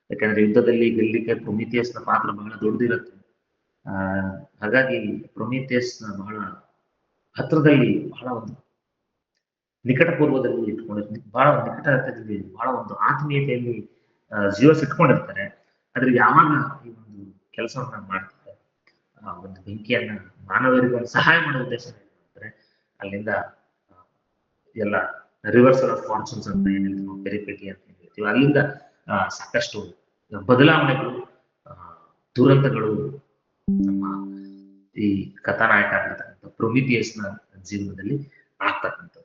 ಯಾಕಂದ್ರೆ ಯುದ್ಧದಲ್ಲಿ ಗೆಲ್ಲಿಕ್ಕೆ ಪ್ರೊಮಿಥಿಯಸ್ನ ಪಾತ್ರ ಬಹಳ ದೊಡ್ಡದಿರುತ್ತೆ. ಹಾಗಾಗಿ ಪ್ರೊಮಿಥಿಯಸ್ನ ಬಹಳ ಹತ್ರದಲ್ಲಿ, ಬಹಳ ಒಂದು ನಿಕಟ ಪೂರ್ವದಲ್ಲಿ ಇಟ್ಕೊಂಡಿರ್ತಾರೆ, ಬಹಳ ನಿಕಟದಲ್ಲಿ, ಬಹಳ ಒಂದು ಆತ್ಮೀಯತೆಯಲ್ಲಿ ಜ್ಯೂಸ್ ಇಟ್ಕೊಂಡಿರ್ತಾರೆ. ಆದ್ರೆ ಯಾವಾಗ ಈ ಒಂದು ಕೆಲಸವನ್ನ ಮಾಡ್ತಾರೆ, ಒಂದು ಬೆಂಕಿಯನ್ನ ಮಾನವರಿಗೆ ಒಂದು ಸಹಾಯ ಮಾಡೋ ಉದ್ದೇಶ ಮಾಡ್ತಾರೆ, ಅಲ್ಲಿಂದ ಎಲ್ಲ ರಿವರ್ಸಲ್ ಆಫ್ ಫಾರ್ಚೂನ್ಸ್ ಅಂತ ಏನ್ ಹೇಳ್ತೀವಿ, ಪೆರಿಪೆಟಿ ಅಂತ ಏನ್ ಹೇಳ್ತೀವಿ, ಅಲ್ಲಿಂದ ಸಾಕಷ್ಟು ಬದಲಾವಣೆಗಳು, ದುರಂತಗಳು ನಮ್ಮ ಈ ಕಥಾನಾಯಕ ಆಗಿರ್ತಕ್ಕಂಥ ಪ್ರೊಮಿಥಿಯಸ್ನ ಜೀವನದಲ್ಲಿ ಆಗ್ತಕ್ಕಂಥದ್ದು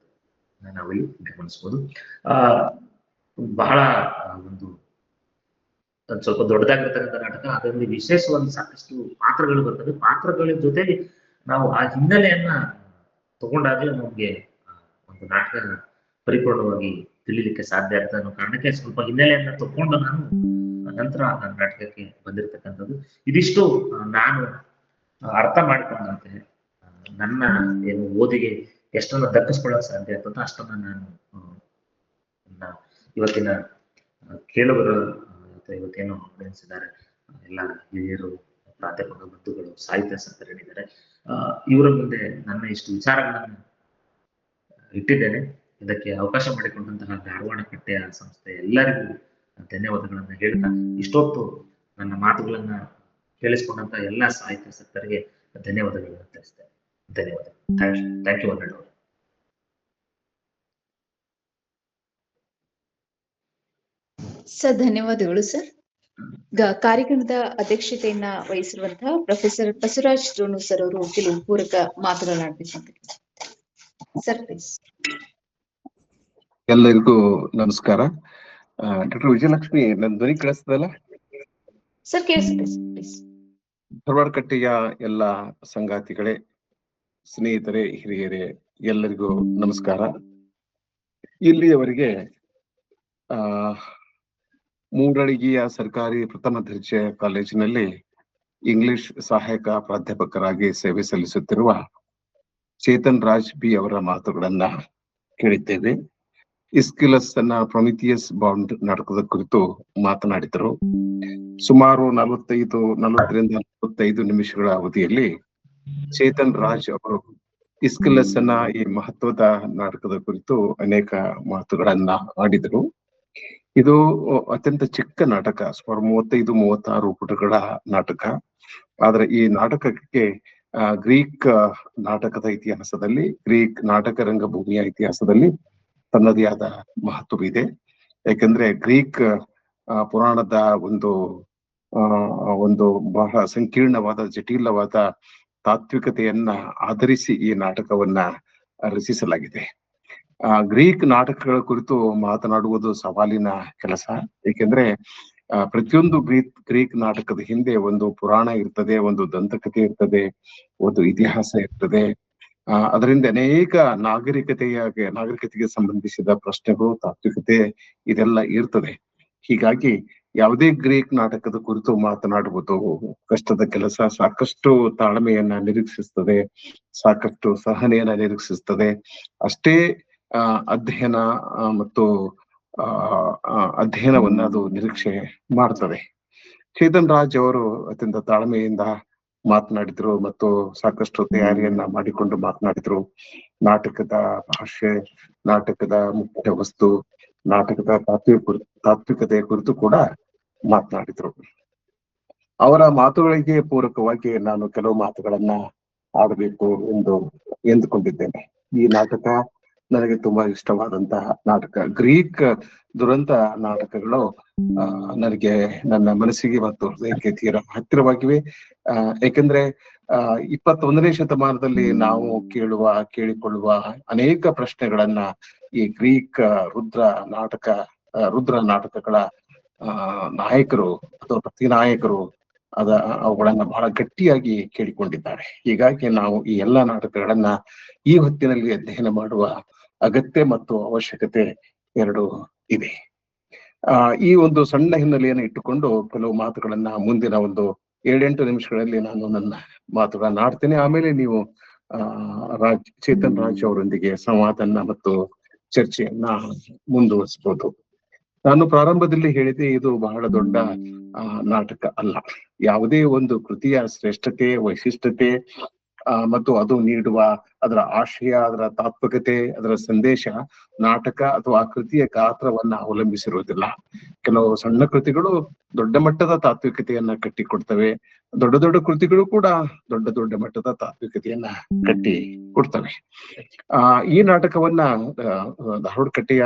ನಾವಿಲ್ಲಿ ಗಮನಿಸ್ಬೋದು. ಬಹಳ ಒಂದು ಸ್ವಲ್ಪ ದೊಡ್ಡದಾಗಿರ್ತಕ್ಕಂಥ ನಾಟಕ. ಅದರಲ್ಲಿ ವಿಶೇಷವಾಗಿ ಸಾಕಷ್ಟು ಪಾತ್ರಗಳು ಬರ್ತದೆ. ಪಾತ್ರಗಳ ಜೊತೆಗೆ ನಾವು ಆ ಹಿನ್ನೆಲೆಯನ್ನ ತಗೊಂಡಾಗಲೇ ನಮ್ಗೆ ಒಂದು ನಾಟಕ ಪರಿಪೂರ್ಣವಾಗಿ ತಿಳಿಲಿಕ್ಕೆ ಸಾಧ್ಯ ಆಗ್ತದೆ ಅನ್ನೋ ಕಾರಣಕ್ಕೆ ಸ್ವಲ್ಪ ಹಿನ್ನೆಲೆಯನ್ನ ತಗೊಂಡು ನಾನು ನಂತರ ನನ್ನ ನಾಟಕಕ್ಕೆ ಬಂದಿರತಕ್ಕಂಥದ್ದು. ಇದಿಷ್ಟು ನಾನು ಅರ್ಥ ಮಾಡಿಕೊಂಡಂತೆ ನನ್ನ ಏನು ಓದಿಗೆ ಎಷ್ಟನ್ನ ದಕ್ಕಿಸ್ಕೊಳ್ಳೋಕೆ ಸಾಧ್ಯ ಆಗ್ತದ ಅಷ್ಟನ್ನ ನಾನು ಇವತ್ತಿನ ಕೇಳುಗರು ಇವತ್ತೇನು ಗಮನಿಸಿದ್ದಾರೆ ಎಲ್ಲ ಹಿರಿಯರು, ಪ್ರಾಧ್ಯಾಪಕ ಬಂಧುಗಳು, ಸಾಹಿತ್ಯಾಸಕ್ತರಿದ್ದಾರೆ, ಇವರ ಮುಂದೆ ನನ್ನ ಇಷ್ಟು ವಿಚಾರಗಳನ್ನು ಇಟ್ಟಿದ್ದೇನೆ. ಇದಕ್ಕೆ ಅವಕಾಶ ಮಾಡಿಕೊಂಡಂತಹ ಧಾರವಾಡ ಕಟ್ಟೆಯ ಸಂಸ್ಥೆ ಎಲ್ಲರಿಗೂ ಧನ್ಯವಾದಗಳನ್ನ ಹೇಳ್ತಾ, ಇಷ್ಟೊತ್ತು ನನ್ನ ಮಾತುಗಳನ್ನ ಕೇಳಿಸ್ಕೊಂಡಂತ ಎಲ್ಲ ಸಾಹಿತ್ಯಾಸಕ್ತರಿಗೆ ಧನ್ಯವಾದಗಳನ್ನ ತಿಳಿಸ್ತೇನೆ. ಧನ್ಯವಾದಗಳು. ಥ್ಯಾಂಕ್ ಯು ವರ್ಣ್ ಅವರು. ಸರ್, ಧನ್ಯವಾದಗಳು ಸರ್. ಕಾರ್ಯಕ್ರಮದ ಅಧ್ಯಕ್ಷತೆಯನ್ನ ವಹಿಸಿರುವಂತಹ ಪ್ರೊಫೆಸರ್ ಬಸವರಾಜ್ ರೋಣು ಸರ್ ಅವರು ಕೆಲವು ಪೂರಕ ಮಾತುಗಳನ್ನಾಡಬೇಕಂತ ಸರ್, ಪ್ಲೀಸ್. ಎಲ್ಲರಿಗೂ ನಮಸ್ಕಾರ. ಡಾಕ್ಟರ್ ವಿಜಯಲಕ್ಷ್ಮಿ, ನನ್ನ ಧ್ವನಿ ಕೇಳಿಸ್ತದಲ್ಲ ಸರ್? ಕೇಳಿಸುತ್ತೆ ಪ್ಲೀಸ್. ಧಾರವಾಡ ಕಟ್ಟೆಯ ಎಲ್ಲ ಸಂಗಾತಿಗಳೇ, ಸ್ನೇಹಿತರೆ, ಹಿರಿಯರೇ, ಎಲ್ಲರಿಗೂ ನಮಸ್ಕಾರ. ಇಲ್ಲಿಯವರೆಗೆ ಮೂಡಲಗಿಯ ಸರ್ಕಾರಿ ಪ್ರಥಮ ದರ್ಜೆ ಕಾಲೇಜಿನಲ್ಲಿ ಇಂಗ್ಲಿಷ್ ಸಹಾಯಕ ಪ್ರಾಧ್ಯಾಪಕರಾಗಿ ಸೇವೆ ಸಲ್ಲಿಸುತ್ತಿರುವ ಚೇತನ್ ರಾಜ್ ಬಿ ಅವರ ಮಾತುಗಳನ್ನ ಕೇಳಿದ್ದೇವೆ. ಇಸ್ಕಿಲಸ್ ಅನ್ನ ಪ್ರೊಮಿಥಿಯಸ್ ಬಾಂಡ್ ನಾಟಕದ ಕುರಿತು ಮಾತನಾಡಿದರು. ಸುಮಾರು 40-45 ನಿಮಿಷಗಳ ಅವಧಿಯಲ್ಲಿ ಚೇತನ್ ರಾಜ್ ಅವರು ಇಸ್ಕಿಲಸ್ ಅನ್ನ ಈ ಮಹತ್ವದ ನಾಟಕದ ಕುರಿತು ಅನೇಕ ಮಾತುಗಳನ್ನ ಆಡಿದರು. ಇದು ಅತ್ಯಂತ ಚಿಕ್ಕ ನಾಟಕ, ಸುಮಾರು 35-36 ಪುಟಗಳ ನಾಟಕ. ಆದ್ರೆ ಈ ನಾಟಕಕ್ಕೆ ಗ್ರೀಕ್ ನಾಟಕದ ಇತಿಹಾಸದಲ್ಲಿ, ಗ್ರೀಕ್ ನಾಟಕ ರಂಗಭೂಮಿಯ ಇತಿಹಾಸದಲ್ಲಿ ತನ್ನದೇ ಆದ ಮಹತ್ವವಿದೆ. ಯಾಕೆಂದ್ರೆ ಗ್ರೀಕ್ ಪುರಾಣದ ಒಂದು ಬಹಳ ಸಂಕೀರ್ಣವಾದ, ಜಟಿಲವಾದ ತಾತ್ವಿಕತೆಯನ್ನ ಆಧರಿಸಿ ಈ ನಾಟಕವನ್ನ ರಚಿಸಲಾಗಿದೆ. ಗ್ರೀಕ್ ನಾಟಕಗಳ ಕುರಿತು ಮಾತನಾಡುವುದು ಸವಾಲಿನ ಕೆಲಸ. ಏಕೆಂದ್ರೆ ಪ್ರತಿಯೊಂದು ಗ್ರೀಕ್ ನಾಟಕದ ಹಿಂದೆ ಒಂದು ಪುರಾಣ ಇರ್ತದೆ, ಒಂದು ದಂತಕಥೆ ಇರ್ತದೆ, ಒಂದು ಇತಿಹಾಸ ಇರ್ತದೆ. ಅದರಿಂದ ಅನೇಕ ನಾಗರಿಕತೆಗೆ ಸಂಬಂಧಿಸಿದ ಪ್ರಶ್ನೆಗಳು, ತಾತ್ವಿಕತೆ ಇದೆಲ್ಲ ಇರ್ತದೆ. ಹೀಗಾಗಿ ಯಾವುದೇ ಗ್ರೀಕ್ ನಾಟಕದ ಕುರಿತು ಮಾತನಾಡುವುದು ಕಷ್ಟದ ಕೆಲಸ. ಸಾಕಷ್ಟು ತಾಳ್ಮೆಯನ್ನ ನಿರೀಕ್ಷಿಸ್ತದೆ, ಸಾಕಷ್ಟು ಸಹನೆಯನ್ನ ನಿರೀಕ್ಷಿಸ್ತದೆ. ಅಷ್ಟೇ ಅಧ್ಯಯನ ಮತ್ತು ಅಧ್ಯಯನವನ್ನ ಅದು ನಿರೀಕ್ಷೆ ಮಾಡ್ತದೆ. ಚೇತನ್ ರಾಜ್ ಅವರು ಅತ್ಯಂತ ತಾಳ್ಮೆಯಿಂದ ಮಾತನಾಡಿದ್ರು ಮತ್ತು ಸಾಕಷ್ಟು ತಯಾರಿಯನ್ನ ಮಾಡಿಕೊಂಡು ಮಾತನಾಡಿದ್ರು. ನಾಟಕದ ಭಾಷೆ, ನಾಟಕದ ಮುಖ್ಯ ವಸ್ತು, ನಾಟಕದ ತಾತ್ವಿಕತೆಯ ಕುರಿತು ಕೂಡ ಮಾತನಾಡಿದ್ರು. ಅವರ ಮಾತುಗಳಿಗೆ ಪೂರಕವಾಗಿ ನಾನು ಕೆಲವು ಮಾತುಗಳನ್ನ ಆಡಬೇಕು ಎಂದು ಎಂದುಕೊಂಡಿದ್ದೇನೆ. ಈ ನಾಟಕ ನನಗೆ ತುಂಬಾ ಇಷ್ಟವಾದಂತಹ ನಾಟಕ. ಗ್ರೀಕ್ ದುರಂತ ನಾಟಕಗಳು ನನಗೆ, ನನ್ನ ಮನಸ್ಸಿಗೆ ಮತ್ತು ಹೃದಯಕ್ಕೆ ತೀರಾ ಹತ್ತಿರವಾಗಿವೆ. ಏಕೆಂದ್ರೆ 21ನೇ ಶತಮಾನದಲ್ಲಿ ನಾವು ಕೇಳಿಕೊಳ್ಳುವ ಅನೇಕ ಪ್ರಶ್ನೆಗಳನ್ನ ಈ ಗ್ರೀಕ್ ರುದ್ರ ನಾಟಕಗಳ ನಾಯಕರು ಅಥವಾ ಪ್ರತಿನಾಯಕರು ಅವುಗಳನ್ನ ಬಹಳ ಗಟ್ಟಿಯಾಗಿ ಕೇಳಿಕೊಂಡಿದ್ದಾರೆ. ಹೀಗಾಗಿ ನಾವು ಈ ಎಲ್ಲಾ ನಾಟಕಗಳನ್ನ ಈ ಹೊತ್ತಿನಲ್ಲಿ ಅಧ್ಯಯನ ಮಾಡುವ ಅಗತ್ಯ ಮತ್ತು ಅವಶ್ಯಕತೆ ಎರಡು ಇದೆ. ಈ ಒಂದು ಸಣ್ಣ ಹಿನ್ನೆಲೆಯನ್ನು ಇಟ್ಟುಕೊಂಡು ಕೆಲವು ಮಾತುಗಳನ್ನ ಮುಂದಿನ ಒಂದು 7-8 ನಿಮಿಷಗಳಲ್ಲಿ ನಾನು ನನ್ನ ಮಾತುಗಳನ್ನ ಆಡ್ತೇನೆ. ಆಮೇಲೆ ನೀವು ಚೇತನ್ ರಾಜ್ ಅವರೊಂದಿಗೆ ಸಂವಾದನ ಮತ್ತು ಚರ್ಚೆಯನ್ನ ಮುಂದುವರಿಸಬಹುದು. ನಾನು ಪ್ರಾರಂಭದಲ್ಲಿ ಹೇಳಿದೆ, ಇದು ಬಹಳ ದೊಡ್ಡ ನಾಟಕ ಅಲ್ಲ. ಯಾವುದೇ ಒಂದು ಕೃತಿಯ ಶ್ರೇಷ್ಠತೆ, ವೈಶಿಷ್ಟ್ಯತೆ ಮತ್ತು ಅದು ನೀಡುವ ಅದರ ಆಶಯ, ಅದರ ತಾತ್ವಿಕತೆ, ಅದರ ಸಂದೇಶ ನಾಟಕ ಅಥವಾ ಆ ಕೃತಿಯ ಗಾತ್ರವನ್ನ ಅವಲಂಬಿಸಿರುವುದಿಲ್ಲ. ಕೆಲವು ಸಣ್ಣ ಕೃತಿಗಳು ದೊಡ್ಡ ಮಟ್ಟದ ತಾತ್ವಿಕತೆಯನ್ನ ಕಟ್ಟಿಕೊಡ್ತವೆ. ದೊಡ್ಡ ದೊಡ್ಡ ಕೃತಿಗಳು ಕೂಡ ದೊಡ್ಡ ದೊಡ್ಡ ಮಟ್ಟದ ತಾತ್ವಿಕತೆಯನ್ನ ಕಟ್ಟಿ ಕೊಡ್ತವೆ. ಈ ನಾಟಕವನ್ನ ಧಾರವಾಡ ಕಟ್ಟೆಯ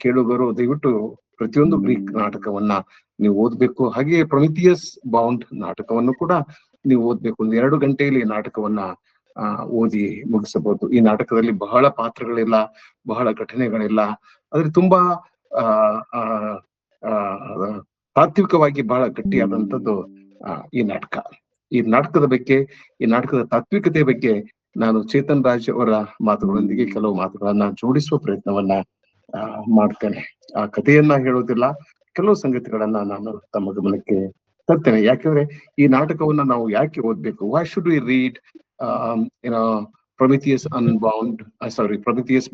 ಕೇಳುಗರು ದಯವಿಟ್ಟು ಪ್ರತಿಯೊಂದು ಗ್ರೀಕ್ ನಾಟಕವನ್ನ ನೀವು ಓದ್ಬೇಕು. ಹಾಗೆ ಪ್ರೊಮಿಥಿಯಸ್ ಬೌಂಡ್ ನಾಟಕವನ್ನು ಕೂಡ ನೀವು ಓದ್ಬೇಕು. ಒಂದು 2 ಗಂಟೆಯಲ್ಲಿ ನಾಟಕವನ್ನ ಓದಿ ಮುಗಿಸಬಹುದು. ಈ ನಾಟಕದಲ್ಲಿ ಬಹಳ ಪಾತ್ರಗಳಿಲ್ಲ, ಬಹಳ ಘಟನೆಗಳಿಲ್ಲ, ಆದ್ರೆ ತುಂಬಾ ತಾತ್ವಿಕವಾಗಿ ಬಹಳ ಗಟ್ಟಿಯಾದಂಥದ್ದು ಈ ನಾಟಕ. ಈ ನಾಟಕದ ಬಗ್ಗೆ, ಈ ನಾಟಕದ ತಾತ್ವಿಕತೆ ಬಗ್ಗೆ ನಾನು ಚೇತನ್ ರಾಜ್ ಅವರ ಮಾತುಗಳೊಂದಿಗೆ ಕೆಲವು ಮಾತುಗಳನ್ನ ಜೋಡಿಸುವ ಪ್ರಯತ್ನವನ್ನ ಮಾಡ್ತೇನೆ. ಆ ಕಥೆಯನ್ನ ಹೇಳೋದಿಲ್ಲ, ಕೆಲವು ಸಂಗತಿಗಳನ್ನ ನಾನು ತಮ್ಮ ಗಮನಕ್ಕೆ ತರ್ತೇನೆ. ಯಾಕೆಂದ್ರೆ ಈ ನಾಟಕವನ್ನ ನಾವು ಯಾಕೆ ಓದ್ಬೇಕು? Why should we read Prometheus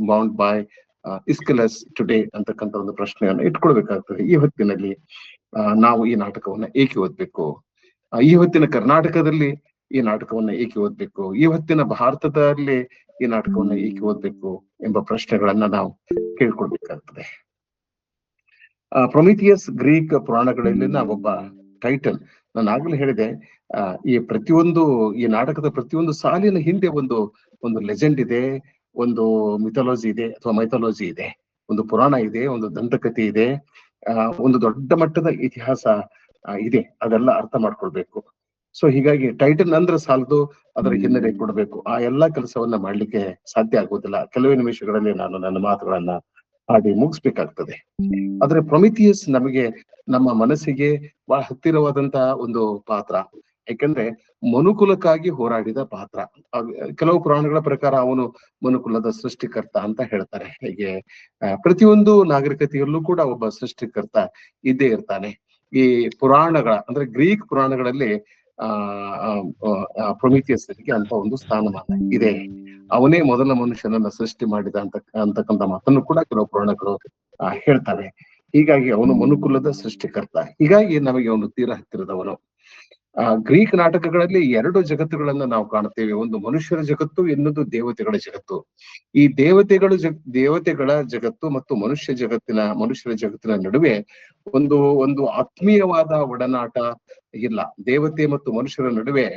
Bound by Aeschylus today ಅಂತಕ್ಕಂಥ ಒಂದು ಪ್ರಶ್ನೆಯನ್ನ ಇಟ್ಕೊಳ್ಬೇಕಾಗ್ತದೆ. ಈ ಹೊತ್ತಿನಲ್ಲಿ ನಾವು ಈ ನಾಟಕವನ್ನ ಏಕೆ ಓದ್ಬೇಕು? ಈ ಹೊತ್ತಿನ ಕರ್ನಾಟಕದಲ್ಲಿ ಈ ನಾಟಕವನ್ನ ಏಕೆ ಓದ್ಬೇಕು? ಈ ಹೊತ್ತಿನ ಭಾರತದಲ್ಲಿ ಈ ನಾಟಕವನ್ನ ಏಕೆ ಓದ್ಬೇಕು ಎಂಬ ಪ್ರಶ್ನೆಗಳನ್ನ ನಾವು ಕೇಳ್ಕೊಳ್ಬೇಕಾಗ್ತದೆ. ಪ್ರೊಮಿಥಿಯಸ್ ಗ್ರೀಕ್ ಪುರಾಣಗಳಲ್ಲಿನ ಒಬ್ಬ ಟೈಟನ್. ನಾನು ಆಗ್ಲೇ ಹೇಳಿದೆ, ಈ ನಾಟಕದ ಪ್ರತಿಯೊಂದು ಸಾಲಿನ ಹಿಂದೆ ಒಂದು ಲೆಜೆಂಡ್ ಇದೆ, ಒಂದು ಮಿಥಾಲಜಿ ಇದೆ ಅಥವಾ ಮೈಥಾಲಜಿ ಇದೆ, ಒಂದು ಪುರಾಣ ಇದೆ, ಒಂದು ದಂತಕಥೆ ಇದೆ, ಒಂದು ದೊಡ್ಡ ಮಟ್ಟದ ಇತಿಹಾಸ ಇದೆ. ಅದೆಲ್ಲ ಅರ್ಥ ಮಾಡ್ಕೊಳ್ಬೇಕು. ಸೊ ಹೀಗಾಗಿ ಟೈಟನ್ ಅಂದ್ರೆ ಸಾಲದು, ಅದರ ಹಿನ್ನೆಲೆ ಕೊಡಬೇಕು. ಆ ಎಲ್ಲಾ ಕೆಲಸವನ್ನ ಮಾಡ್ಲಿಕ್ಕೆ ಸಾಧ್ಯ ಆಗುವುದಿಲ್ಲ. ಕೆಲವೇ ನಿಮಿಷಗಳಲ್ಲಿ ನಾನು ನನ್ನ ಮಾತುಗಳನ್ನ ಆಡಿ ಮುಗಿಸ್ಬೇಕಾಗ್ತದೆ. ಆದ್ರೆ ಪ್ರೊಮಿಥಿಯಸ್ ನಮಗೆ, ನಮ್ಮ ಮನಸ್ಸಿಗೆ ಬಹಳ ಹತ್ತಿರವಾದಂತಹ ಒಂದು ಪಾತ್ರ. ಯಾಕಂದ್ರೆ ಮನುಕುಲಕ್ಕಾಗಿ ಹೋರಾಡಿದ ಪಾತ್ರ. ಕೆಲವು ಪುರಾಣಗಳ ಪ್ರಕಾರ ಅವನು ಮನುಕುಲದ ಸೃಷ್ಟಿಕರ್ತ ಅಂತ ಹೇಳ್ತಾರೆ. ಹೀಗೆ ಪ್ರತಿಯೊಂದು ನಾಗರಿಕತೆಯಲ್ಲೂ ಕೂಡ ಒಬ್ಬ ಸೃಷ್ಟಿಕರ್ತ ಇದ್ದೇ ಇರ್ತಾನೆ. ಈ ಪುರಾಣಗಳ ಅಂದ್ರೆ ಗ್ರೀಕ್ ಪುರಾಣಗಳಲ್ಲಿ ಪ್ರೊಮಿಥಿಯಸ್ಗೆ ಅಂತ ಒಂದು ಸ್ಥಾನಮಾನ ಇದೆ. ಅವನೇ ಮೊದಲ ಮನುಷ್ಯನನ್ನ ಸೃಷ್ಟಿ ಮಾಡಿದ ಅಂತಕ್ಕಂಥ ಮಾತನ್ನು ಕೂಡ ಕೆಲವು ಪುರಾಣಗಳು ಹೇಳ್ತವೆ. ಹೀಗಾಗಿ ಅವನು ಮನುಕುಲದ ಸೃಷ್ಟಿಕರ್ತ. ಹೀಗಾಗಿ ನಮಗೆ ಅವನು ತೀರಾ ಹತ್ತಿರದವನು. ಗ್ರೀಕ್ ನಾಟಕಗಳಲ್ಲಿ 2 ಜಗತ್ತುಗಳನ್ನ ನಾವು ಕಾಣುತ್ತೇವೆ. ಒಂದು ಮನುಷ್ಯರ ಜಗತ್ತು, ಇನ್ನೊಂದು ದೇವತೆಗಳ ಜಗತ್ತು. ಈ ದೇವತೆಗಳ ಜಗತ್ತು ಮತ್ತು ಮನುಷ್ಯರ ಜಗತ್ತಿನ ನಡುವೆ ಒಂದು ಆತ್ಮೀಯವಾದ ಒಡನಾಟ ಇಲ್ಲ. ದೇವತೆ ಮತ್ತು ಮನುಷ್ಯರ ನಡುವೆ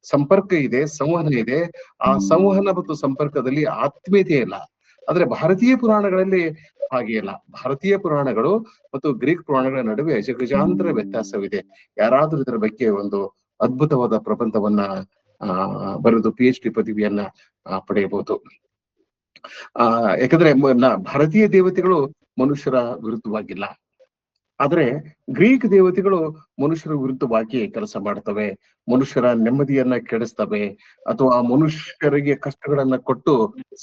ಸಂಪರ್ಕ ಇದೆ, ಸಂವಹನ ಇದೆ. ಆ ಸಂವಹನ ಮತ್ತು ಸಂಪರ್ಕದಲ್ಲಿ ಆತ್ಮೀಯತೆ ಇಲ್ಲ. ಆದ್ರೆ ಭಾರತೀಯ ಪುರಾಣಗಳಲ್ಲಿ ಹಾಗೆ ಇಲ್ಲ. ಭಾರತೀಯ ಪುರಾಣಗಳು ಮತ್ತು ಗ್ರೀಕ್ ಪುರಾಣಗಳ ನಡುವೆ ಜಗಜಾಂತರ ವ್ಯತ್ಯಾಸವಿದೆ. ಯಾರಾದ್ರೂ ಇದರ ಬಗ್ಗೆ ಒಂದು ಅದ್ಭುತವಾದ ಪ್ರಬಂಧವನ್ನ ಬರೆದು PhD ಪದವಿಯನ್ನ ಪಡೆಯಬಹುದು. ಯಾಕಂದ್ರೆ ಭಾರತೀಯ ದೇವತೆಗಳು ಮನುಷ್ಯರ ವಿರುದ್ಧವಾಗಿಲ್ಲ, ಆದ್ರೆ ಗ್ರೀಕ್ ದೇವತೆಗಳು ಮನುಷ್ಯರ ವಿರುದ್ಧವಾಗಿ ಕೆಲಸ ಮಾಡ್ತವೆ, ಮನುಷ್ಯರ ನೆಮ್ಮದಿಯನ್ನ ಕೆಡಿಸ್ತವೆ, ಅಥವಾ ಮನುಷ್ಯರಿಗೆ ಕಷ್ಟಗಳನ್ನ ಕೊಟ್ಟು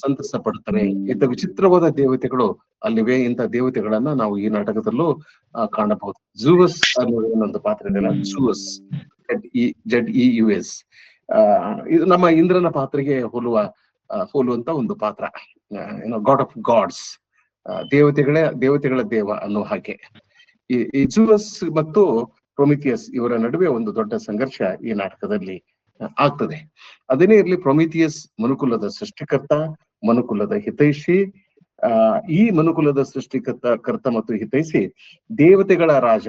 ಸಂತಸ ಪಡ್ತವೆ. ಇಂಥ ವಿಚಿತ್ರವಾದ ದೇವತೆಗಳು ಅಲ್ಲಿವೆ. ಇಂಥ ದೇವತೆಗಳನ್ನ ನಾವು ಈ ನಾಟಕದಲ್ಲೂ ಕಾಣಬಹುದು. ಝೂವಸ್ ಅನ್ನೋದು ಇನ್ನೊಂದು ಪಾತ್ರ ಇದೆಯಲ್ಲ, ಝೂವಸ್, ZEUS, ಇದು ನಮ್ಮ ಇಂದ್ರನ ಪಾತ್ರೆಗೆ ಹೋಲುವಂತ ಒಂದು ಪಾತ್ರ. ಗಾಡ್ ಆಫ್ ಗಾಡ್ಸ್, ದೇವತೆಗಳ ದೇವ ಅನ್ನೋ ಹಾಗೆ. ಈ ಝೂವಸ್ ಮತ್ತು ಪ್ರೊಮಿಥಿಯಸ್ ಇವರ ನಡುವೆ ಒಂದು ದೊಡ್ಡ ಸಂಘರ್ಷ ಈ ನಾಟಕದಲ್ಲಿ ಆಗ್ತದೆ. ಅದೇನೇ ಇರ್ಲಿ, ಪ್ರೊಮಿಥಿಯಸ್ ಮನುಕುಲದ ಸೃಷ್ಟಿಕರ್ತ, ಮನುಕುಲದ ಹಿತೈಷಿ. ಈ ಮನುಕುಲದ ಸೃಷ್ಟಿಕರ್ತ ಮತ್ತು ಹಿತೈಷಿ ದೇವತೆಗಳ ರಾಜ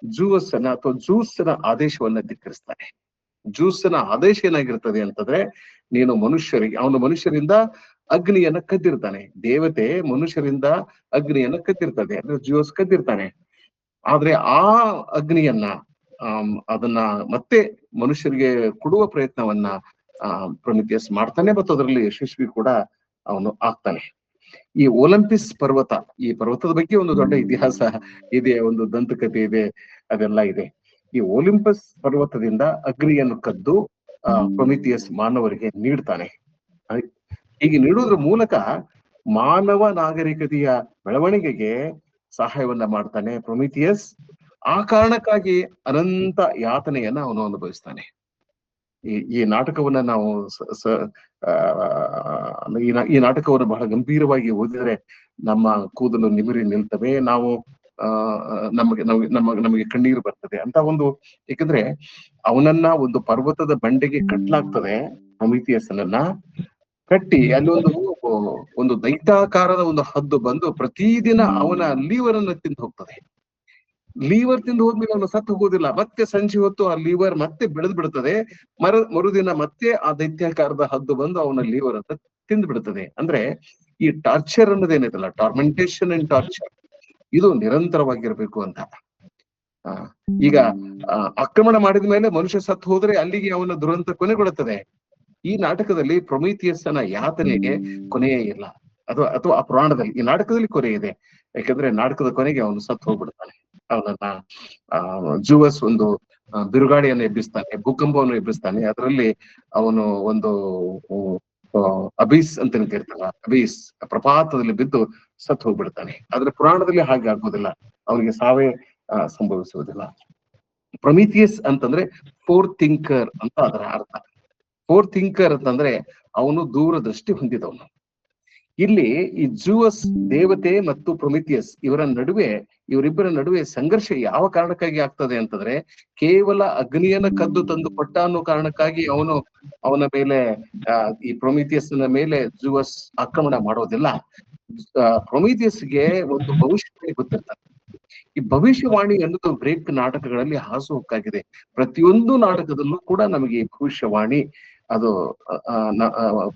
ಝೂಸನ ಆದೇಶವನ್ನ ಧಿಕ್ಕರಿಸ್ತಾನೆ. ಝೂಸನ ಆದೇಶ ಏನಾಗಿರ್ತದೆ ಅಂತಂದ್ರೆ, ಅವನು ಮನುಷ್ಯರಿಂದ ಅಗ್ನಿಯನ್ನ ಕದ್ದಿರ್ತಾನೆ. ದೇವತೆ ಮನುಷ್ಯರಿಂದ ಅಗ್ನಿಯನ್ನ ಕದ್ದಿರ್ತದೆ, ಅಂದ್ರೆ ಝೂಸ್ ಕದ್ದಿರ್ತಾನೆ. ಆದ್ರೆ ಆ ಅಗ್ನಿಯನ್ನ ಅದನ್ನ ಮತ್ತೆ ಮನುಷ್ಯರಿಗೆ ಕೊಡುವ ಪ್ರಯತ್ನವನ್ನ ಪ್ರೊಮಿಥಿಯಸ್ ಮಾಡ್ತಾನೆ, ಮತ್ತು ಅದರಲ್ಲಿ ಯಶಸ್ವಿ ಕೂಡ ಅವನು ಆಗ್ತಾನೆ. ಈ ಒಲಿಂಪಸ್ ಪರ್ವತ, ಈ ಪರ್ವತದ ಬಗ್ಗೆ ಒಂದು ದೊಡ್ಡ ಇತಿಹಾಸ ಇದೆ, ಒಂದು ದಂತಕಥೆ ಇದೆ, ಅದೆಲ್ಲ ಇದೆ. ಈ ಒಲಿಂಪಸ್ ಪರ್ವತದಿಂದ ಅಗ್ನಿಯನ್ನು ಕದ್ದು ಪ್ರೊಮಿಥಿಯಸ್ ಮಾನವರಿಗೆ ನೀಡ್ತಾನೆ. ಹೀಗೆ ನೀಡುವುದ್ರ ಮೂಲಕ ಮಾನವ ನಾಗರಿಕತೆಯ ಬೆಳವಣಿಗೆಗೆ ಸಹಾಯವನ್ನ ಮಾಡ್ತಾನೆ ಪ್ರೊಮಿಥಿಯಸ್. ಆ ಕಾರಣಕ್ಕಾಗಿ ಅನಂತ ಯಾತನೆಯನ್ನ ಅವನು ಅನುಭವಿಸ್ತಾನೆ. ಈ ನಾಟಕವನ್ನ ನಾವು ಈ ನಾಟಕವನ್ನು ಬಹಳ ಗಂಭೀರವಾಗಿ ಓದಿದ್ರೆ ನಮ್ಮ ಕೂದಲು ನಿಮಿರಿ ನಿಲ್ತವೆ, ನಾವು ನಮಗೆ ಕಣ್ಣೀರು ಬರ್ತದೆ ಅಂತ ಒಂದು. ಏಕೆಂದ್ರೆ ಅವನನ್ನ ಒಂದು ಪರ್ವತದ ಬಂಡೆಗೆ ಕಟ್ಟಲಾಗ್ತದೆ, ಪ್ರೊಮಿಥಿಯಸ್ಸನ್ನ ಕಟ್ಟಿ ಅಲ್ಲಿ ಒಂದು ದೈತ್ಯಾಕಾರದ ಒಂದು ಹದ್ದು ಬಂದು ಪ್ರತಿದಿನ ಅವನ ಲೀವರನ್ನ ತಿಂದು ಹೋಗ್ತದೆ. ಲೀವರ್ ತಿಂದು ಹೋದ್ಮೇಲೆ ಅವನು ಸತ್ತು ಹೋಗೋದಿಲ್ಲ, ಮತ್ತೆ ಸಂಜೆ ಹೊತ್ತು ಆ ಲೀವರ್ ಮತ್ತೆ ಬೆಳೆದು ಬಿಡುತ್ತದೆ. ಮರುದಿನ ಮತ್ತೆ ಆ ದೈತ್ಯಾಕಾರದ ಹದ್ದು ಬಂದು ಅವನ ಲೀವರ್ ಅಂತ ತಿಂದು ಬಿಡುತ್ತದೆ. ಅಂದ್ರೆ ಈ ಟಾರ್ಚರ್ ಅನ್ನೋದೇನೈತಲ್ಲ, ಟಾರ್ಮೆಂಟೇಶನ್ ಅಂಡ್ ಟಾರ್ಚರ್, ಇದು ನಿರಂತರವಾಗಿರ್ಬೇಕು ಅಂತ. ಈಗ ಆಕ್ರಮಣ ಮಾಡಿದ ಮೇಲೆ ಮನುಷ್ಯ ಸತ್ತು ಹೋದ್ರೆ ಅಲ್ಲಿಗೆ ಅವನ ದುರಂತ ಕೊನೆಗೊಳ್ಳುತ್ತದೆ. ಈ ನಾಟಕದಲ್ಲಿ ಪ್ರೊಮಿಥಿಯಸ್ಸನ ಯಾತನೆಗೆ ಕೊನೆಯೇ ಇಲ್ಲ. ಅಥವಾ ಆ ಪುರಾಣದಲ್ಲಿ, ಈ ನಾಟಕದಲ್ಲಿ ಕೊನೆ ಇದೆ. ಯಾಕಂದ್ರೆ ನಾಟಕದ ಕೊನೆಗೆ ಅವನು ಸತ್ತು ಹೋಗ್ಬಿಡ್ತಾನೆ. ಅವನನ್ನ ಜೂವಸ್ ಒಂದು ಬಿರುಗಾಳಿಯನ್ನು ಎಬ್ಬಿಸ್ತಾನೆ, ಭೂಕಂಪವನ್ನು ಎಬ್ಬಿಸ್ತಾನೆ. ಅದರಲ್ಲಿ ಅವನು ಒಂದು ಅಬೀಸ್ ಅಂತ ಕರಿತಾರ, ಅಬೀಸ್ ಪ್ರಪಾತದಲ್ಲಿ ಬಿದ್ದು ಸತ್ತು ಹೋಗ್ಬಿಡ್ತಾನೆ. ಆದ್ರೆ ಪುರಾಣದಲ್ಲಿ ಹಾಗೆ ಆಗೋದಿಲ್ಲ, ಅವನಿಗೆ ಸಾವೇ ಸಂಭವಿಸುವುದಿಲ್ಲ. ಪ್ರೊಮಿಥಿಯಸ್ ಅಂತಂದ್ರೆ ಫೋರ್ ಥಿಂಕರ್ ಅಂತ ಅದರ ಅರ್ಥ. ಫೋರ್ ಥಿಂಕರ್ ಅಂತಂದ್ರೆ ಅವನು ದೂರದೃಷ್ಟಿ ಹೊಂದಿದವನು. ಇಲ್ಲಿ ಈ ಜೂವಸ್ ದೇವತೆ ಮತ್ತು ಪ್ರೊಮಿಥಿಯಸ್ ಇವರಿಬ್ಬರ ನಡುವೆ ಸಂಘರ್ಷ ಯಾವ ಕಾರಣಕ್ಕಾಗಿ ಆಗ್ತದೆ ಅಂತಂದ್ರೆ, ಕೇವಲ ಅಗ್ನಿಯನ್ನ ಕದ್ದು ತಂದು ಕೊಟ್ಟ ಅನ್ನೋ ಕಾರಣಕ್ಕಾಗಿ ಅವನ ಮೇಲೆ ಈ ಪ್ರೊಮಿಥಿಯಸ್ನ ಮೇಲೆ ಜೂವಸ್ ಆಕ್ರಮಣ ಮಾಡೋದಿಲ್ಲ. ಪ್ರೊಮಿಥಿಯಸ್ಗೆ ಒಂದು ಭವಿಷ್ಯವಾಣಿ ಗೊತ್ತಿರ್ತದೆ. ಈ ಭವಿಷ್ಯವಾಣಿ ಅನ್ನೋದು ಗ್ರೀಕ್ ನಾಟಕಗಳಲ್ಲಿ ಹಾಸುಹೊಕ್ಕಾಗಿದೆ. ಪ್ರತಿಯೊಂದು ನಾಟಕದಲ್ಲೂ ಕೂಡ ನಮಗೆ ಭವಿಷ್ಯವಾಣಿ, ಅದು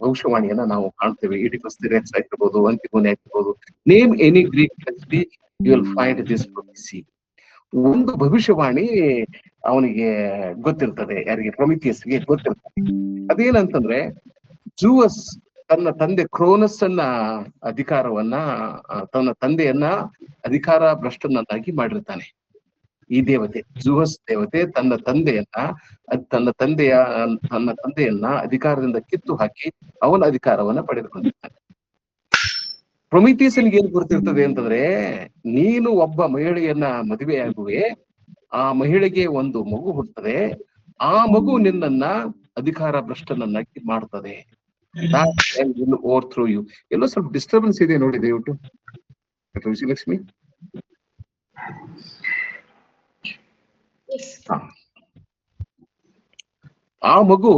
ಭವಿಷ್ಯವಾಣಿಯನ್ನ ನಾವು ಕಾಣ್ತೇವೆ. ಈಡಿಪಸ್ ದಿ ರೆಕ್ಸ್ ಆಗಿರ್ಬೋದು, ಅಂತಿಗೋನೆ ಆಗಿರ್ಬೋದು, name any Greek tragedy you will find this prophecy. ಒಂದು ಭವಿಷ್ಯವಾಣಿ ಅವನಿಗೆ ಗೊತ್ತಿರ್ತದೆ, ಯಾರಿಗೆ? ಪ್ರೊಮಿಥಿಯಸ್ಗೆ ಗೊತ್ತಿರ್ತದೆ. ಅದೇನಂತಂದ್ರೆ, ಜೂವಸ್ ತನ್ನ ತಂದೆ ಕ್ರೋನಸ್ ಅಧಿಕಾರವನ್ನ, ತನ್ನ ತಂದೆಯನ್ನ ಅಧಿಕಾರ ಭ್ರಷ್ಟನನ್ನಾಗಿ ಮಾಡಿರ್ತಾನೆ. ಈ ದೇವತೆ ಜೂವಸ್ ದೇವತೆ ತನ್ನ ತಂದೆಯನ್ನ ಅಧಿಕಾರದಿಂದ ಕಿತ್ತು ಹಾಕಿ ಅವನ ಅಧಿಕಾರವನ್ನ ಪಡೆದುಕೊಂಡಿರ್ತಾನೆ. ಪ್ರೊಮಿಥಿಯಸ್ನಿಗೆ ಏನ್ ಗೊತ್ತಿರ್ತದೆ ಅಂತಂದ್ರೆ, ನೀನು ಒಬ್ಬ ಮಹಿಳೆಯನ್ನ ಮದುವೆಯಾಗುವೆ, ಆ ಮಹಿಳೆಗೆ ಒಂದು ಮಗು ಹುಟ್ಟುತ್ತದೆ, ಆ ಮಗು ನಿನ್ನನ್ನ ಅಧಿಕಾರ ಭ್ರಷ್ಟನನ್ನಾಗಿ ಮಾಡ್ತದೆ. Over through you. ಎಲ್ಲೋ ಸ್ವಲ್ಪ ಡಿಸ್ಟರ್ಬೆನ್ಸ್ ಇದೆ ನೋಡಿ, ದಯವಿಟ್ಟು. ವಿಜಯಲಕ್ಷ್ಮಿ, ಆ ಮಗು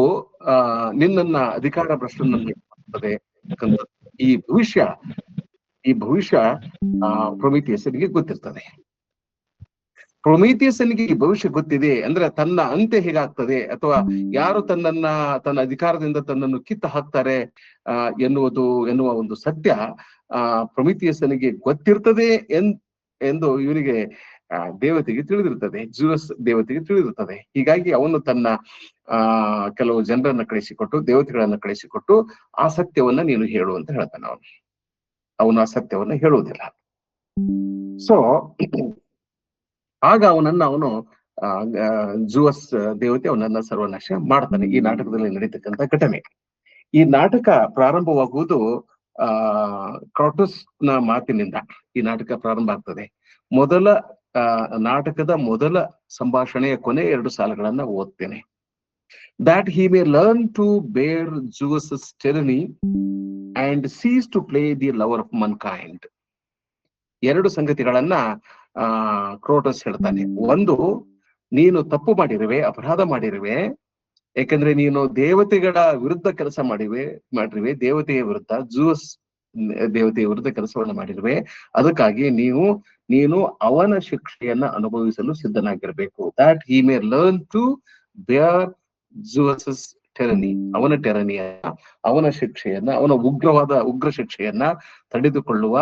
ನಿನ್ನನ್ನ ಅಧಿಕಾರ ಭ್ರಷ್ಟನನ್ನಾಗಿ ಮಾಡ್ತದೆ. ಈ ಭವಿಷ್ಯ ಪ್ರೊಮಿಥಿಯಸ್ನಿಗೆ ಗೊತ್ತಿರ್ತದೆ. ಪ್ರೊಮಿಥಿಯಸ್ನಿಗೆ ಈ ಭವಿಷ್ಯ ಗೊತ್ತಿದೆ ಅಂದ್ರೆ ತನ್ನ ಅಂತ್ಯ ಹೇಗಾಗ್ತದೆ, ಅಥವಾ ಯಾರು ತನ್ನ ಅಧಿಕಾರದಿಂದ ತನ್ನನ್ನು ಕಿತ್ತು ಹಾಕ್ತಾರೆ ಎನ್ನುವ ಒಂದು ಸತ್ಯ ಪ್ರೊಮಿಥಿಯಸ್ನಿಗೆ ಗೊತ್ತಿರ್ತದೆ ಎಂದು ಇವನಿಗೆ ದೇವತೆಗೆ ತಿಳಿದಿರ್ತದೆ, ಜೂವಸ್ ದೇವತೆಗೆ ತಿಳಿದಿರ್ತದೆ. ಹೀಗಾಗಿ ಅವನು ತನ್ನ ಕೆಲವು ಜನರನ್ನ ಕಳಿಸಿಕೊಟ್ಟು, ದೇವತೆಗಳನ್ನ ಕಳಿಸಿಕೊಟ್ಟು, ಆ ಸತ್ಯವನ್ನ ನೀನು ಹೇಳು ಅಂತ ಹೇಳ್ತಾನೆ. ಅವನು ಆ ಸತ್ಯವನ್ನ ಹೇಳುವುದಿಲ್ಲ. ಸೊ ಆಗ ಅವನು ಜೂವಸ್ ದೇವತೆ ಅವನನ್ನ ಸರ್ವನಾಶ ಮಾಡ್ತಾನೆ. ಈ ನಾಟಕದಲ್ಲಿ ನಡೀತಕ್ಕಂಥ ಘಟನೆ. ಈ ನಾಟಕ ಪ್ರಾರಂಭವಾಗುವುದು ಕ್ರಾಟಸ್ ನ ಮಾತಿನಿಂದ ಈ ನಾಟಕ ಪ್ರಾರಂಭ ಆಗ್ತದೆ. ನಾಟಕದ ಮೊದಲ ಸಂಭಾಷಣೆಯ ಕೊನೆ 2 ಸಾಲುಗಳನ್ನ ಓದ್ತೇನೆ. That he may learn to bear Zeus's tyranny and cease to play the lover of mankind. 2 ಸಂಗತಿಗಳನ್ನ ಕ್ರೋಟಸ್ ಹೇಳ್ತಾನೆ. ಒಂದು, ನೀನು ತಪ್ಪು ಅಪರಾಧ ಮಾಡಿರುವೆ, ಯಾಕಂದ್ರೆ ನೀನು ದೇವತೆಗಳ ವಿರುದ್ಧ ಕೆಲಸ ಮಾಡಿರುವೆ, ದೇವತೆಯ ವಿರುದ್ಧ, ಜೂಸ್ ದೇವತೆಯ ವಿರುದ್ಧ ಕೆಲಸವನ್ನ ಮಾಡಿರುವೆ. ಅದಕ್ಕಾಗಿ ನೀನು ಅವನ ಶಿಕ್ಷೆಯನ್ನ ಅನುಭವಿಸಲು ಸಿದ್ಧನಾಗಿರ್ಬೇಕು. That he may learn to bear Zeus's tyranny, ಅವನ ಟೆರನಿಯನ್ನ, ಅವನ ಶಿಕ್ಷೆಯನ್ನ, ಅವನ ಉಗ್ರ ಶಿಕ್ಷೆಯನ್ನ ತಡೆದುಕೊಳ್ಳುವ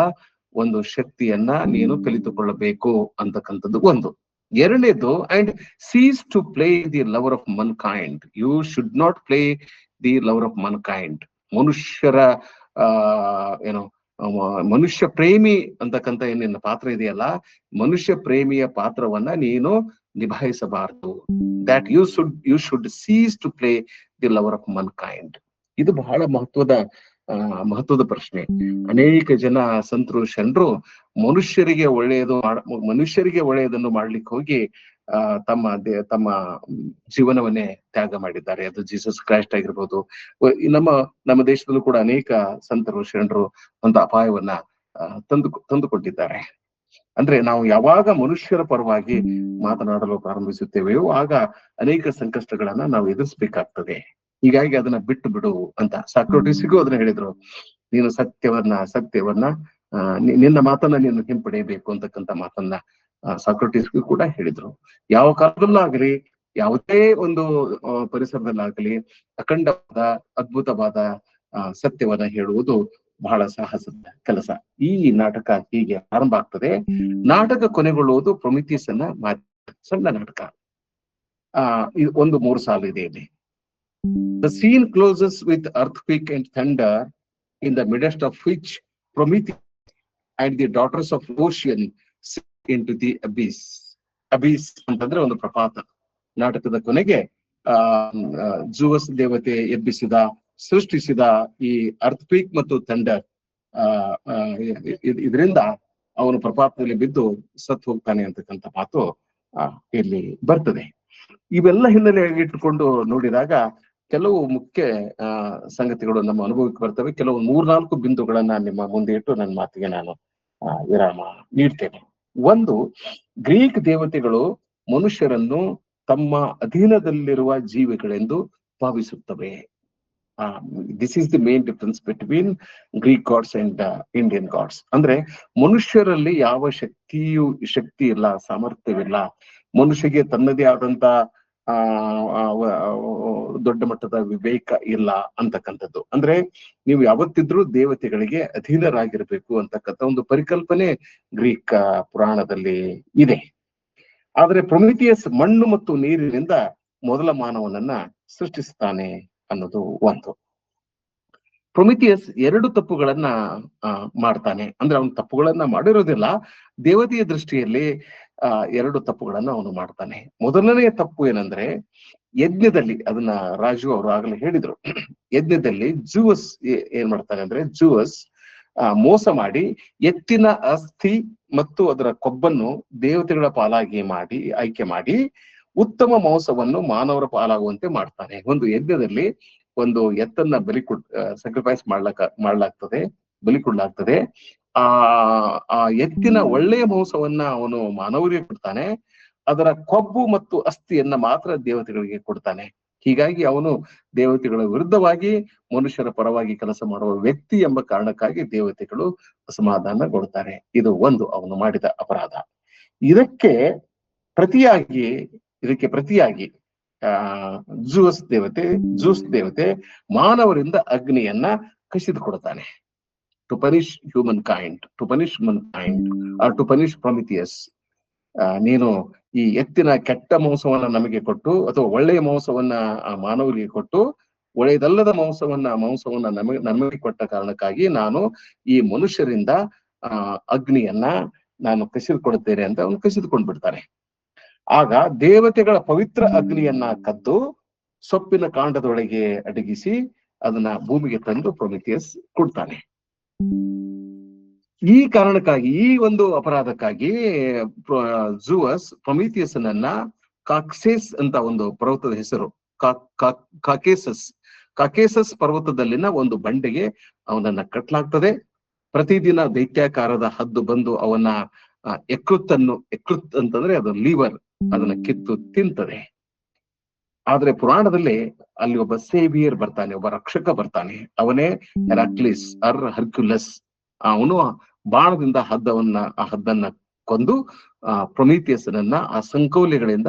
ಒಂದು ಶಕ್ತಿಯನ್ನ ನೀನು ಕಲಿತುಕೊಳ್ಳಬೇಕು ಅಂತಕ್ಕಂಥದ್ದು ಒಂದು. ಎರಡನೇದು, and sees to play the lover of mankind. You should not play the lover of mankind. ಮನುಷ್ಯ ಪ್ರೇಮಿ ಅಂತಕ್ಕಂಥ ಏನಿನ್ನ ಪಾತ್ರ ಇದೆಯಲ್ಲ, ಮನುಷ್ಯ ಪ್ರೇಮಿಯ ಪಾತ್ರವನ್ನ ನೀನು ನಿಭಾಯಿಸಬಾರದು. that you should cease to play the lover of mankind. ಇದು ಬಹಳ ಮಹತ್ವದ ಮಹತ್ವದ ಪ್ರಶ್ನೆ. ಅನೇಕ ಜನ ಸಂತರು ಶರಣರು ಮನುಷ್ಯರಿಗೆ ಒಳ್ಳೆಯದನ್ನು ಮಾಡ್ಲಿಕ್ಕೆ ಹೋಗಿ ತಮ್ಮ ಜೀವನವನ್ನೇ ತ್ಯಾಗ ಮಾಡಿದ್ದಾರೆ. ಅದು ಜೀಸಸ್ ಕ್ರೈಸ್ಟ್ ಆಗಿರ್ಬೋದು. ನಮ್ಮ ದೇಶದಲ್ಲೂ ಕೂಡ ಅನೇಕ ಸಂತರು ಶರಣರು ಒಂದು ಅಪಾಯವನ್ನ ತಂದುಕೊಟ್ಟಿದ್ದಾರೆ. ಅಂದ್ರೆ ನಾವು ಯಾವಾಗ ಮನುಷ್ಯರ ಪರವಾಗಿ ಮಾತನಾಡಲು ಪ್ರಾರಂಭಿಸುತ್ತೇವೆಯೋ ಆಗ ಅನೇಕ ಸಂಕಷ್ಟಗಳನ್ನ ನಾವು ಎದುರಿಸಬೇಕಾಗ್ತದೆ. ಹೀಗಾಗಿ ಅದನ್ನ ಬಿಟ್ಟು ಬಿಡು ಅಂತ ಸಾಕ್ರಾಟಿಸ್ಗೂ ಅದನ್ನ ಹೇಳಿದ್ರು. ನೀನು ಸತ್ಯವನ್ನ ನಿನ್ನ ಮಾತನ್ನ ನೀನು ಹಿಂಪಡೆಯಬೇಕು ಅಂತಕ್ಕಂಥ ಮಾತನ್ನ ಸಾಕ್ರಾಟಿಸ್ಗೂ ಕೂಡ ಹೇಳಿದ್ರು. ಯಾವ ಕಾಲದಲ್ಲಾಗಲಿ, ಯಾವುದೇ ಒಂದು ಪರಿಸರದಲ್ಲಾಗಲಿ ಅಖಂಡವಾದ ಅದ್ಭುತವಾದ ಸತ್ಯವನ್ನ ಹೇಳುವುದು ಬಹಳ ಸಾಹಸದ ಕೆಲಸ. ಈ ನಾಟಕ ಹೀಗೆ ಆರಂಭ ಆಗ್ತದೆ. ನಾಟಕ ಕೊನೆಗೊಳ್ಳುವುದು ಪ್ರೊಮಿಥಿಯಸ್ನ ಸಣ್ಣ ನಾಟಕ. ಒಂದು 3 ಸಾಲು ಇದೆ ಇಲ್ಲಿ. The scene closes with earthquake and thunder, in the midst of which Prometheus and the daughters of Ocean sink into the abyss. Abyss ಅಂತಂದ್ರೆ ಒಂದು ಪ್ರಪಾತ. ನಾಟಕದ ಕೊನೆಗೆ ಜೂವಸ್ ದೇವತೆ ಸೃಷ್ಟಿಸಿದ ಈ ಅರ್ಥಕ್ವೇಕ್ ಮತ್ತು ಥಂಡರ್ ಇದರಿಂದ ಅವನು ಪ್ರಪಾತದಲ್ಲಿ ಬಿದ್ದು ಸತ್ತು ಹೋಗ್ತಾನೆ ಅಂತಕ್ಕಂಥ ಮಾತು ಇಲ್ಲಿ ಬರ್ತದೆ. ಇವೆಲ್ಲ ಹಿನ್ನೆಲೆಯಾಗಿ ಇಟ್ಟುಕೊಂಡು ನೋಡಿದಾಗ ಕೆಲವು ಮುಖ್ಯ ಸಂಗತಿಗಳು ನಮ್ಮ ಅನುಭವಕ್ಕೆ ಬರ್ತವೆ. ಕೆಲವು 3-4 ಬಿಂದುಗಳನ್ನ ನಿಮ್ಮ ಮುಂದೆ ಇಟ್ಟು ನನ್ನ ಮಾತಿಗೆ ನಾನು ವಿರಾಮ ನೀಡ್ತೇನೆ. ಒಂದು, ಗ್ರೀಕ್ ದೇವತೆಗಳು ಮನುಷ್ಯರನ್ನು ತಮ್ಮ ಅಧೀನದಲ್ಲಿರುವ ಜೀವಿಗಳೆಂದು ಭಾವಿಸುತ್ತವೆ. This is the main difference between Greek gods and Indian gods. ಅಂದ್ರೆ ಮನುಷ್ಯರಲ್ಲಿ ಯಾವ ಶಕ್ತಿ ಇಲ್ಲ, ಸಾಮರ್ಥ್ಯವಿಲ್ಲ. ಮನುಷ್ಯಗೆ ತನ್ನದೇ ಆದಂತ ದೊಡ್ಡ ಮಟ್ಟದ ವಿವೇಕ ಇಲ್ಲ ಅಂತಕ್ಕಂಥದ್ದು. ಅಂದ್ರೆ ನೀವು ಯಾವತ್ತಿದ್ರೂ ದೇವತೆಗಳಿಗೆ ಅಧೀನರಾಗಿರ್ಬೇಕು ಅಂತಕ್ಕಂಥ ಒಂದು ಪರಿಕಲ್ಪನೆ ಗ್ರೀಕ್ ಪುರಾಣದಲ್ಲಿ ಇದೆ. ಆದ್ರೆ ಪ್ರೊಮಿಥಿಯಸ್ ಮಣ್ಣು ಮತ್ತು ನೀರಿನಿಂದ ಮೊದಲ ಮಾನವನನ್ನ ಸೃಷ್ಟಿಸ್ತಾನೆ ಅನ್ನೋದು ಒಂದು. ಪ್ರೊಮಿಥಿಯಸ್ 2 ತಪ್ಪುಗಳನ್ನ ಮಾಡ್ತಾನೆ. ಅಂದ್ರೆ ಅವನು ತಪ್ಪುಗಳನ್ನ ಮಾಡಿರೋದಿಲ್ಲ, ದೇವತೆಯ ದೃಷ್ಟಿಯಲ್ಲಿ 2 ತಪ್ಪುಗಳನ್ನ ಅವನು ಮಾಡ್ತಾನೆ. ಮೊದಲನೆಯ ತಪ್ಪು ಏನಂದ್ರೆ, ಯಜ್ಞದಲ್ಲಿ, ಅದನ್ನ ರಾಜು ಅವರು ಆಗಲೇ ಹೇಳಿದ್ರು, ಯಜ್ಞದಲ್ಲಿ ಜೂವಸ್ ಏನ್ ಮಾಡ್ತಾನೆ ಅಂದ್ರೆ, ಜೂವಸ್ ಮೋಸ ಮಾಡಿ ಎತ್ತಿನ ಅಸ್ಥಿ ಮತ್ತು ಅದರ ಕೊಬ್ಬನ್ನು ದೇವತೆಗಳ ಪಾಲಾಗಿ ಆಯ್ಕೆ ಮಾಡಿ ಉತ್ತಮ ಮಾಂಸವನ್ನು ಮಾನವರ ಪಾಲಾಗುವಂತೆ ಮಾಡ್ತಾನೆ. ಒಂದು ಯಜ್ಞದಲ್ಲಿ ಒಂದು ಎತ್ತನ್ನ ಸ್ಯಾಕ್ರಿಫೈಸ್ ಮಾಡ್ಲಾಗ್ತದೆ, ಬಲಿ ಕೊಡ್ಲಾಗ್ತದೆ. ಆ ಎತ್ತಿನ ಒಳ್ಳೆಯ ಮಾಂಸವನ್ನ ಅವನು ಮಾನವರಿಗೆ ಕೊಡ್ತಾನೆ, ಅದರ ಕೊಬ್ಬು ಮತ್ತು ಅಸ್ಥಿಯನ್ನ ಮಾತ್ರ ದೇವತೆಗಳಿಗೆ ಕೊಡ್ತಾನೆ. ಹೀಗಾಗಿ ಅವನು ದೇವತೆಗಳ ವಿರುದ್ಧವಾಗಿ ಮನುಷ್ಯರ ಪರವಾಗಿ ಕೆಲಸ ಮಾಡುವ ವ್ಯಕ್ತಿ ಎಂಬ ಕಾರಣಕ್ಕಾಗಿ ದೇವತೆಗಳು ಅಸಮಾಧಾನಗೊಳ್ತಾರೆ. ಇದು ಒಂದು ಅವನು ಮಾಡಿದ ಅಪರಾಧ. ಇದಕ್ಕೆ ಪ್ರತಿಯಾಗಿ ಜೂಸ್ ದೇವತೆ ಮಾನವರಿಂದ ಅಗ್ನಿಯನ್ನ ಕಸಿದುಕೊಡ್ತಾನೆ. To punish humankind, or to punish Prometheus. ನೀನು ಈ ಎತ್ತಿನ ಕೆಟ್ಟ ಮಾಂಸವನ್ನ ನಮಗೆ ಕೊಟ್ಟು, ಅಥವಾ ಒಳ್ಳೆಯ ಮಾಂಸವನ್ನ ಮಾನವರಿಗೆ ಕೊಟ್ಟು, ಒಳ್ಳೆಯದಲ್ಲದ ಮಾಂಸವನ್ನ ನಮಗೆ ಕೊಟ್ಟ ಕಾರಣಕ್ಕಾಗಿ ನಾನು ಈ ಮನುಷ್ಯರಿಂದ ಅಗ್ನಿಯನ್ನ ನಾನು ಕಸಿದುಕೊಡುತ್ತೇನೆ ಅಂತ ಅವನು ಕಸಿದುಕೊಂಡು ಬಿಡ್ತಾನೆ. ಆಗ ದೇವತೆಗಳ ಪವಿತ್ರ ಅಗ್ನಿಯನ್ನ ಕದ್ದು ಸೊಪ್ಪಿನ ಕಾಂಡದೊಳಗೆ ಅಡಗಿಸಿ ಅದನ್ನ ಭೂಮಿಗೆ ತಂದು ಪ್ರೊಮಿಥಿಯಸ್ ಕೊಡ್ತಾನೆ. ಈ ಕಾರಣಕ್ಕಾಗಿ, ಈ ಒಂದು ಅಪರಾಧಕ್ಕಾಗಿ ಜೂವಸ್ ಪ್ರೊಮಿಥಿಯಸ್ನನ್ನ ಕಾಕ್ಸೇಸ್ ಅಂತ ಒಂದು ಪರ್ವತದ ಹೆಸರು, ಕಾಕೇಸಸ್ ಪರ್ವತದಲ್ಲಿನ ಒಂದು ಬಂಡೆಗೆ ಅವನನ್ನ ಕಟ್ಟಲಾಗ್ತದೆ. ಪ್ರತಿದಿನ ದೈತ್ಯಾಕಾರದ ಹದ್ದು ಬಂದು ಅವನ ಎಕೃತ್ ಅಂತಂದ್ರೆ ಅದು ಲೀವರ್, ಅದನ್ನ ಕಿತ್ತು ತಿಂತದೆ. ಆದ್ರೆ ಪುರಾಣದಲ್ಲಿ ಅಲ್ಲಿ ಒಬ್ಬ ಸೇವಿಯರ್ ಬರ್ತಾನೆ, ಒಬ್ಬ ರಕ್ಷಕ ಬರ್ತಾನೆ. ಅವನೇ ಹೆರಾಕ್ಲಿಸ್ ಹರ್ಕ್ಯುಲಸ್. ಅವನು ಬಾಣದಿಂದ ಆ ಹದ್ದನ್ನ ಕೊಂದು ಪ್ರೊಮಿಥಿಯಸ್ನನ್ನ ಆ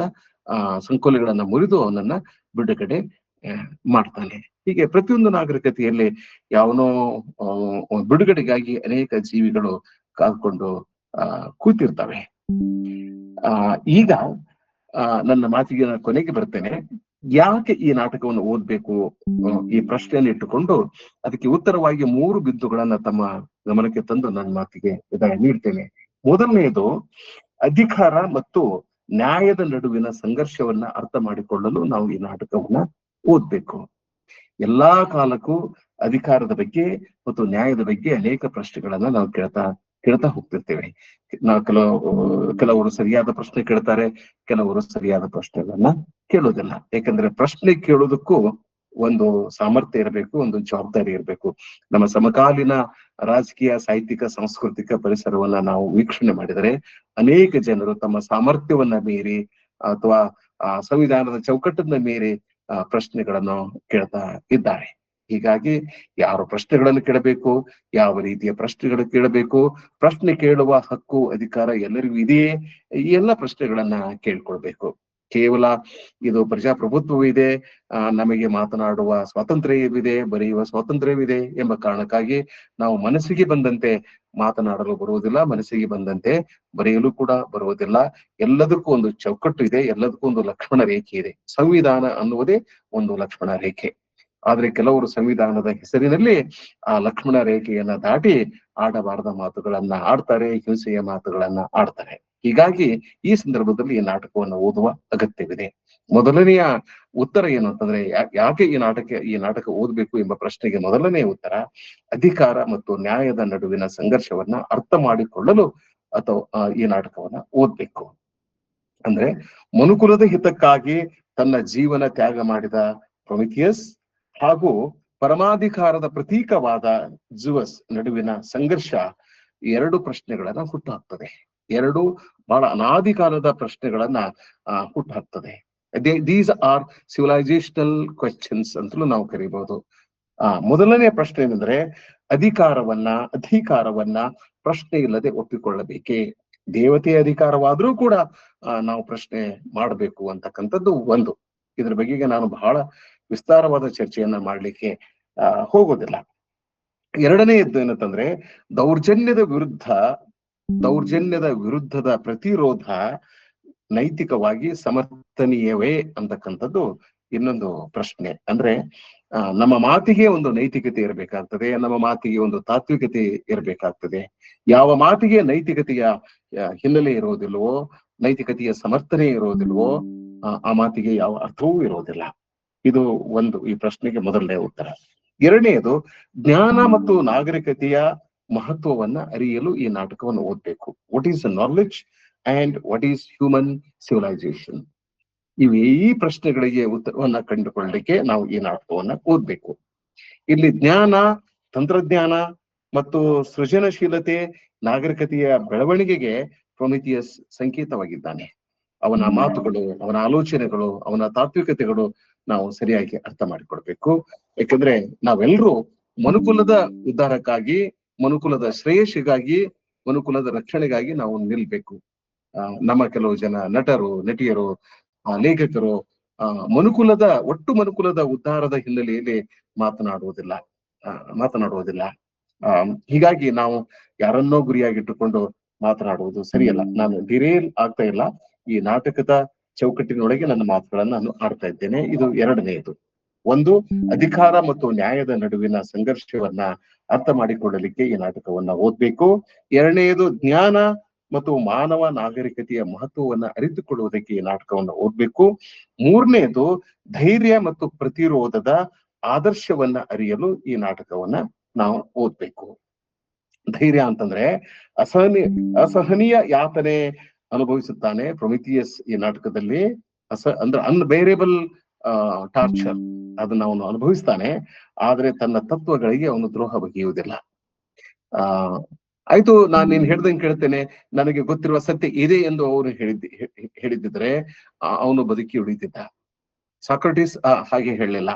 ಸಂಕೋಲೆಗಳನ್ನ ಮುರಿದು ಅವನನ್ನ ಬಿಡುಗಡೆ ಮಾಡ್ತಾನೆ. ಹೀಗೆ ಪ್ರತಿಯೊಂದು ನಾಗರಿಕತೆಯಲ್ಲಿ ಯಾವನೋ ಬಿಡುಗಡೆಗಾಗಿ ಅನೇಕ ಜೀವಿಗಳು ಕಾದ್ಕೊಂಡು ಕೂತಿರ್ತವೆ. ಈಗ ನನ್ನ ಮಾತಿಗೆ ಕೊನೆಗೆ ಬರ್ತೇನೆ. ಯಾಕೆ ಈ ನಾಟಕವನ್ನು ಓದ್ಬೇಕು, ಈ ಪ್ರಶ್ನೆಯನ್ನು ಇಟ್ಟುಕೊಂಡು ಅದಕ್ಕೆ ಉತ್ತರವಾಗಿ 3 ಬಿಂದುಗಳನ್ನ ತಮ್ಮ ಗಮನಕ್ಕೆ ತಂದು ನನ್ನ ಮಾತಿಗೆ ವಿದಾಯ ನೀಡ್ತೇನೆ. ಮೊದಲನೆಯದು, ಅಧಿಕಾರ ಮತ್ತು ನ್ಯಾಯದ ನಡುವಿನ ಸಂಘರ್ಷವನ್ನ ಅರ್ಥ ಮಾಡಿಕೊಳ್ಳಲು ನಾವು ಈ ನಾಟಕವನ್ನ ಓದ್ಬೇಕು. ಎಲ್ಲಾ ಕಾಲಕ್ಕೂ ಅಧಿಕಾರದ ಬಗ್ಗೆ ಮತ್ತು ನ್ಯಾಯದ ಬಗ್ಗೆ ಅನೇಕ ಪ್ರಶ್ನೆಗಳನ್ನ ನಾವು ಕೇಳ್ತಾ ಹೋಗ್ತಿರ್ತೇವೆ. ನಾವು ಕೆಲವರು ಸರಿಯಾದ ಪ್ರಶ್ನೆ ಕೇಳ್ತಾರೆ, ಕೆಲವರು ಸರಿಯಾದ ಪ್ರಶ್ನೆಗಳನ್ನ ಕೇಳೋದಿಲ್ಲ. ಯಾಕಂದ್ರೆ ಪ್ರಶ್ನೆ ಕೇಳೋದಕ್ಕೂ ಒಂದು ಸಾಮರ್ಥ್ಯ ಇರಬೇಕು, ಒಂದು ಜವಾಬ್ದಾರಿ ಇರಬೇಕು. ನಮ್ಮ ಸಮಕಾಲೀನ ರಾಜಕೀಯ, ಸಾಹಿತ್ಯಿಕ, ಸಾಂಸ್ಕೃತಿಕ ಪರಿಸರವನ್ನ ನಾವು ವೀಕ್ಷಣೆ ಮಾಡಿದರೆ ಅನೇಕ ಜನರು ತಮ್ಮ ಸಾಮರ್ಥ್ಯವನ್ನ ಮೀರಿ ಅಥವಾ ಸಂವಿಧಾನದ ಚೌಕಟ್ಟನ್ನ ಮೀರಿ ಪ್ರಶ್ನೆಗಳನ್ನು ಕೇಳ್ತಾ ಇದ್ದಾರೆ. ಹೀಗಾಗಿ ಯಾರು ಪ್ರಶ್ನೆಗಳನ್ನು ಕೇಳಬೇಕು, ಯಾವ ರೀತಿಯ ಪ್ರಶ್ನೆಗಳು ಕೇಳಬೇಕು, ಪ್ರಶ್ನೆ ಕೇಳುವ ಹಕ್ಕು ಅಧಿಕಾರ ಎಲ್ಲರಿಗೂ ಇದೆಯೇ, ಈ ಎಲ್ಲ ಪ್ರಶ್ನೆಗಳನ್ನ ಕೇಳ್ಕೊಳ್ಬೇಕು. ಕೇವಲ ಇದು ಪ್ರಜಾಪ್ರಭುತ್ವವಿದೆ, ನಮಗೆ ಮಾತನಾಡುವ ಸ್ವಾತಂತ್ರ್ಯವಿದೆ, ಬರೆಯುವ ಸ್ವಾತಂತ್ರ್ಯವಿದೆ ಎಂಬ ಕಾರಣಕ್ಕಾಗಿ ನಾವು ಮನಸ್ಸಿಗೆ ಬಂದಂತೆ ಮಾತನಾಡಲು ಬರುವುದಿಲ್ಲ, ಮನಸ್ಸಿಗೆ ಬಂದಂತೆ ಬರೆಯಲು ಕೂಡ ಬರುವುದಿಲ್ಲ. ಎಲ್ಲದಕ್ಕೂ ಒಂದು ಚೌಕಟ್ಟು ಇದೆ, ಎಲ್ಲದಕ್ಕೂ ಒಂದು ಲಕ್ಷ್ಮಣ ರೇಖೆ ಇದೆ. ಸಂವಿಧಾನ ಅನ್ನುವುದೇ ಒಂದು ಲಕ್ಷ್ಮಣ ರೇಖೆ. ಆದ್ರೆ ಕೆಲವರು ಸಂವಿಧಾನದ ಹೆಸರಿನಲ್ಲಿ ಆ ಲಕ್ಷ್ಮಣ ರೇಖೆಯನ್ನ ದಾಟಿ ಆಡಬಾರದ ಮಾತುಗಳನ್ನ ಆಡ್ತಾರೆ, ಹಿಂಸೆಯ ಮಾತುಗಳನ್ನ ಆಡ್ತಾರೆ. ಹೀಗಾಗಿ ಈ ಸಂದರ್ಭದಲ್ಲಿ ಈ ನಾಟಕವನ್ನು ಓದುವ ಅಗತ್ಯವಿದೆ. ಮೊದಲನೆಯ ಉತ್ತರ ಏನು ಅಂತಂದ್ರೆ, ಯಾಕೆ ಈ ನಾಟಕ ಓದ್ಬೇಕು ಎಂಬ ಪ್ರಶ್ನೆಗೆ ಮೊದಲನೆಯ ಉತ್ತರ, ಅಧಿಕಾರ ಮತ್ತು ನ್ಯಾಯದ ನಡುವಿನ ಸಂಘರ್ಷವನ್ನ ಅರ್ಥ ಮಾಡಿಕೊಳ್ಳಲು ಅಥವಾ ಈ ನಾಟಕವನ್ನ ಓದ್ಬೇಕು. ಅಂದ್ರೆ ಮನುಕುಲದ ಹಿತಕ್ಕಾಗಿ ತನ್ನ ಜೀವನ ತ್ಯಾಗ ಮಾಡಿದ ಪ್ರೊಮಿಥಿಯಸ್ ಹಾಗೂ ಪರಮಾಧಿಕಾರದ ಪ್ರತೀಕವಾದ ಝ್ಯೂಸ್ ನಡುವಿನ ಸಂಘರ್ಷ ಎರಡು ಪ್ರಶ್ನೆಗಳನ್ನ ಹುಟ್ಟುಹಾಕ್ತದೆ. ಎರಡು ಬಹಳ ಅನಾದಿ ಕಾಲದ ಪ್ರಶ್ನೆಗಳನ್ನ ಹುಟ್ಟುಹಾಕ್ತದೆ. ದೀಸ್ ಆರ್ ಸಿವಿಲೈಸೇಷನಲ್ ಕ್ವೆಶ್ಚನ್ಸ್ ಅಂತಲೂ ನಾವು ಕರೀಬಹುದು. ಮೊದಲನೇ ಪ್ರಶ್ನೆ ಏನಂದ್ರೆ, ಅಧಿಕಾರವನ್ನ ಪ್ರಶ್ನೆ ಇಲ್ಲದೆ ಒಪ್ಪಿಕೊಳ್ಳಬೇಕೇ? ದೇವತೆಯ ಅಧಿಕಾರವಾದ್ರೂ ಕೂಡ ನಾವು ಪ್ರಶ್ನೆ ಮಾಡಬೇಕು ಅಂತಕ್ಕಂಥದ್ದು ಒಂದು. ಇದ್ರ ಬಗೆಗೆ ನಾನು ಬಹಳ ವಿಸ್ತಾರವಾದ ಚರ್ಚೆಯನ್ನ ಮಾಡ್ಲಿಕ್ಕೆ ಹೋಗೋದಿಲ್ಲ. ಎರಡನೆಯದ್ದು ಏನಂತಂದ್ರೆ, ದೌರ್ಜನ್ಯದ ವಿರುದ್ಧದ ಪ್ರತಿರೋಧ ನೈತಿಕವಾಗಿ ಸಮರ್ಥನೀಯವೇ ಅಂತಕ್ಕಂಥದ್ದು ಇನ್ನೊಂದು ಪ್ರಶ್ನೆ. ಅಂದ್ರೆ ನಮ್ಮ ಮಾತಿಗೆ ಒಂದು ನೈತಿಕತೆ ಇರಬೇಕಾಗ್ತದೆ, ನಮ್ಮ ಮಾತಿಗೆ ಒಂದು ತಾತ್ವಿಕತೆ ಇರಬೇಕಾಗ್ತದೆ. ಯಾವ ಮಾತಿಗೆ ನೈತಿಕತೆಯ ಹಿನ್ನೆಲೆ ಇರೋದಿಲ್ವೋ, ನೈತಿಕತೆಯ ಸಮರ್ಥನೆ ಇರೋದಿಲ್ವೋ, ಆ ಮಾತಿಗೆ ಯಾವ ಅರ್ಥವೂ ಇರೋದಿಲ್ಲ. ಇದು ಒಂದು, ಈ ಪ್ರಶ್ನೆಗೆ ಮೊದಲನೇ ಉತ್ತರ. ಎರಡನೆಯದು, ಜ್ಞಾನ ಮತ್ತು ನಾಗರಿಕತೆಯ ಮಹತ್ವವನ್ನ ಅರಿಯಲು ಈ ನಾಟಕವನ್ನು ಓದ್ಬೇಕು. What is knowledge and what is human civilisation? ಈ ಪ್ರಶ್ನೆಗಳಿಗೆ ಉತ್ತರವನ್ನ ಕಂಡುಕೊಳ್ಳಲಿಕ್ಕೆ ನಾವು ಈ ನಾಟಕವನ್ನ ಓದ್ಬೇಕು. ಇಲ್ಲಿ ಜ್ಞಾನ, ತಂತ್ರಜ್ಞಾನ ಮತ್ತು ಸೃಜನಶೀಲತೆ, ನಾಗರಿಕತೆಯ ಬೆಳವಣಿಗೆಗೆ ಪ್ರೊಮಿಥಿಯಸ್ ಸಂಕೇತವಾಗಿದ್ದಾನೆ. ಅವನ ಮಾತುಗಳು, ಅವನ ಆಲೋಚನೆಗಳು, ಅವನ ತಾತ್ವಿಕತೆಗಳು ನಾವು ಸರಿಯಾಗಿ ಅರ್ಥ ಮಾಡಿಕೊಡ್ಬೇಕು. ಯಾಕಂದ್ರೆ ನಾವೆಲ್ಲರೂ ಮನುಕುಲದ ಉದ್ಧಾರಕ್ಕಾಗಿ, ಮನುಕುಲದ ಶ್ರೇಯಸ್ಸಿಗಾಗಿ, ಮನುಕುಲದ ರಕ್ಷಣೆಗಾಗಿ ನಾವು ನಿಲ್ಬೇಕು. ನಮ್ಮ ಕೆಲವು ಜನ ನಟರು, ನಟಿಯರು, ಲೇಖಕರು ಒಟ್ಟು ಮನುಕುಲದ ಉದ್ಧಾರದ ಹಿನ್ನೆಲೆಯಲ್ಲಿ ಮಾತನಾಡುವುದಿಲ್ಲ. ಹೀಗಾಗಿ ನಾವು ಯಾರನ್ನೋ ಗುರಿಯಾಗಿಟ್ಟುಕೊಂಡು ಮಾತನಾಡುವುದು ಸರಿಯಲ್ಲ. ನಾನು ಡಿರೇಲ್ ಆಗ್ತಾ ಇಲ್ಲ, ಈ ನಾಟಕದ ಚೌಕಟ್ಟಿನೊಳಗೆ ನನ್ನ ಮಾತುಗಳನ್ನ ನಾನು ಆಡ್ತಾ ಇದ್ದೇನೆ. ಇದು ಎರಡನೆಯದು. ಒಂದು, ಅಧಿಕಾರ ಮತ್ತು ನ್ಯಾಯದ ನಡುವಿನ ಸಂಘರ್ಷವನ್ನ ಅರ್ಥ ಮಾಡಿಕೊಳ್ಳಲಿಕ್ಕೆ ಈ ನಾಟಕವನ್ನ ಓದ್ಬೇಕು. ಎರಡನೆಯದು, ಜ್ಞಾನ ಮತ್ತು ಮಾನವ ನಾಗರಿಕತೆಯ ಮಹತ್ವವನ್ನ ಅರಿತುಕೊಳ್ಳುವುದಕ್ಕೆ ಈ ನಾಟಕವನ್ನ ಓದ್ಬೇಕು. ಮೂರನೆಯದು, ಧೈರ್ಯ ಮತ್ತು ಪ್ರತಿರೋಧದ ಆದರ್ಶವನ್ನ ಅರಿಯಲು ಈ ನಾಟಕವನ್ನ ನಾವು ಓದ್ಬೇಕು. ಧೈರ್ಯ ಅಂತಂದ್ರೆ ಅಸಹನೀಯ ಯಾತನೆ ಅನುಭವಿಸುತ್ತಾನೆ ಪ್ರೊಮಿಥಿಯಸ್ ಈ ನಾಟಕದಲ್ಲಿ. ಅಂದ್ರೆ ಅನ್ಬೇರೇಬಲ್ ಟಾರ್ಚರ್ ಅದನ್ನ ಅವನು ಅನುಭವಿಸ್ತಾನೆ. ಆದ್ರೆ ತನ್ನ ತತ್ವಗಳಿಗೆ ಅವನು ದ್ರೋಹ ಬಗೆಯುವುದಿಲ್ಲ. ಆಯ್ತು, ನಾನು ನೀನ್ ಹೇಳ್ದಂಗೆ ಕೇಳ್ತೇನೆ, ನನಗೆ ಗೊತ್ತಿರುವ ಸತ್ಯ ಇದೆ ಎಂದು ಅವನು ಹೇಳಿದ್ದಿದ್ರೆ ಅವನು ಬದುಕಿ ಉಳಿತಿದ್ದ. ಸಾಕ್ರಟೀಸ್ ಹಾಗೆ ಹೇಳಲಿಲ್ಲ,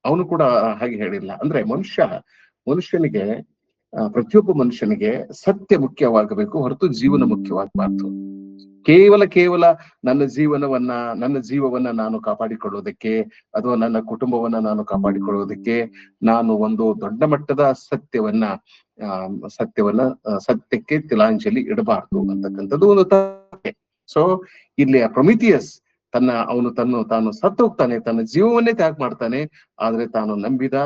ಅವನು ಕೂಡ ಹಾಗೆ ಹೇಳಿಲ್ಲ. ಅಂದ್ರೆ ಮನುಷ್ಯನಿಗೆ ಪ್ರತಿಯೊಬ್ಬ ಮನುಷ್ಯನಿಗೆ ಸತ್ಯ ಮುಖ್ಯವಾಗಬೇಕು ಹೊರತು ಜೀವನ ಮುಖ್ಯವಾಗಬಾರ್ದು. ಕೇವಲ ನನ್ನ ಜೀವವನ್ನ ನಾನು ಕಾಪಾಡಿಕೊಳ್ಳುವುದಕ್ಕೆ ಅಥವಾ ನನ್ನ ಕುಟುಂಬವನ್ನ ನಾನು ಕಾಪಾಡಿಕೊಳ್ಳುವುದಕ್ಕೆ ನಾನು ಒಂದು ದೊಡ್ಡ ಮಟ್ಟದ ಸತ್ಯಕ್ಕೆ ತಿಲಾಂಜಲಿ ಇಡಬಾರ್ದು ಅಂತಕ್ಕಂಥದ್ದು ಒಂದು ತಪ್ಪೆ. ಸೊ ಇಲ್ಲಿ ಪ್ರೊಮಿಥಿಯಸ್ ತಾನು ಸತ್ತು ಹೋಗ್ತಾನೆ, ತನ್ನ ಜೀವವನ್ನೇ ತ್ಯಾಗ ಮಾಡ್ತಾನೆ. ಆದ್ರೆ ತಾನು ನಂಬಿದ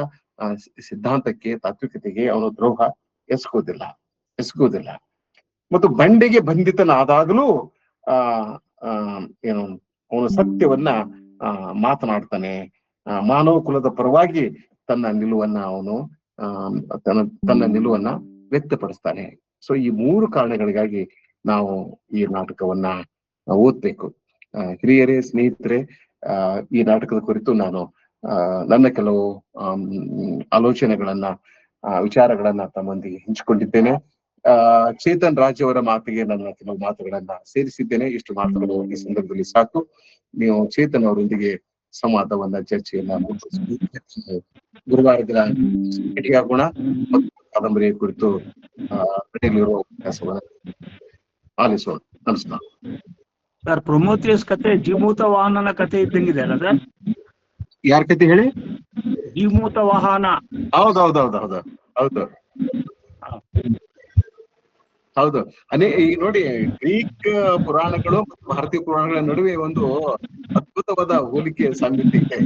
ಸಿದ್ಧಾಂತಕ್ಕೆ, ತಾತ್ವಿಕತೆಗೆ ಅವನು ದ್ರೋಹ ಎಸಗುವುದಿಲ್ಲ. ಮತ್ತು ಬಂಡೆಗೆ ಬಂಧಿತನಾದಾಗಲೂ ಅವನು ಸತ್ಯವನ್ನ ಮಾತನಾಡ್ತಾನೆ. ಮಾನವ ಕುಲದ ಪರವಾಗಿ ತನ್ನ ನಿಲುವನ್ನ ಅವನು ತನ್ನ ನಿಲುವನ್ನ ವ್ಯಕ್ತಪಡಿಸ್ತಾನೆ. ಸೊ ಈ 3 ಕಾರಣಗಳಿಗಾಗಿ ನಾವು ಈ ನಾಟಕವನ್ನ ಓದ್ಬೇಕು. ಹಿರಿಯರೇ, ಸ್ನೇಹಿತರೆ, ಈ ನಾಟಕದ ಕುರಿತು ನಾನು ನನ್ನ ಕೆಲವು ಆಲೋಚನೆಗಳನ್ನ ವಿಚಾರಗಳನ್ನ ತಮ್ಮೊಂದಿಗೆ ಹಂಚಿಕೊಂಡಿದ್ದೇನೆ. ಚೇತನ್ ರಾಜ್ ಅವರ ಮಾತಿಗೆ ನನ್ನ ಕೆಲವು ಮಾತುಗಳನ್ನ ಸೇರಿಸಿದ್ದೇನೆ. ಇಷ್ಟು ಮಾತುಗಳು ಈ ಸಂದರ್ಭದಲ್ಲಿ ಸಾಕು. ನೀವು ಚೇತನ್ ಅವರೊಂದಿಗೆ ಸಂವಾದವನ್ನ, ಚರ್ಚೆಯನ್ನ ಗುರುವಾರದ ಭೇಟಿಯಾಗೋಣ ಮತ್ತು ಕಾದಂಬರಿಯ ಕುರಿತು ನಡೆಯಲಿರುವ ಉಪನ್ಯಾಸವನ್ನ ಆಲಿಸೋಣ. ನಮಸ್ಕಾರ ಸರ್. ಪ್ರೊಮೋಥಿಯಸ್ ಕತೆ ಜೀಮೂತ ವಾಹನನ ಕತೆ ಇದ್ದಂಗಿದೆ ಅಲ್ಲ ಸರ್? ಯಾರ ಕತೆ ಹೇಳಿ? ಜೀಮೂತ ವಾಹನ. ಹೌದು. ಹೌದು. ಈಗ ನೋಡಿ, ಗ್ರೀಕ್ ಪುರಾಣಗಳು ಮತ್ತು ಭಾರತೀಯ ಪುರಾಣಗಳ ನಡುವೆ ಒಂದು ಅದ್ಭುತವಾದ ಹೋಲಿಕೆ ಸಾಮ್ಯತೆ ಇದೆ.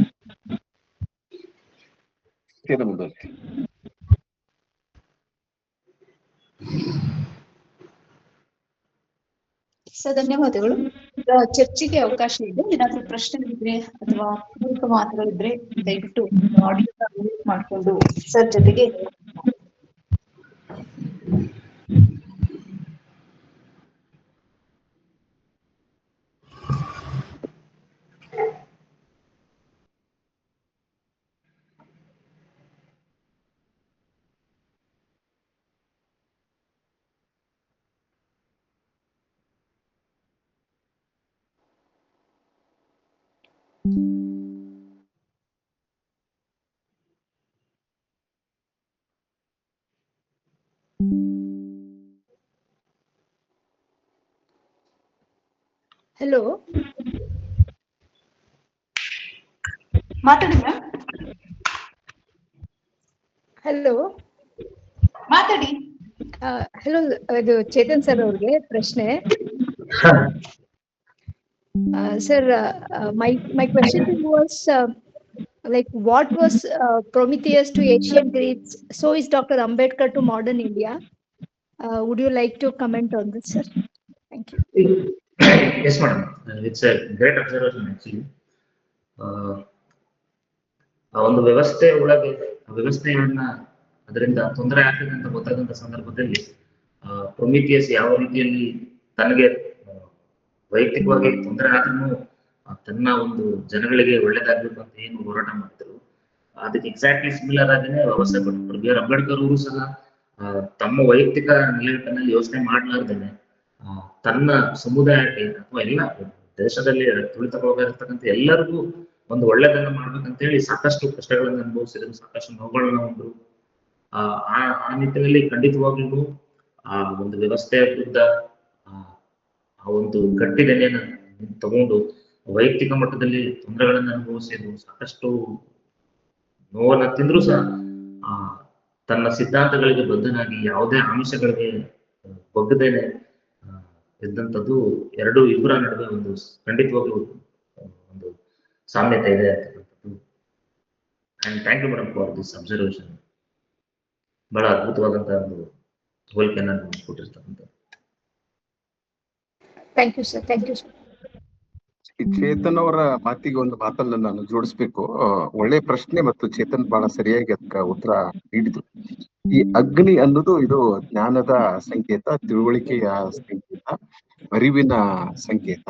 ಸರ್, ಧನ್ಯವಾದಗಳು. ಚರ್ಚೆಗೆ ಅವಕಾಶ ಇದೆ. ಏನಾದ್ರೂ ಪ್ರಶ್ನೆಗಳಿದ್ರೆ ಅಥವಾ ಪೂರಕ ಮಾತುಗಳಿದ್ರೆ ದಯವಿಟ್ಟು ಆಡಿಯೋ ಮ್ಯೂಟ್ ಮಾಡಿಕೊಂಡು ಸರ್ ಜೊತೆಗೆ ಹಲೋ ಮಾತಾಡಿ ಮ್ಯಾಮ್. ಹಲೋ ಮಾತಾಡಿ. ಹಲೋ, ಇದು ಚೇತನ್ ಸರ್ ಅವ್ರಿಗೆ ಪ್ರಶ್ನೆ. Sir, my question was like what was Prometheus to ancient Greeks, so is Dr. Ambedkar to modern India. Would you like to comment on this, sir? Thank you. Yes, madam. It's a great observation actually. ಆ ಒಂದು ವ್ಯವಸ್ಥೆ ಒಳಗೆ ವ್ಯವಸ್ಥೆಯನ್ನ ಅದರಿಂದ ತೊಂದರೆ ಆಗ್ತದೆ ಅಂತ ಗೊತ್ತಾದಂತ ಸಂದರ್ಭದಲ್ಲಿ ಪ್ರೊಮಿಥಿಯಸ್ ಯಾವ ರೀತಿಯಲ್ಲಿ ತನಗೆ ವೈಯಕ್ತಿಕವಾಗಿ ತೊಂದರೆ ಆದ್ರೂ ತನ್ನ ಒಂದು ಜನಗಳಿಗೆ ಒಳ್ಳೇದಾಗ್ಬೇಕು ಅಂತ ಏನು ಹೋರಾಟ ಮಾಡ್ತಿದ್ರು, ಅದಕ್ಕೆ ಎಕ್ಸಾಕ್ಟ್ಲಿ ಸಿಮಿಲರ್ ಆಗಿನೇ ವ್ಯವಸ್ಥೆ ಕೊಟ್ಟರು. ಬಿ ಆರ್ ಅಂಬೇಡ್ಕರ್ ಅವರು ಸಹ ತಮ್ಮ ವೈಯಕ್ತಿಕ ನೆಲೆಗಟ್ಟಿನಲ್ಲಿ ಯೋಚನೆ ಮಾಡ್ಲಾರ್ದೇನೆ ತನ್ನ ಸಮುದಾಯಕ್ಕೆ ಅಥವಾ ಎಲ್ಲ ದೇಶದಲ್ಲಿ ತುಳಿತಕ್ಕೊಳಗಾಗಿರ್ತಕ್ಕಂಥ ಎಲ್ಲರಿಗೂ ಒಂದು ಒಳ್ಳೆದನ್ನ ಮಾಡ್ಬೇಕಂತ ಹೇಳಿ ಸಾಕಷ್ಟು ಕಷ್ಟಗಳನ್ನ ಅನುಭವಿಸಿದ್ರು, ಸಾಕಷ್ಟು ನೋವುಗಳನ್ನ ಹೊಂದ್ರು. ಆ ನಿಟ್ಟಿನಲ್ಲಿ ಖಂಡಿತವಾಗ್ಲೂ ಆ ಒಂದು ವ್ಯವಸ್ಥೆಯ ವಿರುದ್ಧ ಆ ಒಂದು ಗಟ್ಟಿದೆನೆಯನ್ನ ತಗೊಂಡು ವೈಯಕ್ತಿಕ ಮಟ್ಟದಲ್ಲಿ ತೊಂದರೆಗಳನ್ನ ಅನುಭವಿಸಿದ್ರು, ಸಾಕಷ್ಟು ನೋವನ್ನ ತಿಂದ್ರು ಸಹ ತನ್ನ ಸಿದ್ಧಾಂತಗಳಿಗೆ ಬದ್ಧನಾಗಿ ಯಾವುದೇ ಆಮಿಷಗಳಿಗೆ ಬಗ್ಗದೇನೆ ಇದ್ದಂಥದ್ದು ಇಬ್ಬರ ನಡುವೆ ಒಂದು ಖಂಡಿತವಾಗ್ಲೂ ಒಂದು ಸಾಮ್ಯತೆ ಇದೆ ಅಂತಕ್ಕಂಥದ್ದು. And thank you madam for this observation. ಬಹಳ ಅದ್ಭುತವಾದಂತಹ ಒಂದು ಹೋಲಿಕೆಯನ್ನ ಕೊಟ್ಟಿರ್ತಕ್ಕಂಥದ್ದು. Thank you sir. Thank you sir. Chetan ಅವರ ಮಾತಿಗೆ ಒಂದು ಮಾತನ್ನ ನಾನು ಜೋಡಿಸ್ಬೇಕು. ಒಳ್ಳೆ ಪ್ರಶ್ನೆ ಮತ್ತು ಚೇತನ್ ಬಹಳ ಸರಿಯಾಗಿ ಅದಕ್ಕೆ ಉತ್ತರ ನೀಡಿದ್ರು. ಈ ಅಗ್ನಿ ಅನ್ನೋದು ಇದು ಜ್ಞಾನದ ಸಂಕೇತ, ತಿಳುವಳಿಕೆಯ ಸಂಕೇತ, ಅರಿವಿನ ಸಂಕೇತ.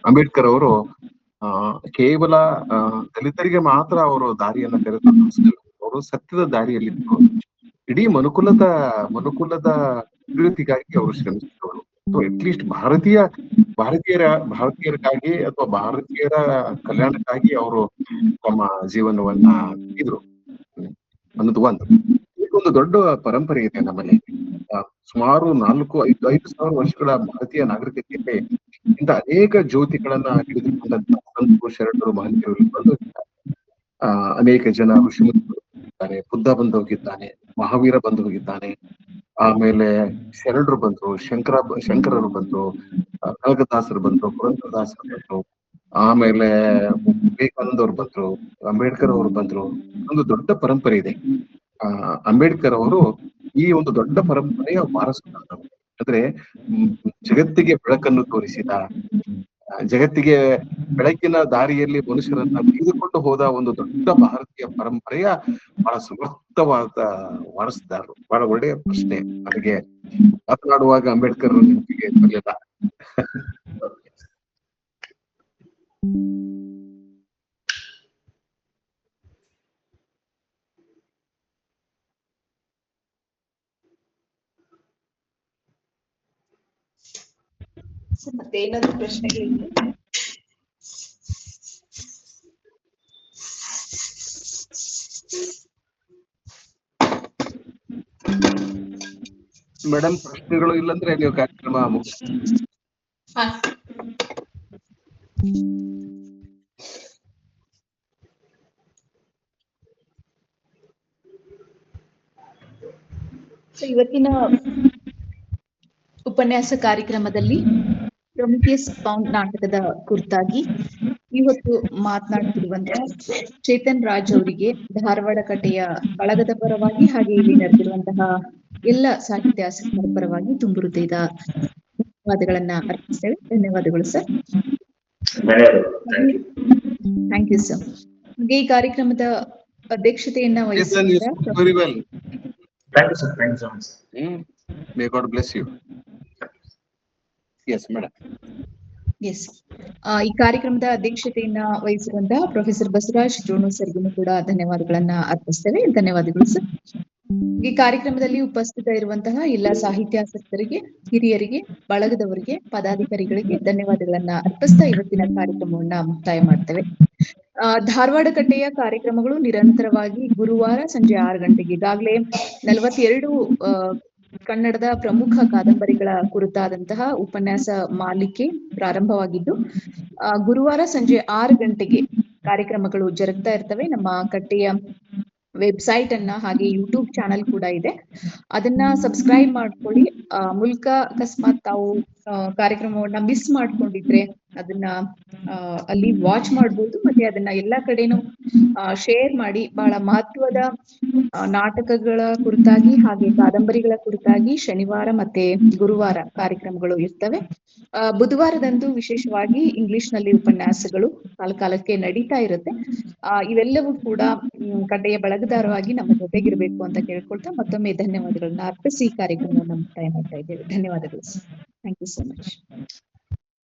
ಅಂಬೇಡ್ಕರ್ ಅವರು ಕೇವಲ ದಲಿತರಿಗೆ ಮಾತ್ರ ಅವರು ದಾರಿಯನ್ನ ತೆರೆದು ಅವರು ಸತ್ಯದ ದಾರಿಯಲ್ಲಿದ್ದರು. ಇಡೀ ಮನುಕುಲದ ಅಭಿವೃದ್ಧಿಗಾಗಿ ಅವರು ಶ್ರಮಿಸಿದವರು. ಅಟ್ಲೀಸ್ಟ್ ಭಾರತೀಯರಿಗಾಗಿ ಅಥವಾ ಭಾರತೀಯರ ಕಲ್ಯಾಣಕ್ಕಾಗಿ ಅವರು ತಮ್ಮ ಜೀವನವನ್ನ ಇದ್ರು ಅನ್ನೋದು ಒಂದು ದೊಡ್ಡ ಪರಂಪರೆ ಇದೆ ನಮ್ಮಲ್ಲಿ. ಸುಮಾರು 4,000-5,000 ವರ್ಷಗಳ ಭಾರತೀಯ ನಾಗರಿಕತೆಯಲ್ಲಿ ಇಂಥ ಅನೇಕ ಜ್ಯೋತಿಗಳನ್ನ ಹಿಡಿದುಕೊಂಡಂತ ಸಂತರು, ಶರಣರು, ಮಹನೀಯರು ಅನೇಕ ಜನ ಋಷಿಮುನಿಗಳು ಇದ್ದಾರೆ. ಬುದ್ಧ ಬಂದು ಹೋಗಿದ್ದಾನೆ, ಮಹಾವೀರ ಬಂದು ಹೋಗಿದ್ದಾನೆ, ಆಮೇಲೆ ಶರಣರು ಬಂದ್ರು, ಶಂಕರರು ಬಂದ್ರು, ಕನಕದಾಸರು ಬಂದ್ರು, ಪುರಂದರದಾಸರು ಬಂದ್ರು, ಆಮೇಲೆ ವಿವೇಕಾನಂದ ಅವ್ರು ಬಂದ್ರು, ಅಂಬೇಡ್ಕರ್ ಅವರು ಬಂದ್ರು. ಒಂದು ದೊಡ್ಡ ಪರಂಪರೆ ಇದೆ. ಅಂಬೇಡ್ಕರ್ ಅವರು ಈ ಒಂದು ದೊಡ್ಡ ಪರಂಪರೆಯ ವಾರಸುದಾರರು. ಅಂದ್ರೆ ಜಗತ್ತಿಗೆ ಬೆಳಕನ್ನು ತೋರಿಸಿದ, ಜಗತ್ತಿಗೆ ಬೆಳಕಿನ ದಾರಿಯಲ್ಲಿ ಮನುಷ್ಯರನ್ನ ತೆಗೆದುಕೊಂಡು ಹೋದ ಒಂದು ದೊಡ್ಡ ಭಾರತೀಯ ಪರಂಪರೆಯ ಬಹಳ ಸಮರ್ಥವಾದ ವಾರಸುದಾರರು. ಬಹಳ ಒಳ್ಳೆಯ ಪ್ರಶ್ನೆ. ನನಗೆ ಮಾತನಾಡುವಾಗ ಅಂಬೇಡ್ಕರ್ ನೆನಪಿಗೆ ಬರಲಿಲ್ಲ. ಮತ್ತೆ ಏನಾದ್ರು ಪ್ರಶ್ನೆಗಳಿವೆ? ಮೇಡಮ್, ಪ್ರಶ್ನೆಗಳು ಇಲ್ಲಂದ್ರೆ ನೀವು ಕಾರ್ಯಕ್ರಮ ಇವತ್ತಿನ ಉಪನ್ಯಾಸ ಕಾರ್ಯಕ್ರಮದಲ್ಲಿ ಪ್ರೊಮಿಥಿಯಸ್ ಪೌಂಡ್ ನಾಟಕದ ಕುರಿತಾಗಿ ಇವತ್ತು ಮಾತನಾಡುತ್ತಿರುವಂತಹ ಚೇತನ್ ರಾಜ್ ಅವರಿಗೆ ಧಾರವಾಡ ಕಟ್ಟೆಯ ಬಳಗದ ಪರವಾಗಿ ಹಾಗೆ ಇಲ್ಲಿ ನಡೆದಿರುವಂತಹ ಎಲ್ಲ ಸಾಹಿತ್ಯಾಸಕ್ತರ ಪರವಾಗಿ ತುಂಬು ಹೃದಯದ ಧನ್ಯವಾದಗಳನ್ನ ಅರ್ಪಿಸ್ತೇವೆ. ಧನ್ಯವಾದಗಳು ಸರ್. Thank you sir. ಹಾಗೆ ಈ ಕಾರ್ಯಕ್ರಮದ ಅಧ್ಯಕ್ಷತೆಯನ್ನ ವಹಿಸಿದ very well. Thank you, sir. Thank you so much. May God bless you. Yes, madam. Yes, ಈ ಕಾರ್ಯಕ್ರಮದ ಅಧ್ಯಕ್ಷತೆಯನ್ನ ವಹಿಸಿರುವಂತಹ ಪ್ರೊಫೆಸರ್ ಬಸವರಾಜ್ ದ್ರೋಣ ಸರ್ಗೂ ಕೂಡ ಧನ್ಯವಾದಗಳನ್ನ ಅರ್ಪಿಸ್ತೇವೆ. ಧನ್ಯವಾದಗಳು ಸರ್. ಈ ಕಾರ್ಯಕ್ರಮದಲ್ಲಿ ಉಪಸ್ಥಿತ ಇರುವಂತಹ ಎಲ್ಲ ಸಾಹಿತ್ಯಾಸಕ್ತರಿಗೆ, ಹಿರಿಯರಿಗೆ, ಬಳಗದವರಿಗೆ, ಪದಾಧಿಕಾರಿಗಳಿಗೆ ಧನ್ಯವಾದಗಳನ್ನ ಅರ್ಪಿಸ್ತಾ ಇವತ್ತಿನ ಕಾರ್ಯಕ್ರಮವನ್ನ ಮುಕ್ತಾಯ ಮಾಡ್ತೇವೆ. ಧಾರವಾಡ ಕಟ್ಟೆಯ ಕಾರ್ಯಕ್ರಮಗಳು ನಿರಂತರವಾಗಿ ಗುರುವಾರ ಸಂಜೆ 6 ಗಂಟೆಗೆ ಈಗಾಗಲೇ 42 ಕನ್ನಡದ ಪ್ರಮುಖ ಕಾದಂಬರಿಗಳ ಕುರಿತಾದಂತಹ ಉಪನ್ಯಾಸ ಮಾಲಿಕೆ ಪ್ರಾರಂಭವಾಗಿದ್ದು, ಗುರುವಾರ ಸಂಜೆ 6 ಗಂಟೆಗೆ ಕಾರ್ಯಕ್ರಮಗಳು ಜರುಗ್ತಾ ಇರ್ತವೆ. ನಮ್ಮ ಕಟ್ಟೆಯ ವೆಬ್ಸೈಟ್ ಅನ್ನ ಹಾಗೆ ಯೂಟ್ಯೂಬ್ ಚಾನಲ್ ಕೂಡ ಇದೆ, ಅದನ್ನ ಸಬ್ಸ್ಕ್ರೈಬ್ ಮಾಡ್ಕೊಳ್ಳಿ. ಮೂಲಕ ಅಕಸ್ಮಾತ್ ತಾವು ಕಾರ್ಯಕ್ರಮವನ್ನ ಮಿಸ್ ಮಾಡ್ಕೊಂಡಿದ್ರೆ ಅದನ್ನ ಅಲ್ಲಿ ವಾಚ್ ಮಾಡ್ಬೋದು. ಮತ್ತೆ ಅದನ್ನ ಎಲ್ಲಾ ಕಡೆನೂ ಶೇರ್ ಮಾಡಿ. ಬಹಳ ಮಹತ್ವದ ನಾಟಕಗಳ ಕುರಿತಾಗಿ ಹಾಗೆ ಕಾದಂಬರಿಗಳ ಕುರಿತಾಗಿ ಶನಿವಾರ ಮತ್ತೆ ಗುರುವಾರ ಕಾರ್ಯಕ್ರಮಗಳು ಇರ್ತವೆ. ಬುಧವಾರದಂದು ವಿಶೇಷವಾಗಿ ಇಂಗ್ಲಿಷ್ ನಲ್ಲಿ ಉಪನ್ಯಾಸಗಳು ಕಾಲಕಾಲಕ್ಕೆ ನಡೀತಾ ಇರುತ್ತೆ. ಇವೆಲ್ಲವೂ ಕೂಡ ಕಡ್ಡೆಯ ಬಳಗದಾರವಾಗಿ ನಮ್ಮ ಜೊತೆಗಿರ್ಬೇಕು ಅಂತ ಕೇಳ್ಕೊಳ್ತಾ ಮತ್ತೊಮ್ಮೆ ಧನ್ಯವಾದಗಳನ್ನ ಅರ್ಪಿಸಿ ಈ ಕಾರ್ಯಕ್ರಮವನ್ನು ಮುಕ್ತಾಯ ಮಾಡ್ತಾ ಇದ್ದೇವೆ. ಧನ್ಯವಾದಗಳು. Thank you so much.